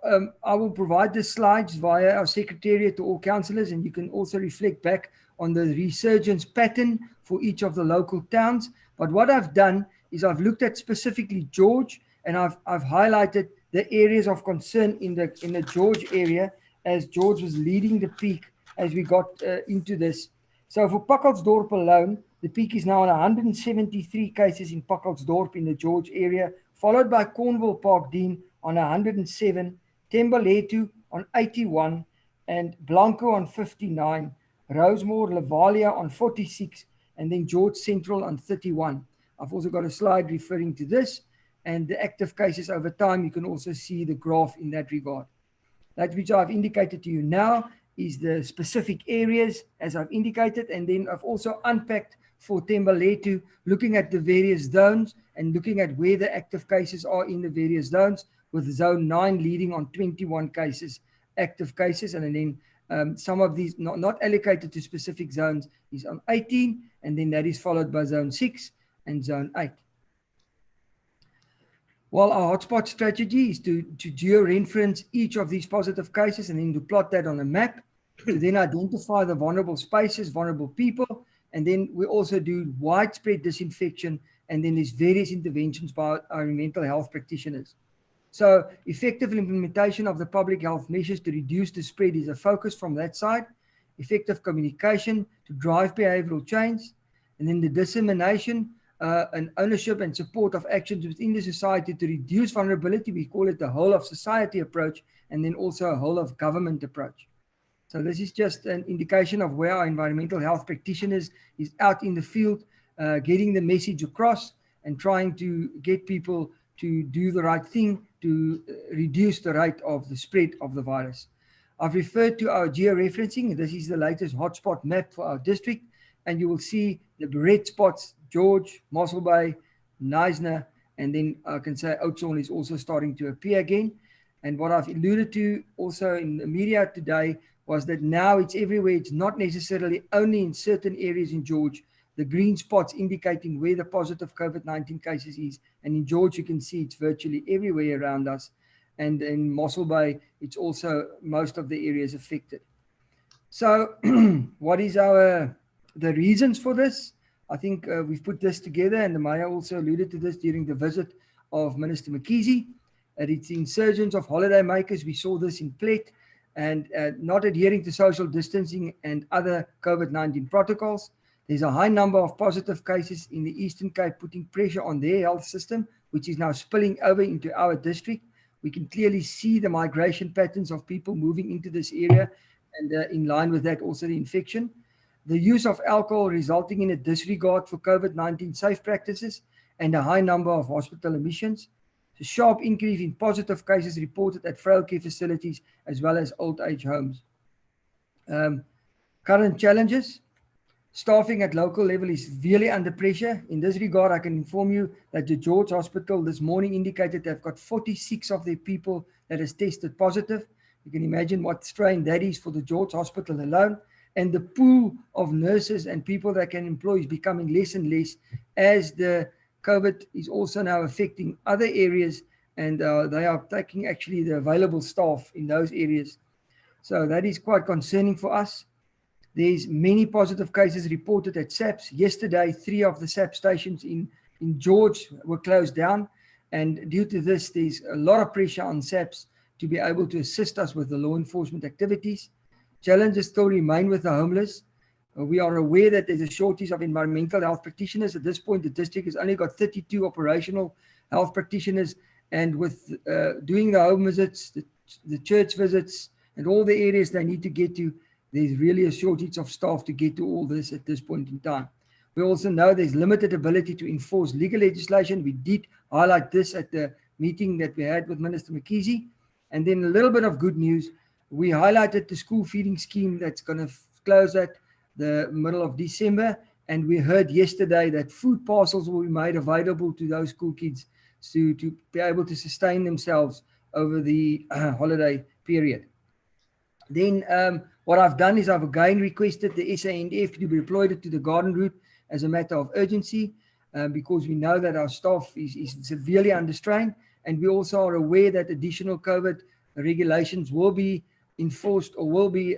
I will provide the slides via our secretariat to all councillors, and you can also reflect back on the resurgence pattern for each of the local towns. But what I've done is I've looked at specifically George, and I've highlighted the areas of concern in the George area, as George was leading the peak as we got into this. So for Pakkelsdorp alone, the peak is now on 173 cases in Pakkelsdorp in the George area, followed by Cornwall Park Dean on 107, Thembalethu on 81, and Blanco on 59, Rosemore, Lavalia on 46, and then George Central on 31. I've also got a slide referring to this, and the active cases over time, you can also see the graph in that regard. That which I've indicated to you now is the specific areas as I've indicated, and then I've also unpacked for Thembalethu, looking at the various zones and looking at where the active cases are in the various zones, with zone 9 leading on 21 cases, active cases, and then some of these not allocated to specific zones is on 18, and then that is followed by zone 6 and zone 8. While our hotspot strategy is to geo-reference each of these positive cases and then to plot that on a map, to then identify the vulnerable spaces, vulnerable people, and then we also do widespread disinfection, and then there's various interventions by our mental health practitioners. So effective implementation of the public health measures to reduce the spread is a focus from that side, effective communication to drive behavioral change, and then the dissemination and ownership and support of actions within the society to reduce vulnerability. We call it the whole of society approach, and then also a whole of government approach. So this is just an indication of where our environmental health practitioners is out in the field, getting the message across and trying to get people to do the right thing to reduce the rate of the spread of the virus. I've referred to our geo-referencing. This is the latest hotspot map for our district. and you will see the red spots, George, Mossel Bay, Knysna, and then I can say Oudtshoorn is also starting to appear again. And what I've alluded to also in the media today was that now it's everywhere. It's not necessarily only in certain areas in George. The green spots indicating where the positive COVID-19 cases is. And in George, you can see it's virtually everywhere around us. And in Mossel Bay, it's also most of the areas affected. So what is the reasons for this? I think we've put this together, and the Mayor also alluded to this during the visit of Minister McKeezy. It's the insurgence of holiday makers. We saw this in Plet, and not adhering to social distancing and other COVID-19 protocols. There's a high number of positive cases in the Eastern Cape, putting pressure on their health system, which is now spilling over into our district. We can clearly see the migration patterns of people moving into this area, and in line with that, also the infection. The use of alcohol resulting in a disregard for COVID-19 safe practices and a high number of hospital admissions. A sharp increase in positive cases reported at frail care facilities as well as old age homes. Current challenges. Staffing at local level is severely under pressure. In this regard, I can inform you that the George Hospital this morning indicated they've got 46 of their people that has tested positive. You can imagine what strain that is for the George Hospital alone. And the pool of nurses and people that can employ is becoming less and less as the COVID is also now affecting other areas, and they are taking actually the available staff in those areas. So that is quite concerning for us. There's many positive cases reported at SAPS. Yesterday, 3 of the SAP stations in George were closed down. And due to this, there's a lot of pressure on SAPS to be able to assist us with the law enforcement activities. Challenges still remain with the homeless. We are aware that there's a shortage of environmental health practitioners. At this point, the district has only got 32 operational health practitioners. And with doing the home visits, the church visits, and all the areas they need to get to, there's really a shortage of staff to get to all this at this point in time. We also know there's limited ability to enforce legal legislation. We did highlight this at the meeting that we had with Minister McKeezy. And then a little bit of good news. We highlighted the school feeding scheme that's going to close at the middle of December. And we heard yesterday that food parcels will be made available to those school kids to be able to sustain themselves over the holiday period. Then what I've done is I've again requested the SANDF to be deployed to the garden route as a matter of urgency because we know that our staff is severely under strain, and we also are aware that additional COVID regulations will be enforced or will be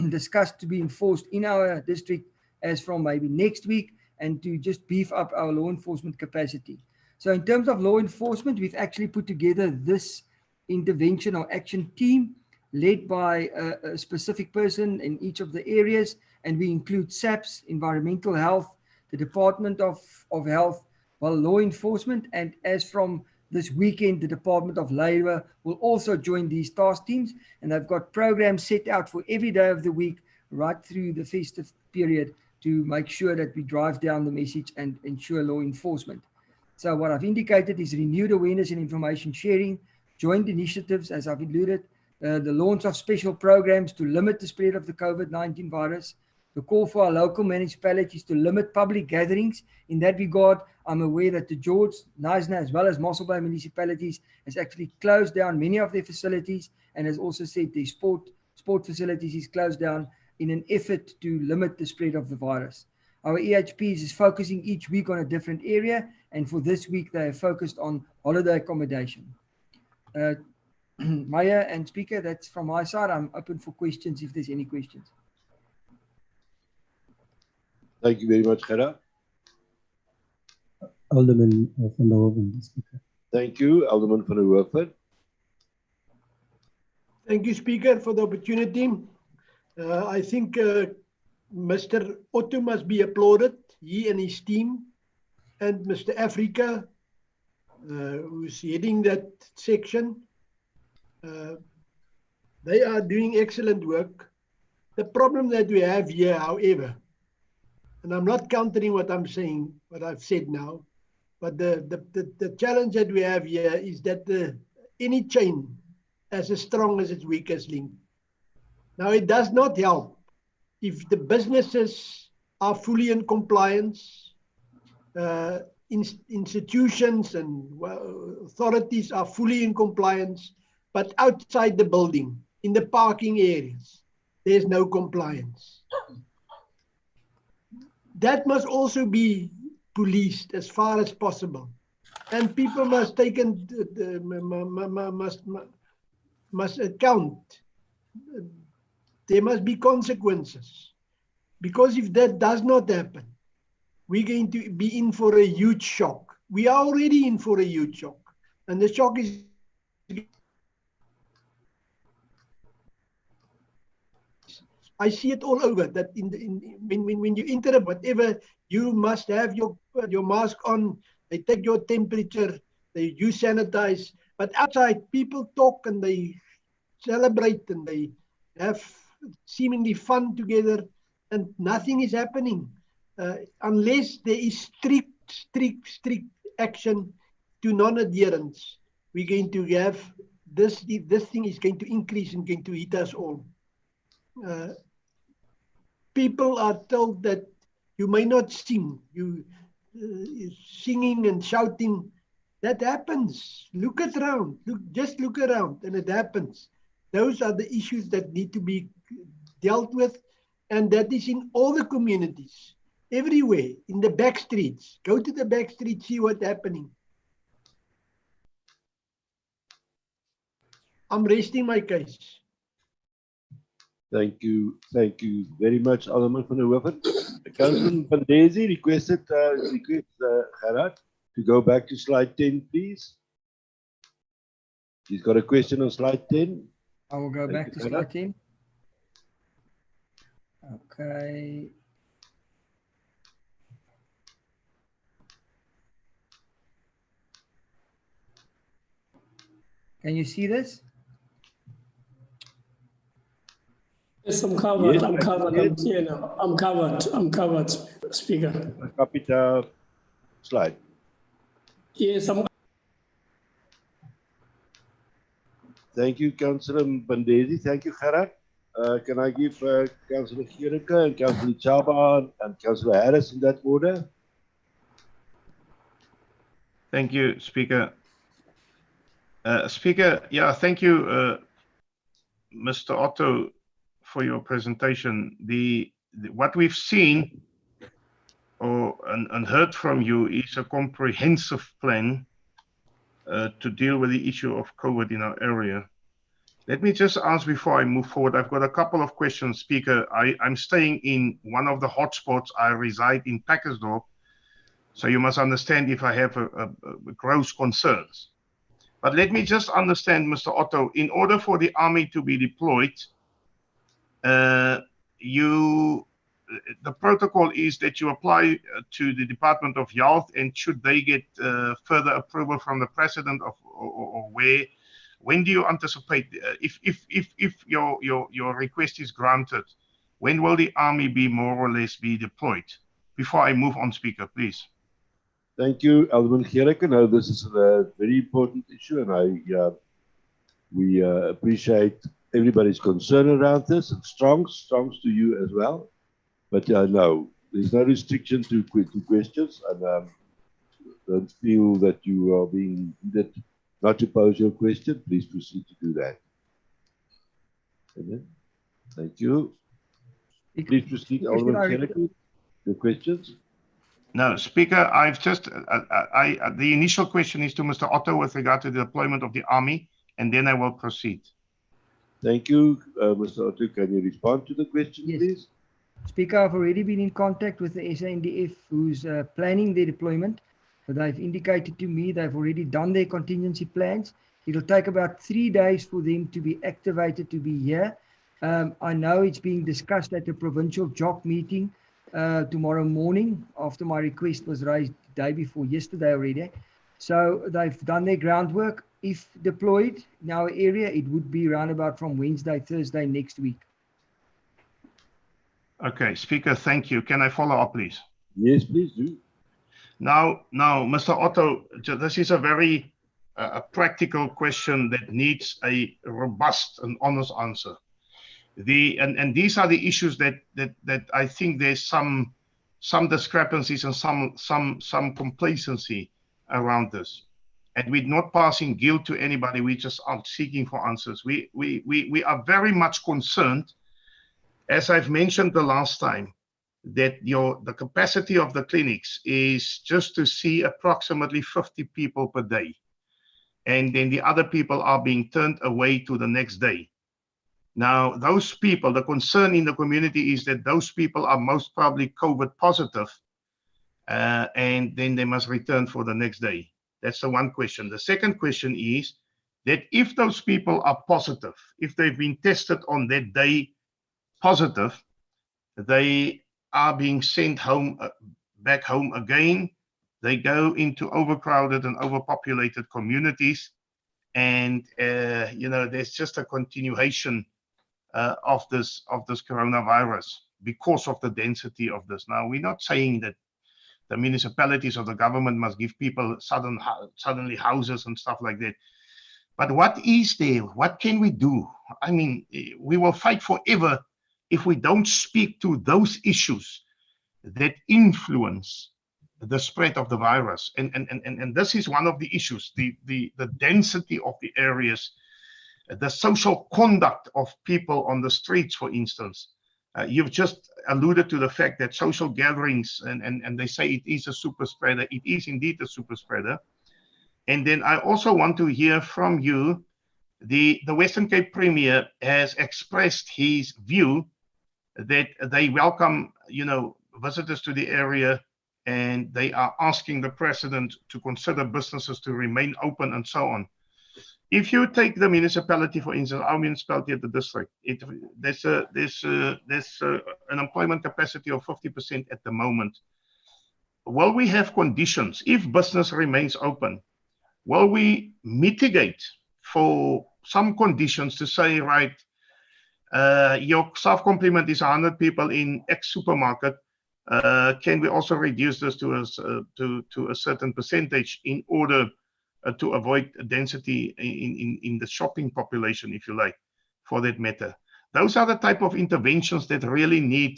discussed to be enforced in our district as from maybe next week, and to just beef up our law enforcement capacity. So in terms of law enforcement, we've actually put together this intervention or action team led by a specific person in each of the areas, and we include SAPS, environmental health, the Department of Health, law enforcement, and as from this weekend, the Department of Labour will also join these task teams, and they've got programs set out for every day of the week right through the festive period to make sure that we drive down the message and ensure law enforcement. So what I've indicated is renewed awareness and information sharing, joint initiatives, as I've alluded, the launch of special programs to limit the spread of the COVID-19 virus, the call for our local municipalities to limit public gatherings. In that regard, I'm aware that the George, Knysna, as well as Mossel Bay municipalities has actually closed down many of their facilities, and has also said their sport facilities is closed down in an effort to limit the spread of the virus. Our EHPs is focusing each week on a different area, and for this week they have focused on holiday accommodation. Mayor and Speaker, that's from my side. I'm open for questions if there's any questions. Thank you very much, Gerard. Alderman van der Hoeven, Speaker. Thank you, Alderman van der Hoeven. Thank you, Speaker, for the opportunity. I think Mr. Otto must be applauded, he and his team, and Mr. Africa, who's heading that section. They are doing excellent work. The problem that we have here, however, and I'm not countering what I'm saying, what I've said now, but the challenge that we have here is that any chain as strong as its weakest link. Now, it does not help if the businesses are fully in compliance. Institutions and authorities are fully in compliance, but outside the building, in the parking areas, there's no compliance. That must also be policed as far as possible, and people must take must account. There must be consequences, because if that does not happen, we're going to be in for a huge shock. We are already in for a huge shock, and the shock is I see it all over. That when you enter whatever, you must have your mask on. They take your temperature. You sanitize. But outside, people talk and they celebrate and they have seemingly fun together, and nothing is happening unless there is strict action to non-adherence. We're going to have this thing is going to increase and going to hit us all. People are told that you may not sing. Singing and shouting, that happens. Look around. Just look around, and it happens. Those are the issues that need to be dealt with, and that is in all the communities, everywhere, in the back streets. Go to the back streets, see what's happening. I'm resting my case. Thank you very much, Alderman van der Hoeven. Councilman Pandesi requested Gerard to go back to slide 10, please. He's got a question on slide 10. I will go back to slide 10. Okay. Can you see this? Yes, I'm covered. Yes, I'm covered. I'm here now. I'm covered. I'm covered, Speaker. Capital slide. Yes, I'm. Thank you, Councillor Bandesi. Thank you, Gerard. Can I give Councillor Giereke and Councillor Chaba and Councillor Harris in that order? Thank you, Speaker. Speaker, yeah, thank you, Mr. Otto, for your presentation. What we've seen and heard from you is a comprehensive plan to deal with the issue of COVID in our area. Let me just ask before I move forward, I've got a couple of questions, Speaker. I'm staying in one of the hotspots. I reside in Packersdorp, so you must understand if I have a gross concerns. But let me just understand, Mr. Otto, in order for the army to be deployed, the protocol is that you apply to the Department of Health, and should they get further approval from the President or when do you anticipate, if your request is granted, when will the army be more or less be deployed? Before I move on, Speaker, please. Thank you, Alderman Giereke. Now, this is a very important issue, and we appreciate everybody's concern around this, and strongs to you as well. But no, there's no restriction to questions, and don't feel that you are being needed not to pose your question. Please proceed to do that. Amen. Thank you. Please proceed, Alderman Giereke. Your questions? No, Speaker, I've just, the initial question is to Mr. Otto with regard to the deployment of the army, and then I will proceed. Thank you. Mr. Otto, can you respond to the question, yes, please? Speaker, I've already been in contact with the SANDF, who's planning their deployment. They've indicated to me they've already done their contingency plans. It'll take about 3 days for them to be activated to be here. I know it's being discussed at the provincial JOC meeting tomorrow morning, after my request was raised the day before yesterday already. So they've done their groundwork. If deployed in our area, it would be around about from Wednesday, Thursday next week. Okay, Speaker, thank you. Can I follow up, please? Yes, please do. Now, Mr. Otto, this is a very practical question that needs a robust and honest answer. And these are the issues that I think there's some some discrepancies and some complacency around this. And we're not passing guilt to anybody. We just are seeking for answers. We are very much concerned, as I've mentioned the last time, that the capacity of the clinics is just to see approximately 50 people per day. And then the other people are being turned away to the next day. Now, those people, the concern in the community is that those people are most probably COVID positive, and then they must return for the next day. That's the one question. The second question is that if those people are positive, if they've been tested on that day positive, they are being sent home, back home again. They go into overcrowded and overpopulated communities. And, you know, there's just a continuation of this coronavirus because of the density of this. Now, we're not saying that the municipalities or the government must give people suddenly houses and stuff like that. But what is there? What can we do? I mean, we will fight forever if we don't speak to those issues that influence the spread of the virus. And this is one of the issues, the density of the areas, the social conduct of people on the streets, for instance. You've just alluded to the fact that social gatherings, and they say it is a super spreader. It is indeed a super spreader. And then I also want to hear from you. The Western Cape Premier has expressed his view that they welcome, you know, visitors to the area, and they are asking the president to consider businesses to remain open and so on. If you take the municipality, for instance, our municipality at the district, there's an employment capacity of 50% at the moment. Will we have conditions, if business remains open, will we mitigate for some conditions to say, right, your staff complement is 100 people in X supermarket, can we also reduce this to a certain percentage in order to avoid density in the shopping population, if you like, for that matter? Those are the type of interventions that really need,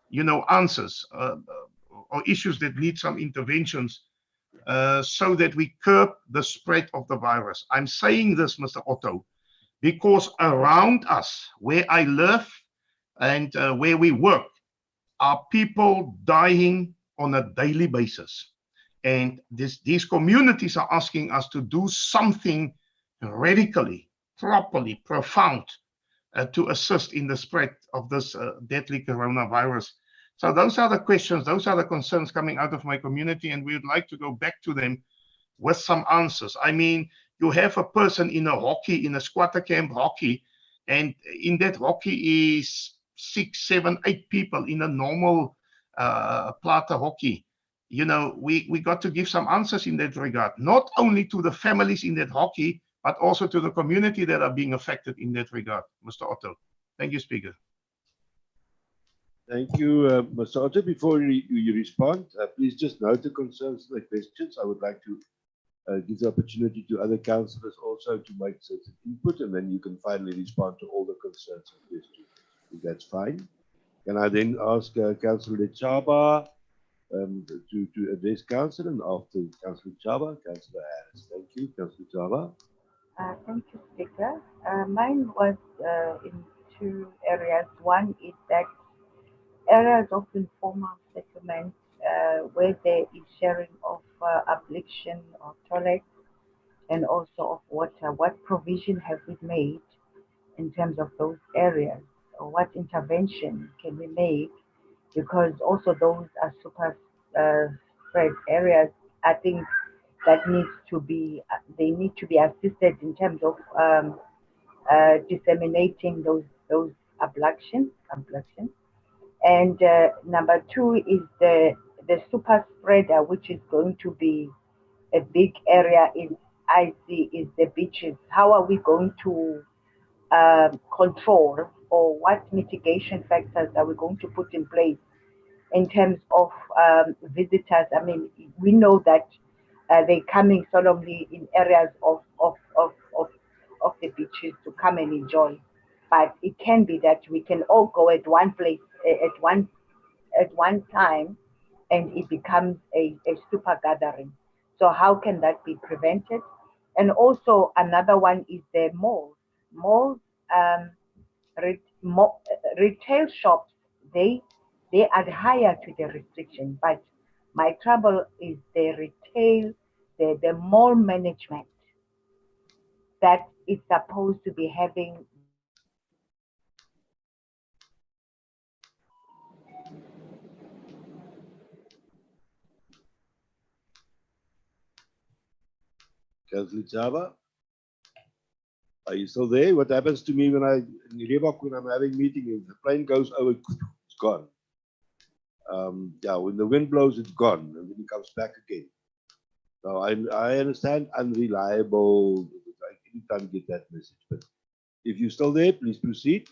you know, answers, or issues that need some interventions, so that we curb the spread of the virus. I'm saying this, Mr. Otto, because around us, where I live and where we work, are people dying on a daily basis. And these communities are asking us to do something radically, properly, profound, to assist in the spread of this deadly coronavirus. So those are the questions, those are the concerns coming out of my community, and we would like to go back to them with some answers. I mean, you have a person in a hockey, in a squatter camp hockey, and in that hockey is 6, 7, 8 people in a normal plata hockey. You know, we got to give some answers in that regard, not only to the families in that hockey, but also to the community that are being affected in that regard. Mr. Otto. Thank you, Speaker. Thank you, Mr. Otto. Before you respond, please just note the concerns and the questions. I would like to give the opportunity to other councillors also to make certain input, and then you can finally respond to all the concerns and questions, if that's fine. Can I then ask Councillor Chaba to address council, and after Councillor Chaba, Councillor Harris. Thank you, Councillor Chaba. Thank you, Speaker. Mine was in two areas. One is that areas of informal settlement where there is sharing of ablution or toilets and also of water. What provision have we made in terms of those areas? Or what intervention can we make? Because also those are super spread areas. I think that needs to be, they need to be assisted in terms of disseminating those ablutions. And number two is the super spreader, which is going to be a big area in IC, is the beaches. How are we going to control, or what mitigation factors are we going to put in place in terms of visitors? I mean, we know that they're coming solemnly in areas of the beaches to come and enjoy, but it can be that we can all go at one place at one time and it becomes a super gathering. So how can that be prevented? And also another one is the malls. Malls, retail shops, they adhere to the restriction, but my trouble is the retail, the mall management that is supposed to be having Councillor Chaba, are you still there? What happens to me when in Rebak, when I'm having meeting, if the plane goes over, it's gone. Yeah, when the wind blows, it's gone, and then it comes back again. So I understand unreliable. I can't get that message, but if you're still there, please proceed.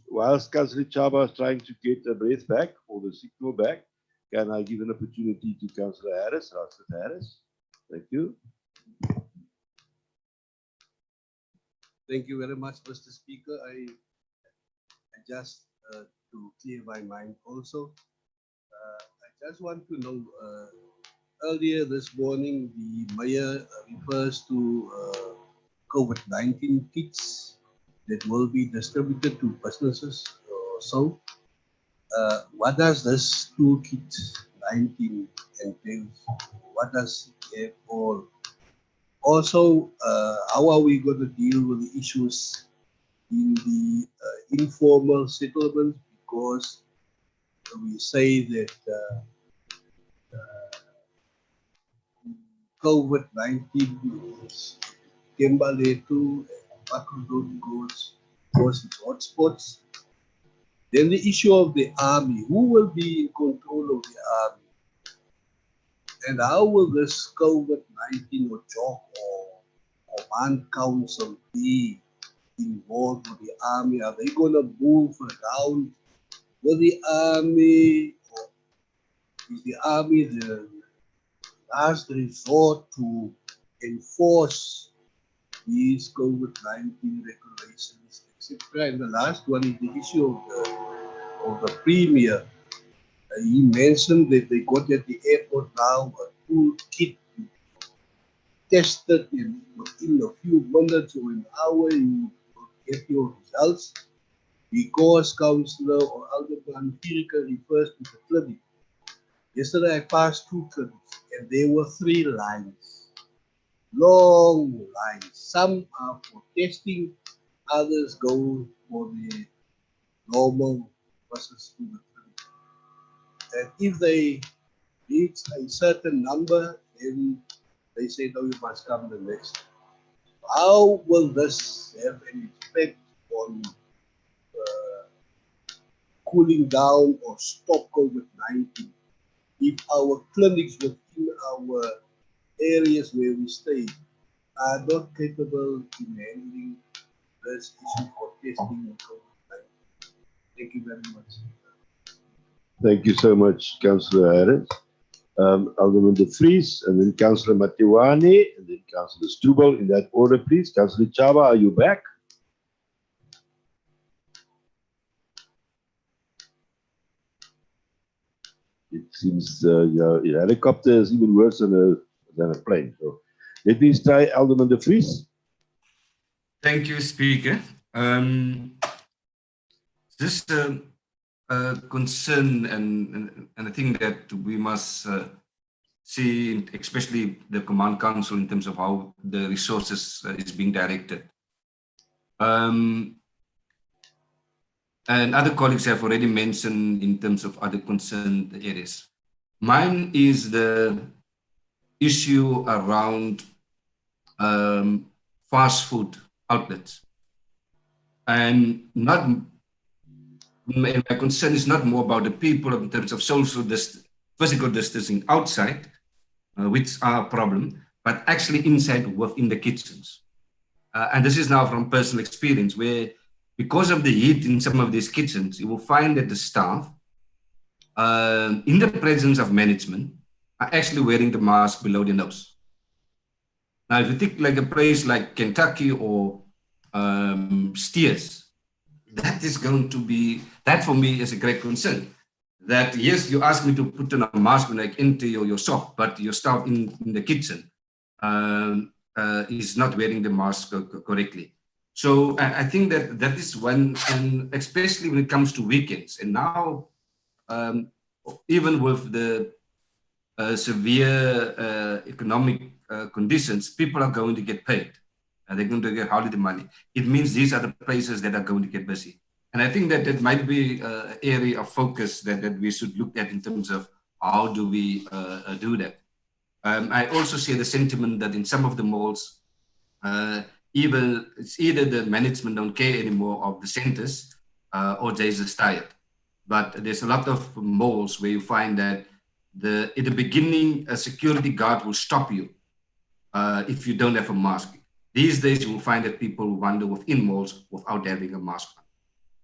Whilst Councillor Chaba is trying to get the breath back or the signal back, can I give an opportunity to Councillor Harris, Rashid Harris? Thank you. Thank you very much, Mr. Speaker. I just to clear my mind also, I just want to know, earlier this morning, the mayor refers to COVID-19 kits that will be distributed to businesses or so. What does this toolkit 19 entail? What does it have all? Also, how are we going to deal with the issues in the informal settlements? Because we say that COVID-19 is Kembaletu and Pakudon goes its hotspots. Then the issue of the army. Who will be in control of the army? And how will this COVID-19 or JOC or command council be involved with the army? Are they going to move around with the army? Or is the army the last resort to enforce these COVID-19 regulations, etc.? And the last one is the issue of the premier. He mentioned that they got at the airport now a toolkit tested within a few minutes or an hour you will get your results. Because Councillor or Alderman Pirika refers to the clinic. Yesterday I passed 2 clinics and there were 3 lines. Long lines. Some are for testing, others go for the normal process to the clinic. And if they reach a certain number, then they say, no, you must come the next. How will this have an effect on cooling down or stop COVID-19 if our clinics within our areas where we stay are not capable in handling this issue for testing of COVID-19? Thank you very much. Thank you so much, Councillor Harris. Alderman De Vries, and then Councillor Matiwane, and then Councillor Strubel, in that order, please. Councillor Chaba, are you back? It seems your helicopter is even worse than a plane. So let me try Alderman De Vries. Thank you, Speaker. This concern and I think that we must see, especially the Command Council, in terms of how the resources is being directed. And other colleagues have already mentioned in terms of other concerned areas. Mine is the issue around fast food outlets. And my concern is not more about the people in terms of physical distancing outside, which are a problem, but actually inside within the kitchens. And this is now from personal experience, where because of the heat in some of these kitchens, you will find that the staff, in the presence of management, are actually wearing the mask below their nose. Now, if you think like a place like Kentucky or steers. That is going to be, that for me is a great concern. That yes, you ask me to put on a mask when I enter your shop, but your staff in the kitchen is not wearing the mask correctly. So I think that that is one, and especially when it comes to weekends. And now, even with the severe economic conditions, people are going to get paid. And they're going to get holiday money. It means these are the places that are going to get busy. And I think that that might be an area of focus that we should look at in terms of how do we do that. I also see the sentiment that in some of the malls, it's either the management don't care anymore of the centers or they're just tired. But there's a lot of malls where you find that in the beginning, a security guard will stop you if you don't have a mask. These days, you will find that people wander within malls without having a mask on.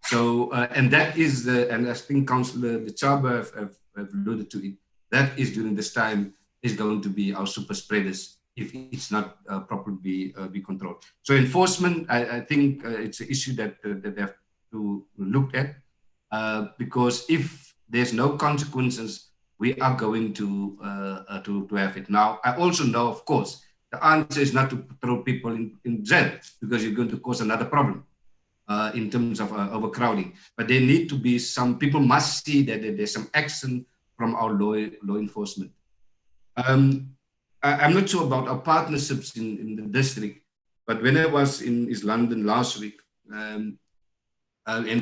So, and that is and I think Councillor Chaba have alluded to it, that is during this time is going to be our super spreaders if it's not properly be controlled. So enforcement, I think it's an issue that they have to look at because if there's no consequences, we are going to have it. Now, I also know, of course, the answer is not to throw people in jail because you're going to cause another problem in terms of overcrowding. But there need to be some, people must see that there's some action from our law enforcement. I'm not sure about our partnerships in the district, but when I was in East London last week, and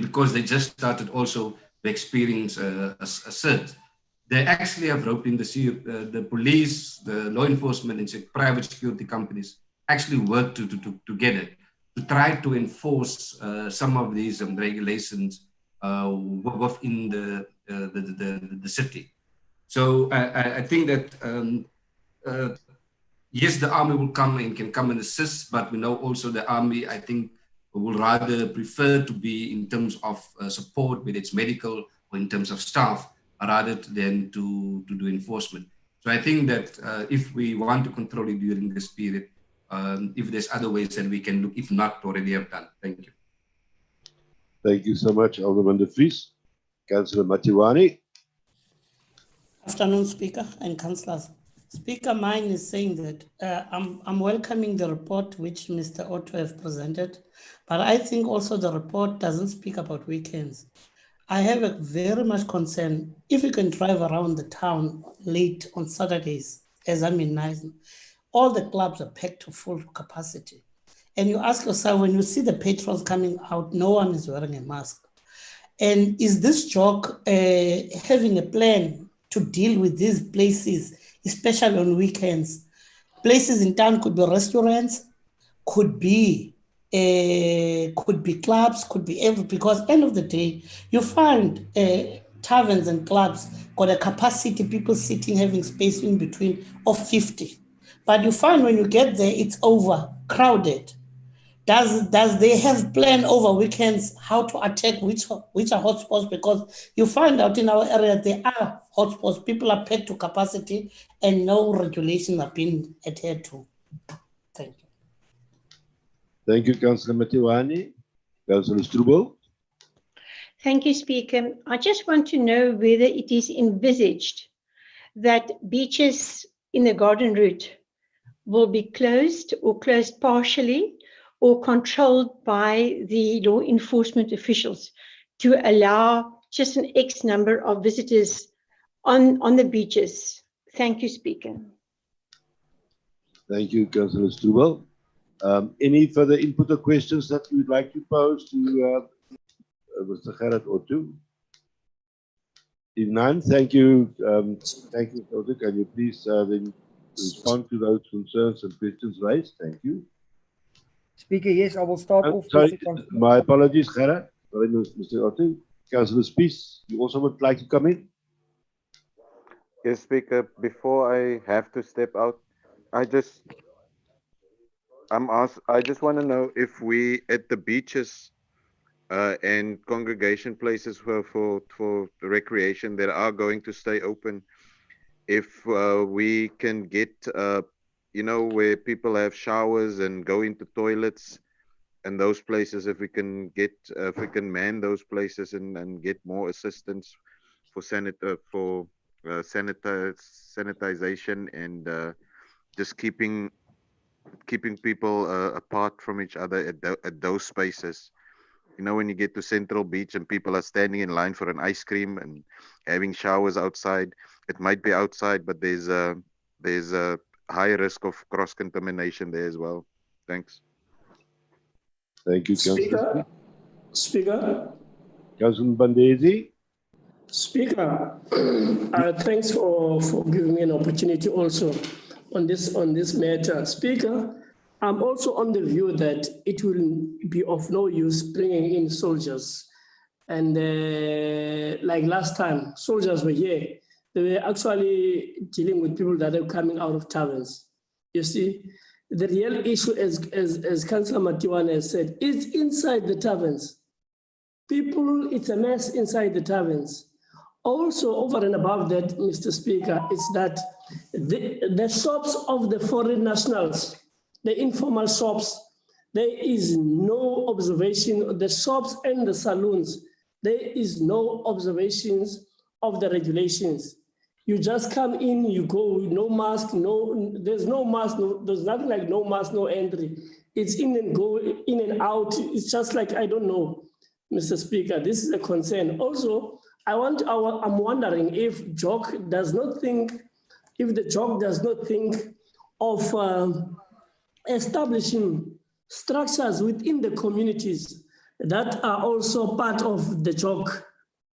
because they just started also the experience a surge, they actually have roped in the police, the law enforcement, and private security companies actually work together to try to enforce some of these regulations within the city. So I think that yes, the army will come and can come and assist, but we know also the army, I think, will rather prefer to be in terms of support, whether it's medical or in terms of staff, rather than to do enforcement. So I think that if we want to control it during this period, if there's other ways that we can look, if not already have done. Thank you. Thank you so much, Alderman De Vries. Councillor Matiwani. Afternoon, Speaker and Councillors. Speaker, mine is saying that I'm welcoming the report which Mr. Otto has presented, but I think also the report doesn't speak about weekends. I have a very much concern if you can drive around the town late on Saturdays, as I'm in Nyasa, all the clubs are packed to full capacity. And you ask yourself, when you see the patrons coming out, no one is wearing a mask. And is this joke having a plan to deal with these places, especially on weekends? Places in town could be restaurants, could be clubs, could be everything, because end of the day, you find taverns and clubs got a capacity, people sitting, having space in between of 50. But you find when you get there, it's overcrowded. Does they have plan over weekends how to attack which are hotspots? Because you find out in our area there are hotspots, people are packed to capacity and no regulations are being adhered to. Thank you. Thank you, Councillor Matiwani. Councillor Strubel. Thank you, Speaker. I just want to know whether it is envisaged that beaches in the garden route will be closed or closed partially or controlled by the law enforcement officials to allow just an X number of visitors on the beaches. Thank you, Speaker. Thank you, Councillor Strubel. Any further input or questions that you would like to pose to Mr. Gerard Otto? If none, thank you. Thank you, Otto. Can you please then respond to those concerns and questions raised? Thank you. Speaker, yes, I will start off. Sorry, my apologies, Gerard. Sorry, Mr. Otto. Councillor Spies, you also would like to come in? Yes, Speaker. Before I have to step out, I just want to know if we at the beaches and congregation places for recreation that are going to stay open, if we can get where people have showers and go into toilets, and those places, if we can get, if we can man those places and get more assistance for sanitization and just keeping people apart from each other at those spaces. You know, when you get to Central Beach and people are standing in line for an ice cream and having showers outside, it might be outside, but there's a high risk of cross contamination there as well. Thanks. Thank you, Councillor. Speaker. Councillor Mbandezi. Speaker, thanks for giving me an opportunity also on this matter. Speaker, I'm also on the view that it will be of no use bringing in soldiers. And like last time, soldiers were here. They were actually dealing with people that are coming out of taverns. You see, the real issue, as Councillor Matiwane has said, is inside the taverns. People, it's a mess inside the taverns. Also, over and above that, Mr. Speaker, it's that the shops of the foreign nationals, the informal shops, there is no observation. The shops and the saloons, there is no observations of the regulations. You just come in, you go, no mask, there's no mask, there's nothing like no mask, no entry. It's in and go, in and out. It's just like, I don't know, Mr. Speaker, this is a concern. Also, I'm wondering if JOC does not think, if the JOC does not think of establishing structures within the communities that are also part of the JOC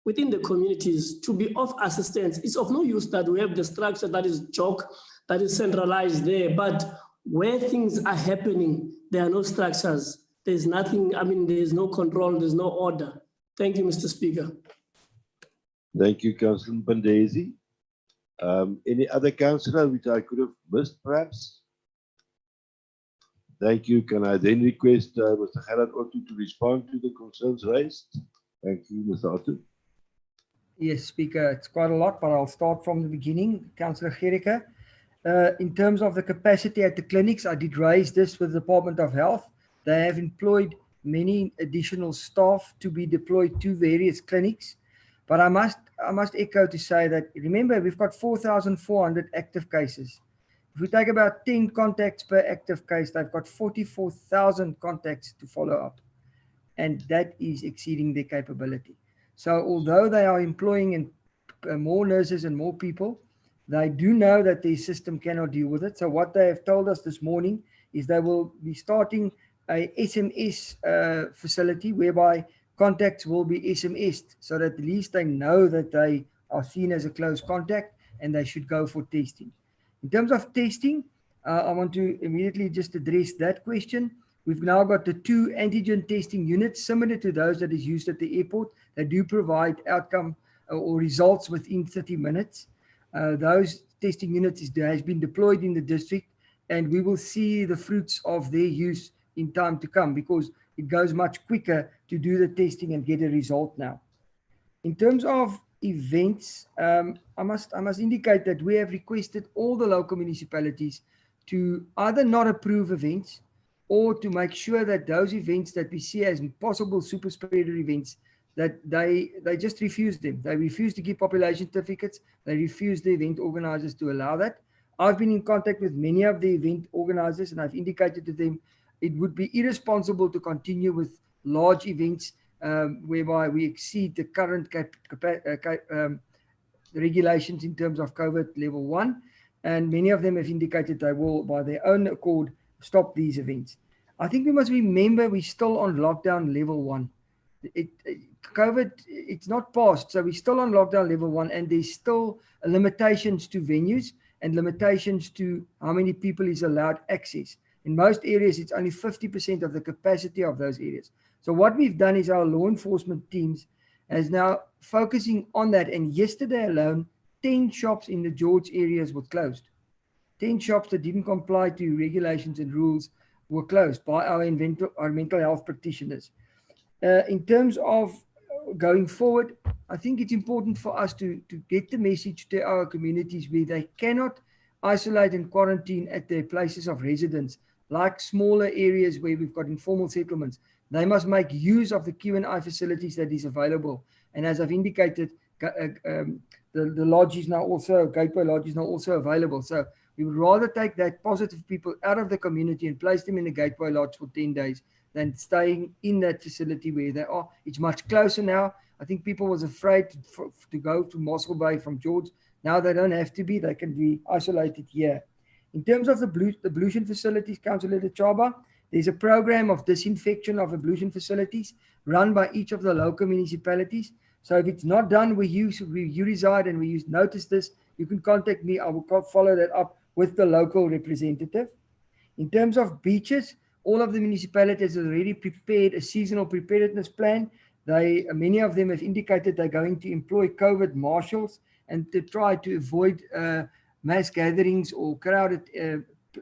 within the communities to be of assistance. It's of no use that we have the structure that is JOC, that is centralized there, but where things are happening, there are no structures. There's nothing, I mean, there's no control, there's no order. Thank you, Mr. Speaker. Thank you, Councillor Mbandezi. Any other councillor which I could have missed, perhaps? Thank you. Can I then request Mr. Gerard Otto to respond to the concerns raised? Thank you, Mr. Otto. Yes, Speaker, it's quite a lot, but I'll start from the beginning. Councillor Gericke, in terms of the capacity at the clinics, I did raise this with the Department of Health. They have employed many additional staff to be deployed to various clinics. But I must echo to say that, remember, we've got 4,400 active cases. If we take about 10 contacts per active case, they've got 44,000 contacts to follow up. And that is exceeding their capability. So although they are employing more nurses and more people, they do know that their system cannot deal with it. So what they have told us this morning is they will be starting a SMS facility whereby contacts will be SMS'd so that at least they know that they are seen as a close contact and they should go for testing. In terms of testing, I want to immediately just address that question. We've now got the 2 antigen testing units similar to those that is used at the airport that do provide outcome or results within 30 minutes. Those testing units has been deployed in the district, and we will see the fruits of their use in time to come because it goes much quicker to do the testing and get a result now. In terms of events, I must indicate that we have requested all the local municipalities to either not approve events or to make sure that those events that we see as possible super spreader events, that they just refuse them. They refuse to give population certificates. They refuse the event organizers to allow that. I've been in contact with many of the event organizers and I've indicated to them it would be irresponsible to continue with large events whereby we exceed the current regulations in terms of COVID level 1. And many of them have indicated they will, by their own accord, stop these events. I think we must remember we're still on lockdown level 1. COVID, it's not passed, so we're still on lockdown level 1, and there's still limitations to venues and limitations to how many people is allowed access. In most areas, it's only 50% of the capacity of those areas. So what we've done is our law enforcement teams is now focusing on that. And yesterday alone, 10 shops in the George areas were closed. 10 shops that didn't comply to regulations and rules were closed by our mental health practitioners. In terms of going forward, I think it's important for us to get the message to our communities where they cannot isolate and quarantine at their places of residence like smaller areas where we've got informal settlements, they must make use of the Q&I facilities that is available. And as I've indicated, the lodge is now also, Gateway Lodge is now also available. So we would rather take that positive people out of the community and place them in the Gateway Lodge for 10 days than staying in that facility where they are. It's much closer now. I think people was afraid to go to Mossel Bay from George. Now they don't have to be, they can be isolated here. In terms of the ablution facilities, Councillor Chaba, there's a program of disinfection of ablution facilities run by each of the local municipalities. So if it's not done where you reside and we notice this, you can contact me. I will follow that up with the local representative. In terms of beaches, all of the municipalities have already prepared a seasonal preparedness plan. Many of them have indicated they're going to employ COVID marshals and to try to avoid mass gatherings or crowded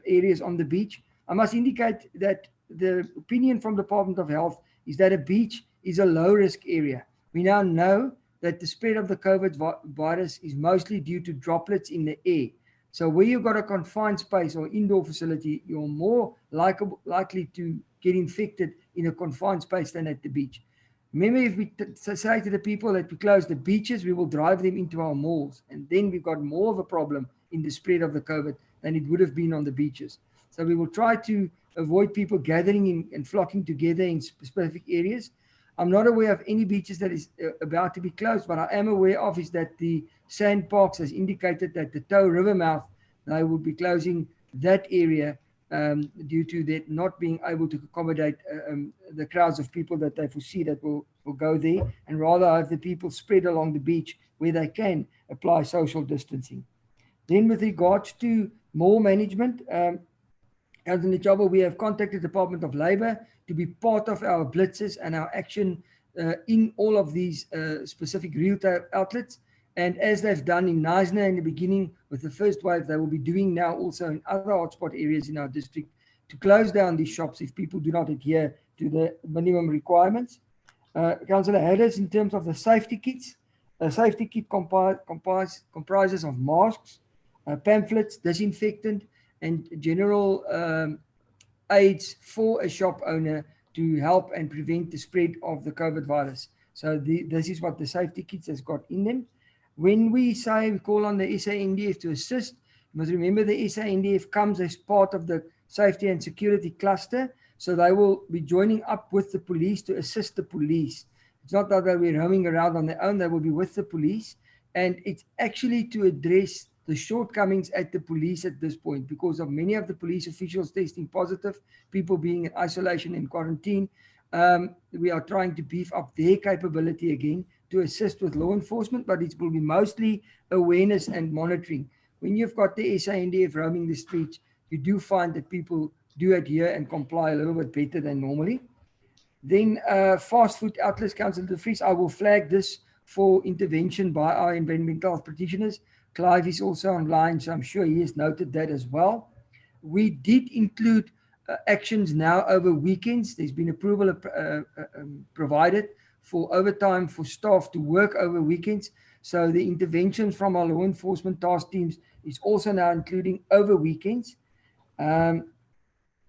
areas on the beach. I must indicate that the opinion from the Department of Health is that a beach is a low-risk area. We now know that the spread of the COVID virus is mostly due to droplets in the air. So where you've got a confined space or indoor facility, you're more likely to get infected in a confined space than at the beach. Remember, if we say to the people that we close the beaches, we will drive them into our malls. And then we've got more of a problem in the spread of the COVID than it would have been on the beaches. So we will try to avoid people gathering and flocking together in specific areas. I'm not aware of any beaches that is about to be closed, but I am aware of is that the Sand Parks has indicated that the Tow River mouth, they will be closing that area due to that not being able to accommodate the crowds of people that they foresee that will go there, and rather have the people spread along the beach where they can apply social distancing. Then with regards to mall management, as in the job, we have contacted the Department of Labour to be part of our blitzes and our action in all of these specific retail outlets. And as they've done in Knysna in the beginning with the first wave, they will be doing now also in other hotspot areas in our district to close down these shops if people do not adhere to the minimum requirements. Councillor Harris, in terms of the safety kits, a safety kit comprises of masks, pamphlets, disinfectant, and general aids for a shop owner to help and prevent the spread of the COVID virus. So this is what the safety kits has got in them. When we say we call on the SANDF to assist, you must remember the SANDF comes as part of the safety and security cluster. So they will be joining up with the police to assist the police. It's not that they'll be roaming around on their own, they will be with the police. And it's actually to address the shortcomings at the police at this point because of many of the police officials testing positive, people being in isolation and quarantine. We are trying to beef up their capability again to assist with law enforcement, but it will be mostly awareness and monitoring. When you've got the SANDF roaming the streets, you do find that people do adhere and comply a little bit better than normally. Then fast food outlets, Councillor De Vries, I will flag this for intervention by our environmental health practitioners. Clive is also online, so I'm sure he has noted that as well. We did include actions now over weekends. There's been approval provided for overtime for staff to work over weekends. So the interventions from our law enforcement task teams is also now including over weekends.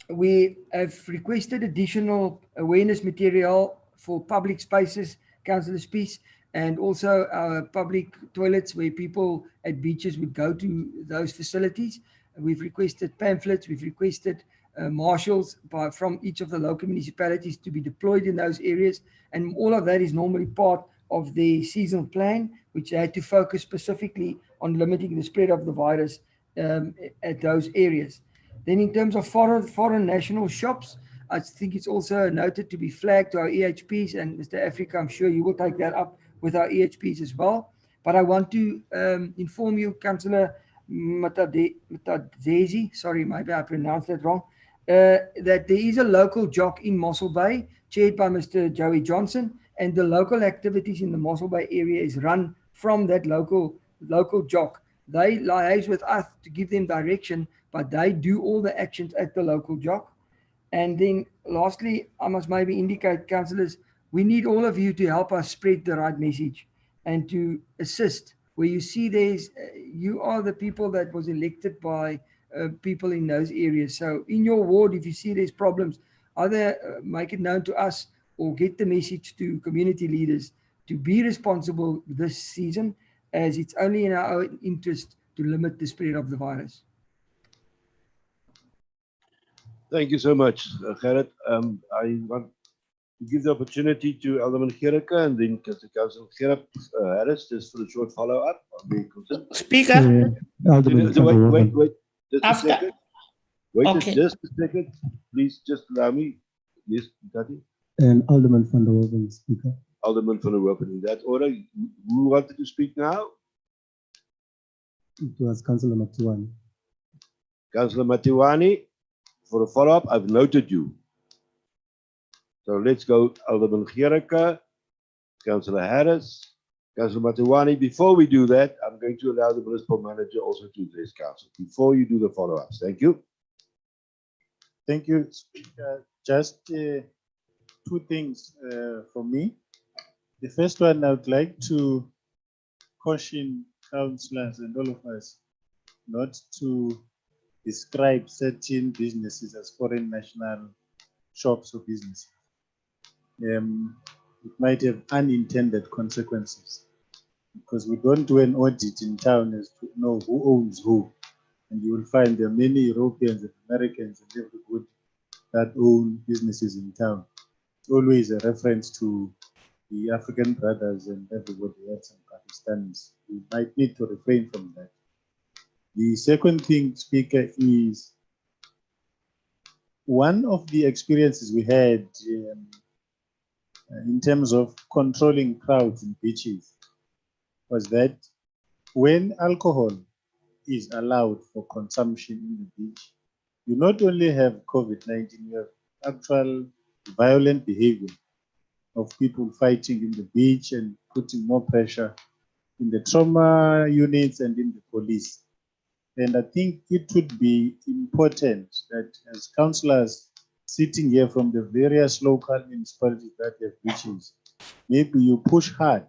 We have requested additional awareness material for public spaces, Councillor Spies, and also our public toilets where people at beaches would go to those facilities. We've requested pamphlets, we've requested marshals from each of the local municipalities to be deployed in those areas. And all of that is normally part of the seasonal plan, which had to focus specifically on limiting the spread of the virus at those areas. Then in terms of foreign national shops, I think it's also noted to be flagged to our EHPs, and Mr. Africa, I'm sure you will take that up with our EHPs as well. But I want to inform you, Councillor Matadzezi, sorry, maybe I pronounced that wrong, that there is a local jock in Mossel Bay, chaired by Mr. Joey Johnson, and the local activities in the Mossel Bay area is run from that local jock. They liaise with us to give them direction, but they do all the actions at the local jock. And then lastly, I must maybe indicate, councillors, we need all of you to help us spread the right message and to assist where you see you are the people that was elected by people in those areas. So in your ward, if you see there's problems, either make it known to us or get the message to community leaders to be responsible this season, as it's only in our own interest to limit the spread of the virus. Thank you so much, Gerrit. I want to give the opportunity to Alderman Gericke and then Councillor Gerard Harris just for a short follow-up on the concern. Speaker. Wait, just After. a second. Wait Okay. just a second. Please just allow me. Yes, Tati. And Alderman van der Walt, Speaker. Alderman van der Walt, in that order. Who wanted to speak now? It was Councillor Matiwani. Councillor Matiwani, for a follow-up, I've noted you. So let's go Alderman Gericke, Councillor Harris, Councillor Matiwani. Before we do that, I'm going to allow the municipal manager also to address council before you do the follow-ups. Thank you. Thank you, Speaker. Just two things from me. The first one, I would like to caution councillors and all of us not to describe certain businesses as foreign national shops or businesses. It might have unintended consequences because we don't do an audit in town as to know who owns who. And you will find there are many Europeans and Americans and everybody that own businesses in town. It's always a reference to the African brothers and everybody else and Pakistanis. We might need to refrain from that. The second thing, Speaker, is one of the experiences we had in terms of controlling crowds in beaches was that when alcohol is allowed for consumption in the beach, you not only have COVID-19, you have actual violent behavior of people fighting in the beach and putting more pressure in the trauma units and in the police. And I think it would be important that as councillors sitting here from the various local municipalities that have beaches, maybe you push hard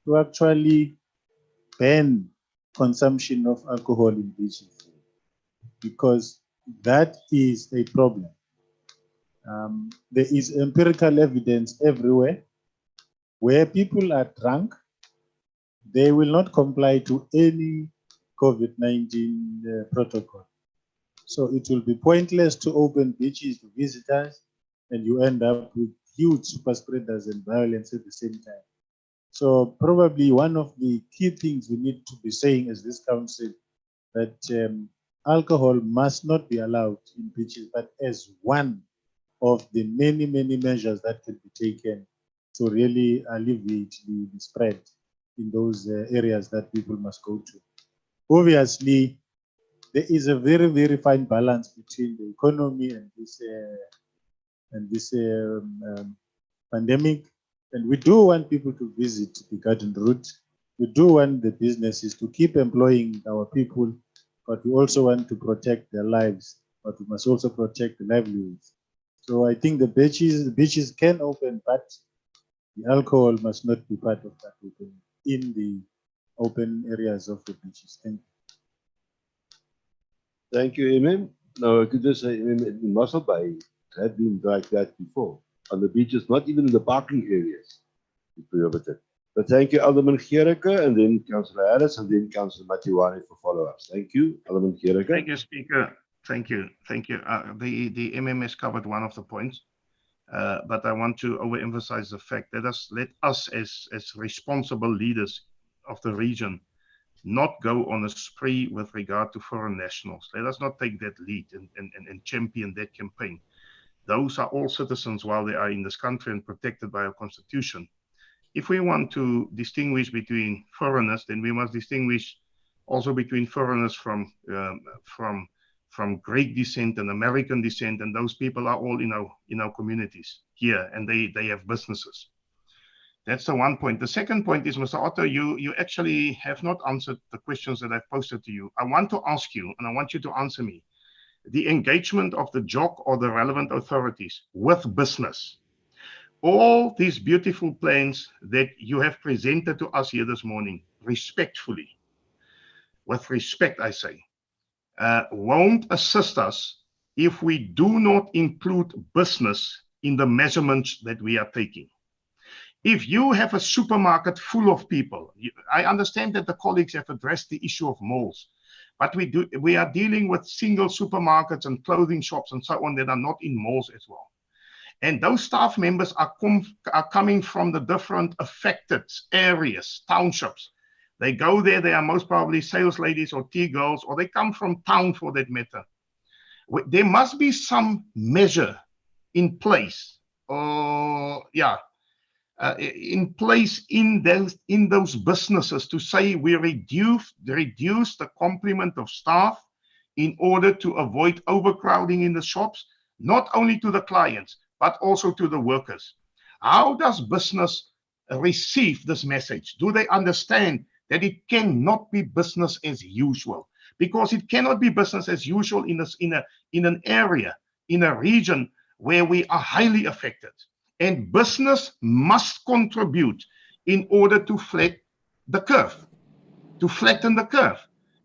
to actually ban consumption of alcohol in beaches, because that is a problem. There is empirical evidence everywhere where people are drunk, they will not comply to any COVID-19 protocol. So it will be pointless to open beaches to visitors and you end up with huge super spreaders and violence at the same time. So probably one of the key things we need to be saying as this council that alcohol must not be allowed in beaches, but as one of the many, many measures that can be taken to really alleviate the spread in those areas that people must go to. Obviously, there is a very, very fine balance between the economy and this pandemic. And we do want people to visit the garden route. We do want the businesses to keep employing our people, but we also want to protect their lives, but we must also protect the livelihoods. So I think the beaches can open, but the alcohol must not be part of that opening in the open areas of the beaches. Thank you. Thank you, Imam. Now, I could just say, in Mossel Bay, had been like that before. On the beaches, not even in the parking areas, it's prohibited. But thank you, Alderman Gericke, and then Councillor Harris, and then Councillor Matiwani for follow-ups. Thank you, Alderman Gericke. Thank you, Speaker. Thank you. Thank you. The MMS covered one of the points, but I want to overemphasize the fact that let us as responsible leaders of the region not go on a spree with regard to foreign nationals. Let us not take that lead and champion that campaign. Those are all citizens while they are in this country and protected by our constitution. If we want to distinguish between foreigners, then we must distinguish also between foreigners from Greek descent and American descent, and those people are all in our communities here, and they have businesses. That's the one point. The second point is, Mr. Otto, you actually have not answered the questions that I've posted to you. I want to ask you, and I want you to answer me, the engagement of the JOC or the relevant authorities with business. All these beautiful plans that you have presented to us here this morning, respectfully, with respect, I say, won't assist us if we do not include business in the measurements that we are taking. If you have a supermarket full of people, I understand that the colleagues have addressed the issue of malls, but we are dealing with single supermarkets and clothing shops and so on that are not in malls as well. And those staff members are coming from the different affected areas, townships. They go there, they are most probably sales ladies or tea girls, or they come from town for that matter. There must be some measure in place, in place in those businesses to say we reduce the complement of staff in order to avoid overcrowding in the shops, not only to the clients, but also to the workers. How does business receive this message? Do they understand that it cannot be business as usual? Because it cannot be business as usual in an area, in a region where we are highly affected. And business must contribute in order to flatten the curve.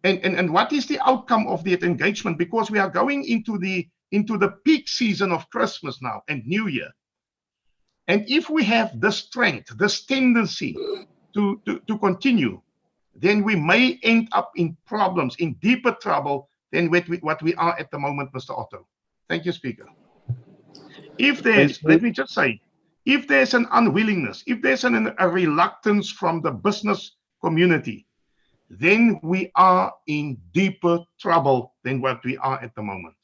And what is the outcome of that engagement? Because we are going into the peak season of Christmas now and New Year. And if we have this strength, this tendency to continue, then we may end up in problems, in deeper trouble than what we are at the moment, Mr. Otto. Thank you, Speaker. If there's, let me just say, if there's an unwillingness, if there's a reluctance from the business community, then we are in deeper trouble than what we are at the moment.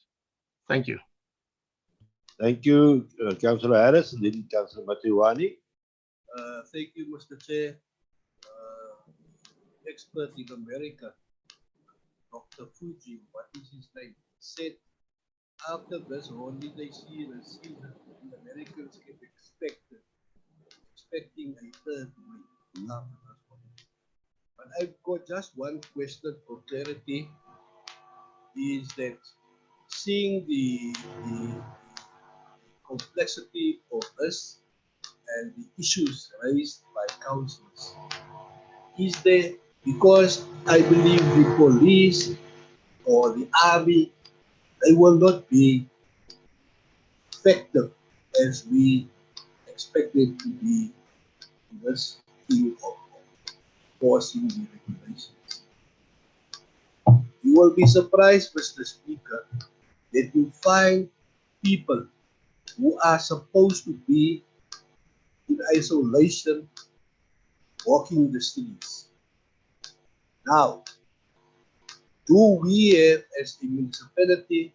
Thank you. Thank you, Councillor Harris, and then Councillor Matiwani. Thank you, Mr. Chair. Expert in America, Dr. Fuji, what is his name, said after this holiday season, the Americans get expecting a third wave after this holiday. But I've got just one question for clarity, is that seeing the complexity of this and the issues raised by councillors, is there, because I believe the police or the army, they will not be effective as we expect it to be in this thing of forcing the regulations. You will be surprised, Mr. Speaker, that you find people who are supposed to be in isolation walking the streets. Now, do we have, as a municipality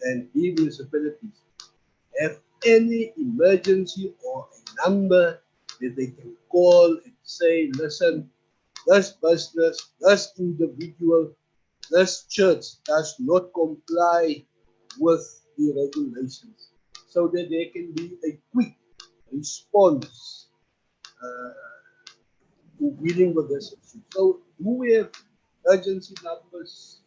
and the municipalities, have any emergency or a number that they can call and say, listen, this business, this individual, this church does not comply with the regulations, so that there can be a quick response to dealing with this issue? So do we have urgency numbers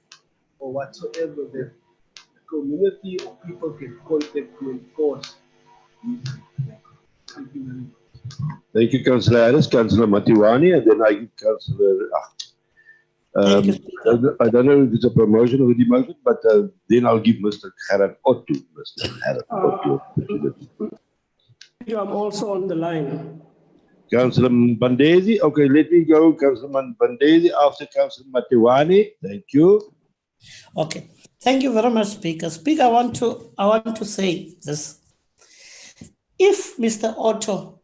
or whatsoever that the community or people can contact to enforce these regulations? Thank you very much. Thank you, Councillor Harris, Councillor Matiwani, and then I give Councillor. I don't know if it's a promotion or a demotion, but then I'll give Mr. Gerard Otto. Mr. Gerard Otto. I'm also on the line. Councillor Bandezi. Okay, let me go. Councillor Bandezi after Councillor Matiwani. Thank you. Okay. Thank you very much, Speaker. Speaker, I want to say this. If Mr. Otto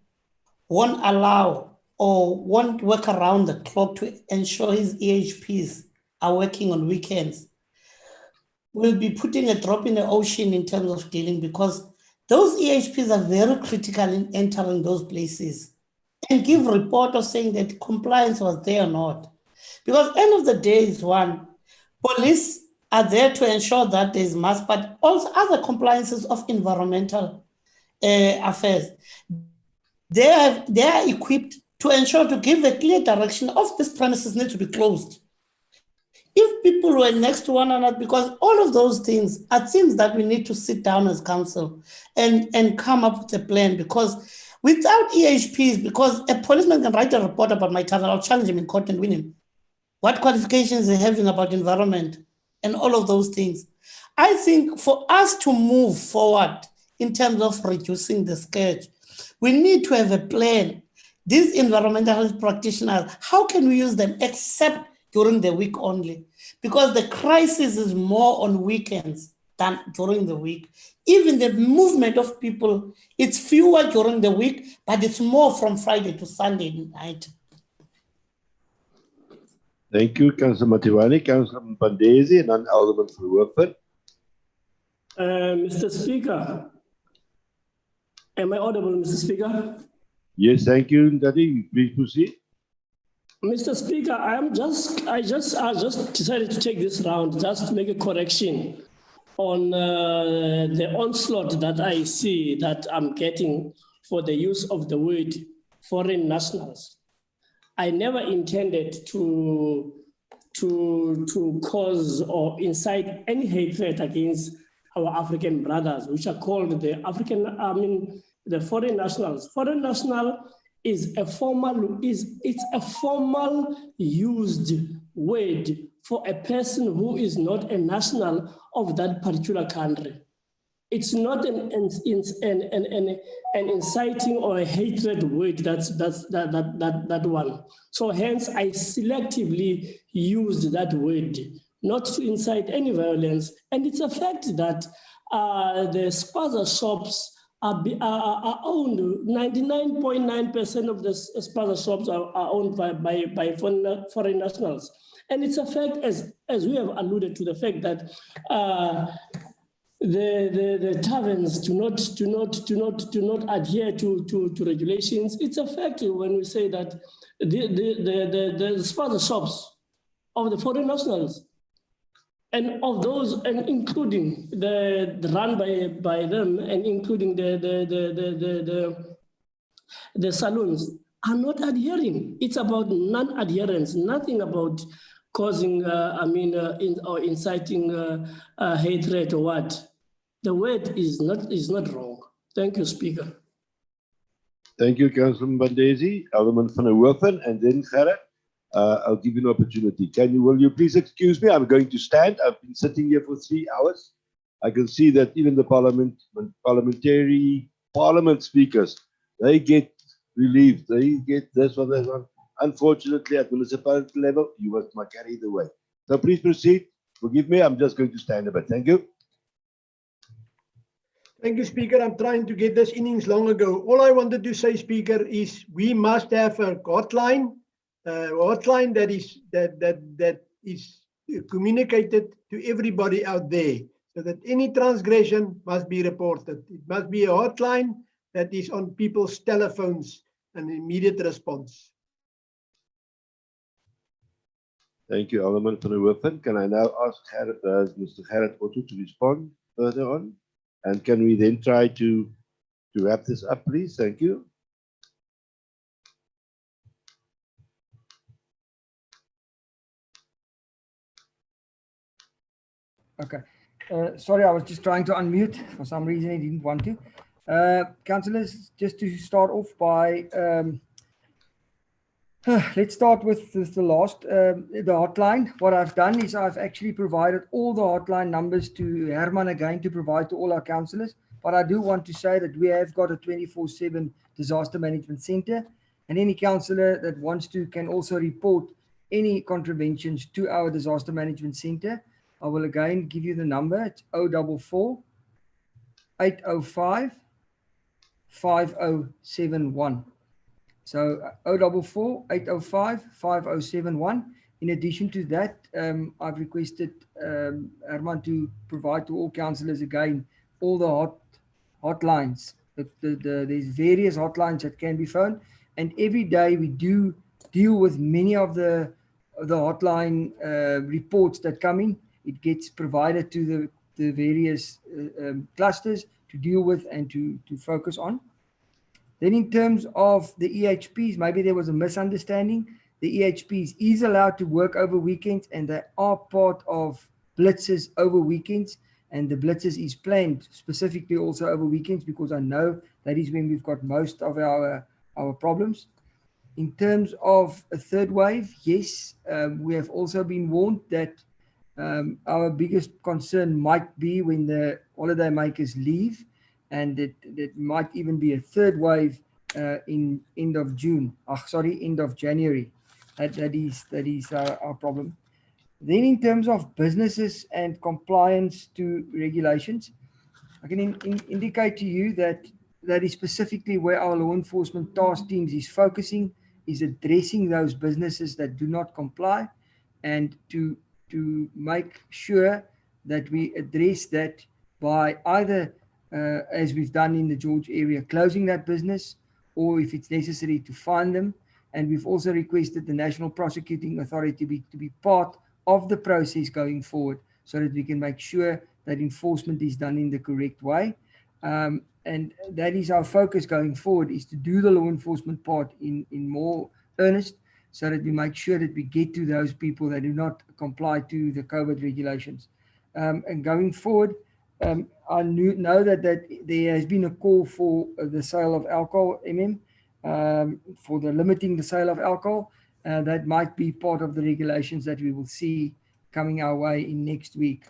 won't allow or won't work around the clock to ensure his EHPs are working on weekends, we'll be putting a drop in the ocean in terms of dealing, because those EHPs are very critical in entering those places and give report of saying that compliance was there or not. Because end of the day is one, police are there to ensure that there is mass, but also other compliances of environmental affairs. They are equipped to ensure, to give a clear direction of this premises need to be closed. If people were next to one another, because all of those things are things that we need to sit down as council and come up with a plan, because without EHPs, because a policeman can write a report about my tunnel, I'll challenge him in court and win him. What qualifications is he having about environment and all of those things. I think for us to move forward in terms of reducing the scourge, we need to have a plan. These environmental health practitioners, how can we use them except during the week only? Because the crisis is more on weekends than during the week. Even the movement of people, it's fewer during the week, but it's more from Friday to Sunday night. Thank you, Councillor Matiwani, Councillor Mbandezi, and then Alderman Verhoeven. Mr. Speaker, am I audible, Mr. Speaker? Yes, thank you, Ndadi. Please proceed. Mr. Speaker, I just decided to take this round just to make a correction on the onslaught that I see that I'm getting for the use of the word foreign nationals. I never intended to cause or incite any hatred against our African brothers, which are called the foreign nationals. Foreign national is a formal used word for a person who is not a national of that particular country. It's not an inciting or a hatred word. That one. So hence I selectively used that word, not to incite any violence. And it's a fact that the spaza shops are owned. 99.9% of the spaza shops are owned by foreign nationals. And it's a fact, as we have alluded to, the fact that the taverns do not adhere to regulations. It's a fact when we say that the spaza shops of the foreign nationals, and of those, and including the run by them, and including the saloons, are not adhering. It's about non-adherence, nothing about causing, or inciting hatred or what. The word is not wrong. Thank you, Speaker. Thank you, Councillor Mbandezi, Alderman van der Werven, and then Gerrit. I'll give you an opportunity. Will you please excuse me? I'm going to stand. I've been sitting here for 3 hours. I can see that even the parliament speakers, they get relieved. They get this one, that one. Unfortunately, at municipality level, you must carry the way. So please proceed. Forgive me. I'm just going to stand a bit. Thank you. Thank you, Speaker. I'm trying to get this innings long ago. All I wanted to say, Speaker, is we must have a hotline that is communicated to everybody out there, so that any transgression must be reported. It must be a hotline that is on people's telephones, an immediate response. Thank you, Alderman van der Werven. Can I now ask Mr. Gerrit Otto to respond further on? And can we then try to wrap this up, please? Thank you. Okay. Sorry, I was just trying to unmute. For some reason, I didn't want to. Councillors, just to start off by, let's start with the last, the hotline. What I've done is I've actually provided all the hotline numbers to Herman again to provide to all our councillors. But I do want to say that we have got a 24/7 disaster management center, and any councillor that wants to can also report any contraventions to our disaster management center. I will again give you the number. It's 044 805 5071. So 044 805 5071. In addition to that, I've requested Herman to provide to all councillors again all the hotlines. There's various hotlines that can be phoned, and every day we do deal with many of the hotline reports that come in. It gets provided to the various clusters to deal with and to focus on. Then in terms of the EHPs, maybe there was a misunderstanding. The EHPs is allowed to work over weekends, and they are part of blitzes over weekends. And the blitzes is planned specifically also over weekends, because I know that is when we've got most of our problems. In terms of a third wave, yes, we have also been warned that Our biggest concern might be when the holiday makers leave, and that might even be a third wave in end of June. End of January. That is our problem. Then in terms of businesses and compliance to regulations, I can indicate to you that that is specifically where our law enforcement task teams is focusing, is addressing those businesses that do not comply, and to make sure that we address that by either, as we've done in the George area, closing that business, or if it's necessary to fine them. And we've also requested the National Prosecuting Authority to be part of the process going forward, so that we can make sure that enforcement is done in the correct way. And that is our focus going forward, is to do the law enforcement part in more earnest, so that we make sure that we get to those people that do not comply to the COVID regulations. And going forward, I know that there has been a call for the sale of alcohol, for the limiting the sale of alcohol. That might be part of the regulations that we will see coming our way in next week.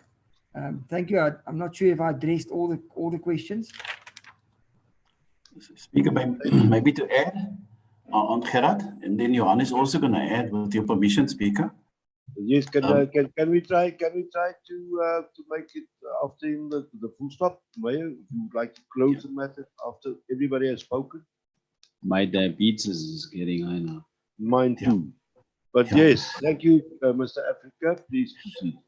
Thank you. I'm not sure if I addressed all the questions. Speaker, maybe to add on Gerard, and then Johan is also going to add, with your permission, Speaker. Yes, can we try to make it after him the full stop? Mayor, if you would like to close the matter after everybody has spoken. My diabetes is getting high now. Mine too. But yes, thank you, Mr. Africa. Please proceed.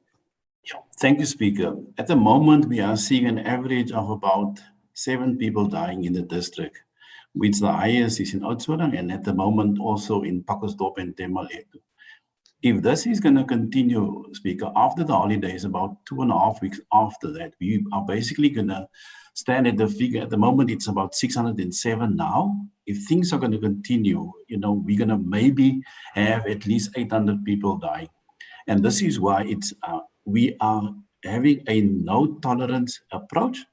Thank you, Speaker. At the moment, we are seeing an average of about 7 people dying in the district, which the highest is in Oudtshoorn, and at the moment also in Pakkersdorp and Temalethu. If this is going to continue, Speaker, after the holidays, about 2.5 weeks after that, we are basically going to stand at the figure. At the moment, it's about 607 now. If things are going to continue, we're going to maybe have at least 800 people dying. And this is why we are having a no tolerance approach.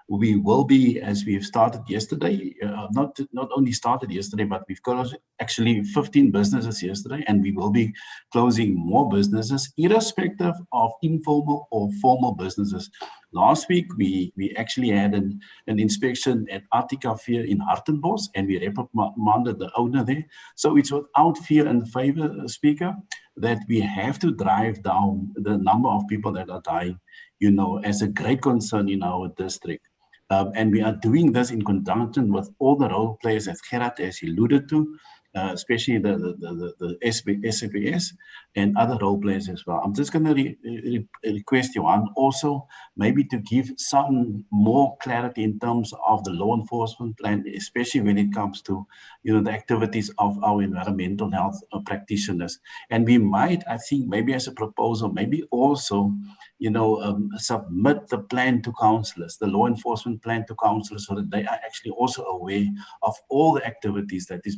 We will be, as we've started yesterday, not only started yesterday, but we've closed actually 15 businesses yesterday, and we will be closing more businesses, irrespective of informal or formal businesses. Last week, we actually had an inspection at Artica Fair in Hartenbos, and we reprimanded the owner there. So it's without fear and favor, Speaker, that we have to drive down the number of people that are dying, as a great concern in our district. And we are doing this in conjunction with all the role players, as Gerard has alluded to, especially the SAPS and other role players as well. I'm just going to request Johan also maybe to give some more clarity in terms of the law enforcement plan, especially when it comes to the activities of our environmental health practitioners. And we might, I think, maybe as a proposal, maybe also submit the plan to councillors, the law enforcement plan to councillors, so that they are actually also aware of all the activities that is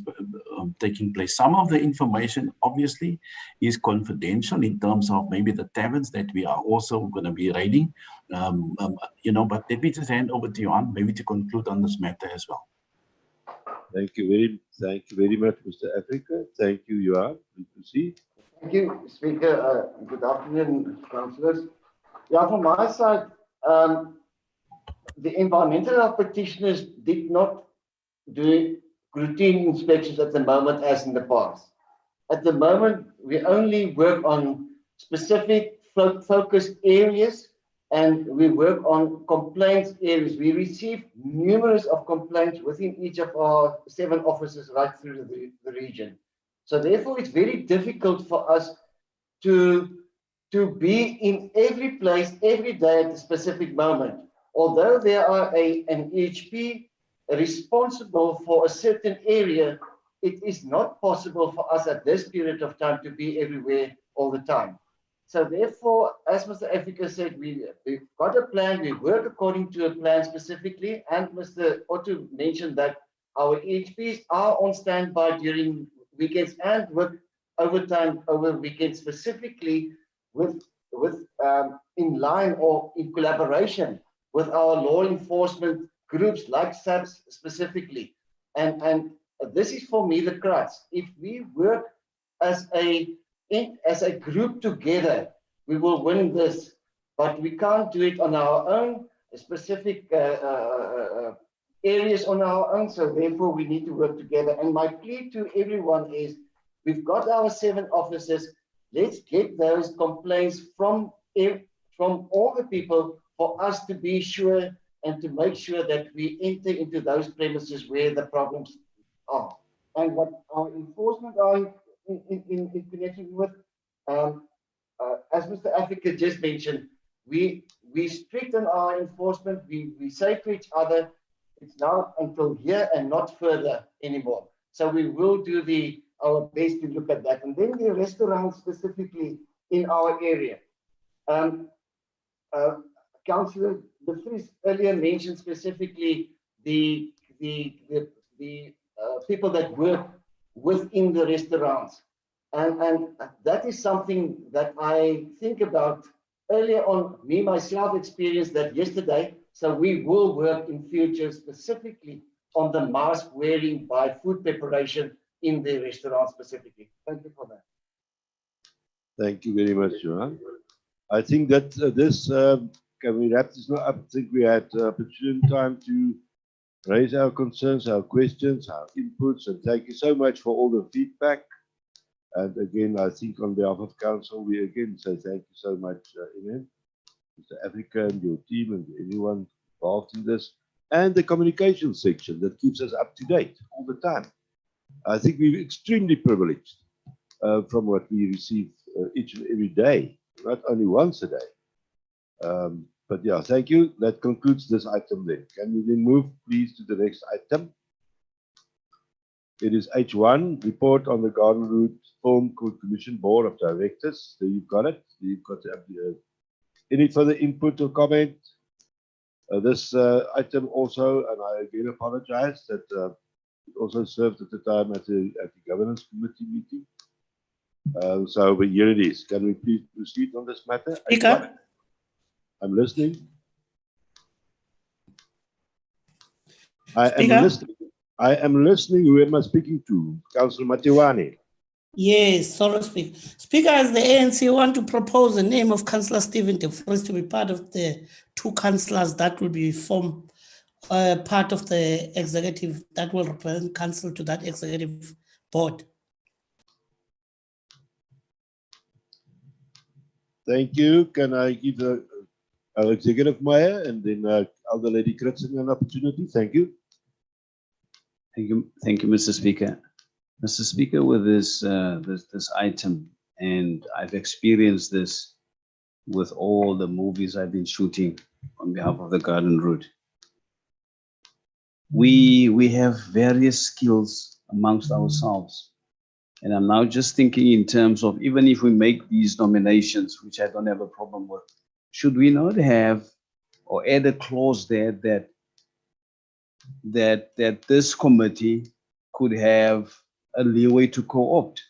taking place. Some of the information obviously is confidential in terms of maybe the taverns that we are also going to be raiding, but let me just hand over to Johan maybe to conclude on this matter as well. Thank you very much, Mr. Africa. Thank you, Johan. Please proceed. Thank you, Speaker. Good afternoon, councillors. Yeah, from my side, the environmental health practitioners did not do routine inspections at the moment as in the past. At the moment, we only work on specific focused areas, and we work on complaints areas. We receive numerous of complaints within each of our 7 offices right through the region. So therefore, it's very difficult for us to be in every place, every day at a specific moment. Although there are an EHP responsible for a certain area, it is not possible for us at this period of time to be everywhere all the time. So therefore, as Mr. Africa said, we've got a plan, we work according to a plan specifically, and Mr. Otto mentioned that our EHPs are on standby during weekends and work overtime over weekends, specifically in line or in collaboration with our law enforcement groups like SAPS specifically. And this is for me the crux. If we work as a group together, we will win this, but we can't do it on our own, specific areas on our own. So therefore, we need to work together. And my plea to everyone is, we've got our 7 officers. Let's get those complaints from all the people for us to be sure and to make sure that we enter into those premises where the problems are. And what our enforcement are in connection with, as Mr. Africa just mentioned, we strengthen our enforcement. We say to each other, it's now until here and not further anymore. So we will do our best to look at that. And then the restaurants specifically in our area. Councillor De Vries earlier mentioned specifically the people that work within the restaurants. And that is something that I think about. Earlier on, me myself experienced that yesterday. So we will work in future specifically on the mask wearing by food preparation in the restaurant specifically. Thank you for that. Thank you very much, Johan. I think that can we wrap this now up? I think we had opportune time to raise our concerns, our questions, our inputs, and thank you so much for all the feedback. And again, I think on behalf of Council, we again say thank you so much, Inen, Mr. Africa and your team and anyone involved in this, and the communication section that keeps us up to date all the time. I think we're extremely privileged from what we receive each and every day, not only once a day. But yeah, thank you. That concludes this item then. Can we then move, please, to the next item? It is H1, report on the Garden Route Film Commission Board of Directors. There you've got it. You've got any further input or comment? This item also, and I again apologize that it also served at the time at the governance committee meeting. So, but here it is. Can we please proceed on this matter? Speaker? I'm listening. I am listening. Who am I speaking to? Councillor Matiwane. Yes, sorry, Speaker. Speaker, as the ANC want to propose the name of Councillor Stephen De Vries to be part of the 2 councillors that will be formed part of the executive that will represent council to that executive board. Thank you. Can I give our executive Meyer and then Elder Lady Kritzinger an opportunity? Thank you. Thank you, Mr. Speaker. Mr. Speaker, with this item, and I've experienced this with all the movies I've been shooting on behalf of the Garden Route. We have various skills amongst ourselves. And I'm now just thinking in terms of, even if we make these nominations, which I don't have a problem with, should we not have or add a clause there that this committee could have a leeway to co-opt?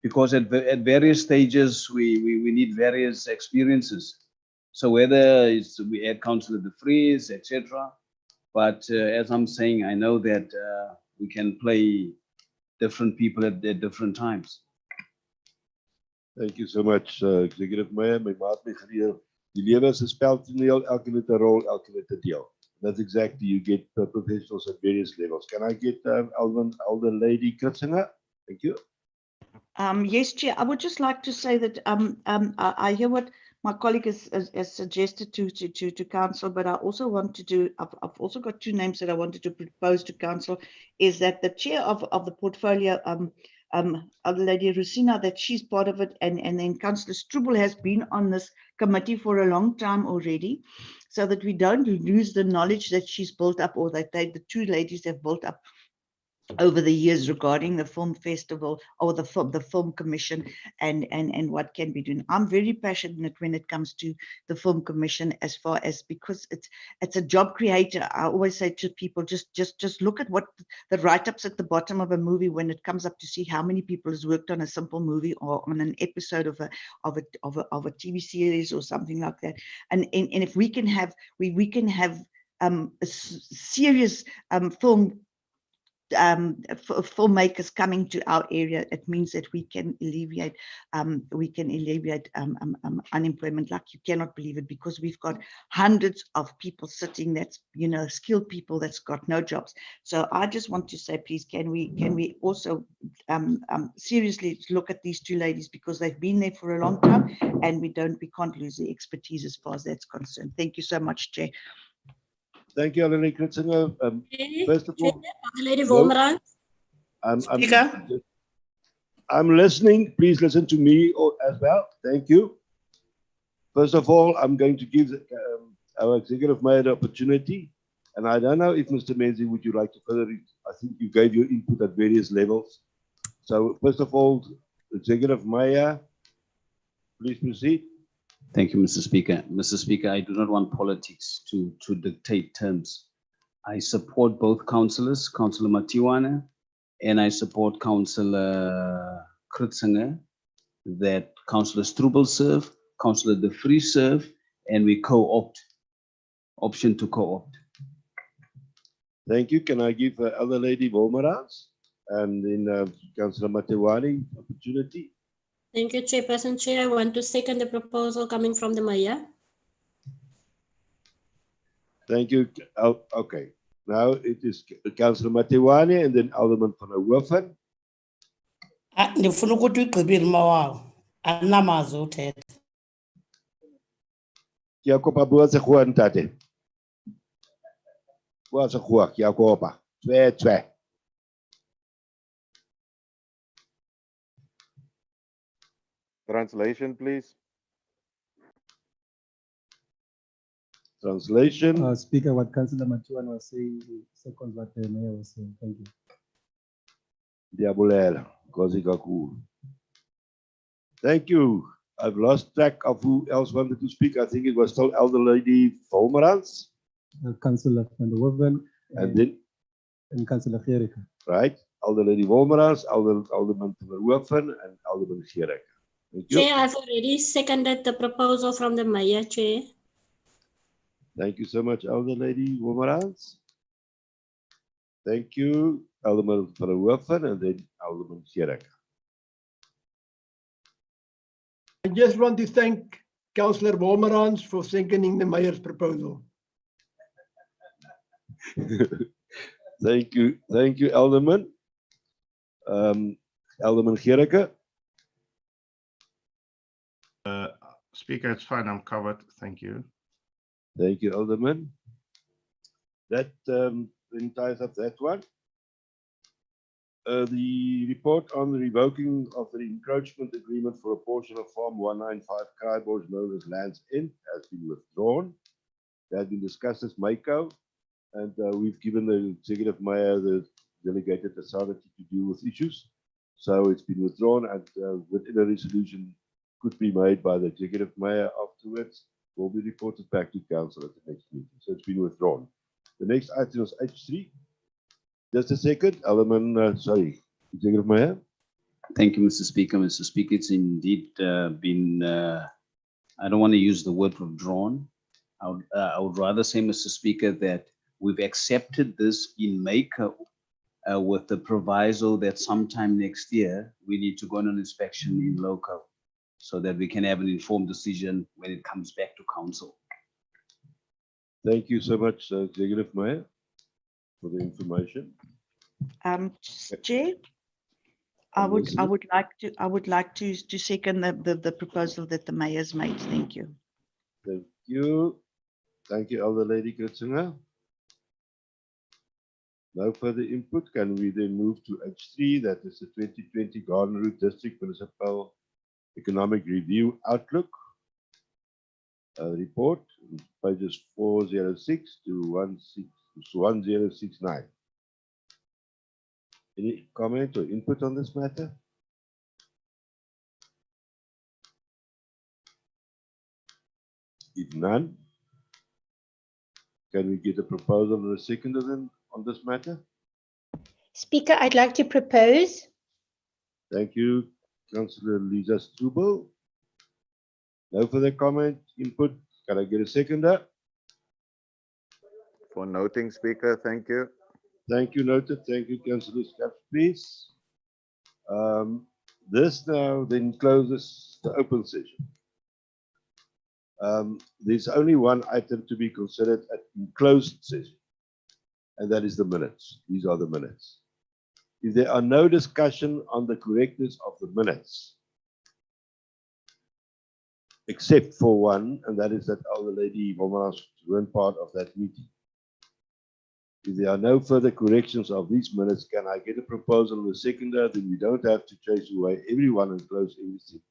Because at various stages, we need various experiences. So whether we add Councillor De Vries, etc. But as I'm saying, I know that we can play different people at different times. Thank you so much, Executive Meyer. My maat my geleer, die lewe is 'n speltoneel, elke met 'n rol, elke met 'n deel. That's exactly, you get professionals at various levels. Can I get Elder Lady Kritzinger? Thank you. Yes, Chair. I would just like to say that I hear what my colleague has suggested to Council, but I also want to do, I've also got 2 names that I wanted to propose to Council, is that the chair of the portfolio, Elder Lady Rosina, that she's part of it, and then Councillor Strubel has been on this committee for a long time already, so that we don't lose the knowledge that she's built up, or that the 2 ladies have built up over the years regarding the film festival or the film commission and what can be done. I'm very passionate when it comes to the film commission, as far as, because it's a job creator. I always say to people, just look at what the write-ups at the bottom of a movie when it comes up, to see how many people has worked on a simple movie or on an episode of a TV series or something like that. And if we can have a serious film filmmakers coming to our area, it means that we can alleviate unemployment like you cannot believe it, because we've got hundreds of people sitting that's, you know, skilled people that's got no jobs. So I just want to say, please, can we also seriously look at these two ladies, because they've been there for a long time, and we can't lose the expertise as far as that's concerned. Thank you so much, Chair. Thank you, Alani Kritzinger. First of all, Lady Wolmerans. I'm listening. Please listen to me as well. Thank you. First of all, I'm going to give our executive mayor the opportunity. And I don't know if Mr. Menzi, would you like to further? I think you gave your input at various levels. So first of all, executive mayor, please proceed. Thank you, Mr. Speaker. Mr. Speaker, I do not want politics to dictate terms. I support both councillors, Councillor Matiwana, and I support Councillor Kritzinger, that Councillor Strubel serve, Councillor De Vries serve, and we co-opt, option to co-opt. Thank you. Can I give Elder Lady Wolmerans and then Councillor Matiwani opportunity? Thank you, Chairperson. Chair, I want to second the proposal coming from the mayor. Thank you. Oh, okay. Now it is Councillor Matiwani and then Alderman van der Hoeven. Ndifuna ukuthi ugqibile mawawo. Anamazwi uthetha. Kiakopa buase khua ntate. Buase khua kiakopa. Twe. Translation, please. Translation. Speaker, what Councillor Matuan was saying, second what the mayor was saying. Thank you. Diabulela, Kosi Kaku. Thank you. I've lost track of who else wanted to speak. I think it was still Elder Lady Wolmerans. Councillor van der Hoeven. And Councillor Gericke. Right. Elder Lady Wolmerans, Alderman van der Hoeven, and Alderman Gericke. Thank you. Chair, I've already seconded the proposal from the mayor, Chair. Thank you so much, Elder Lady Wolmerans. Thank you, Alderman van der Hoeven, and then Alderman Gericke. I just want to thank Councillor Wolmerans for seconding the mayor's proposal. Thank you, Alderman. Alderman Gericke. Speaker, it's fine. I'm covered. Thank you. Thank you, Alderman. That then ties up that one. The report on the revoking of the encroachment agreement for a portion of Farm 195 Kraaibos known as Lands End has been withdrawn. That has been discussed as MACO, and we've given the executive mayor the delegated authority to deal with issues. So it's been withdrawn, and within a resolution could be made by the executive mayor afterwards, will be reported back to council at the next meeting. So it's been withdrawn. The next item is H3. Just a second, Alderman, Executive Mayor. Thank you, Mr. Speaker. Mr. Speaker, it's indeed been, I don't want to use the word withdrawn. I would rather say, Mr. Speaker, that we've accepted this in MACO with the proviso that sometime next year, we need to go on an inspection in local so that we can have an informed decision when it comes back to council. Thank you so much, Executive Mayor, for the information. Chair, I would like to second the proposal that the mayor's made. Thank you. Thank you. Thank you, Elder Lady Kritzinger. No further input. Can we then move to H3? That is the 2020 Garden Route District Municipal Economic Review Outlook report, pages 406 to 1069. Any comment or input on this matter? If none, can we get a proposal and a seconder then on this matter? Speaker, I'd like to propose. Thank you, Councillor Lisa Strubel. No further comment, input. Can I get a seconder? For noting, Speaker, thank you. Thank you, noted. Thank you, Councillor Scappies. This now then closes the open session. There's only one item to be considered in closed session, and that is the minutes. These are the minutes. If there are no discussion on the correctness of the minutes, except for one, and that is that Elder Lady Wolmerans weren't part of that meeting. If there are no further corrections of these minutes, can I get a proposal of a seconder? Then we don't have to chase away everyone and close everything.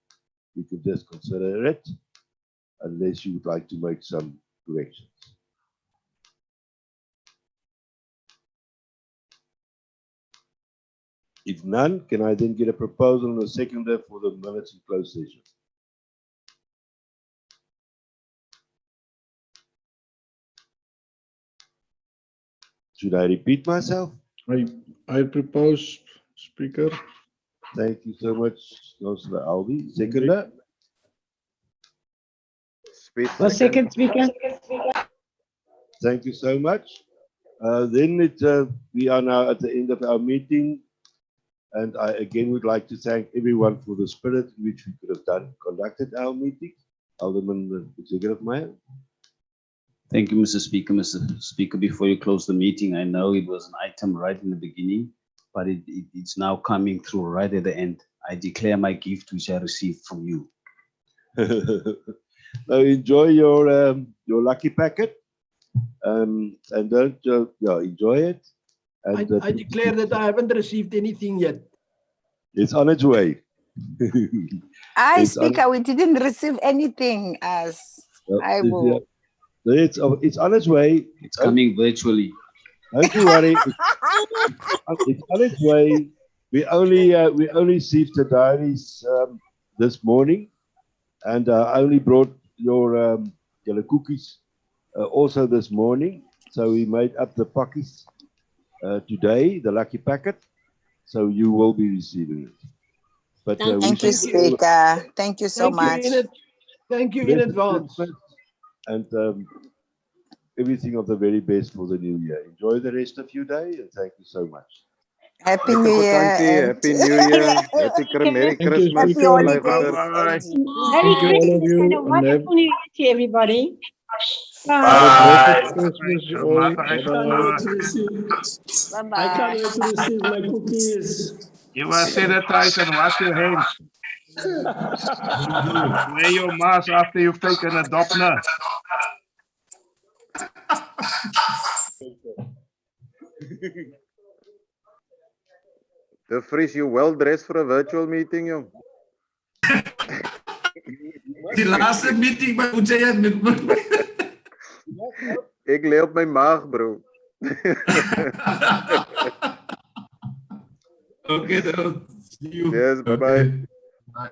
We could just consider it, unless you would like to make some corrections. If none, can I then get a proposal and a seconder for the minutes in closed session? Should I repeat myself? I propose, Speaker. Thank you so much, Councillor Albi. Seconder? Second Speaker. Thank you so much. Then we are now at the end of our meeting, and I again would like to thank everyone for the spirit in which we could have conducted our meeting. Alderman Executive Mayor. Thank you, Mr. Speaker. Mr. Speaker, before you close the meeting, I know it was an item right in the beginning, but it's now coming through right at the end. I declare my gift which I received from you. Now enjoy your lucky packet, and don't enjoy it. And I declare that I haven't received anything yet. It's on its way. Speaker, we didn't receive anything as I will. It's on its way. It's coming virtually. Don't you worry. It's on its way. We only received the diaries this morning, and I only brought your yellow cookies also this morning. So we made up the pockets today, the lucky packet. So you will be receiving it. But thank you, Speaker. Thank you so much. Thank you in advance. And everything of the very best for the new year. Enjoy the rest of your day, and thank you so much. Happy New Year. Happy New Year. Merry Christmas. Happy holidays. Merry Christmas and a wonderful New Year to everybody. Bye. Bye-bye. I can't wait to receive my cookies. You must sanitize and wash your hands. Wear your mask after you've taken a Doppler. De Vries, you well dressed for a virtual meeting, jong. Die laaste meeting by Ujayan met me. Ik lê op my maag, bro. Okay, though. See you. Yes, bye-bye. Bye.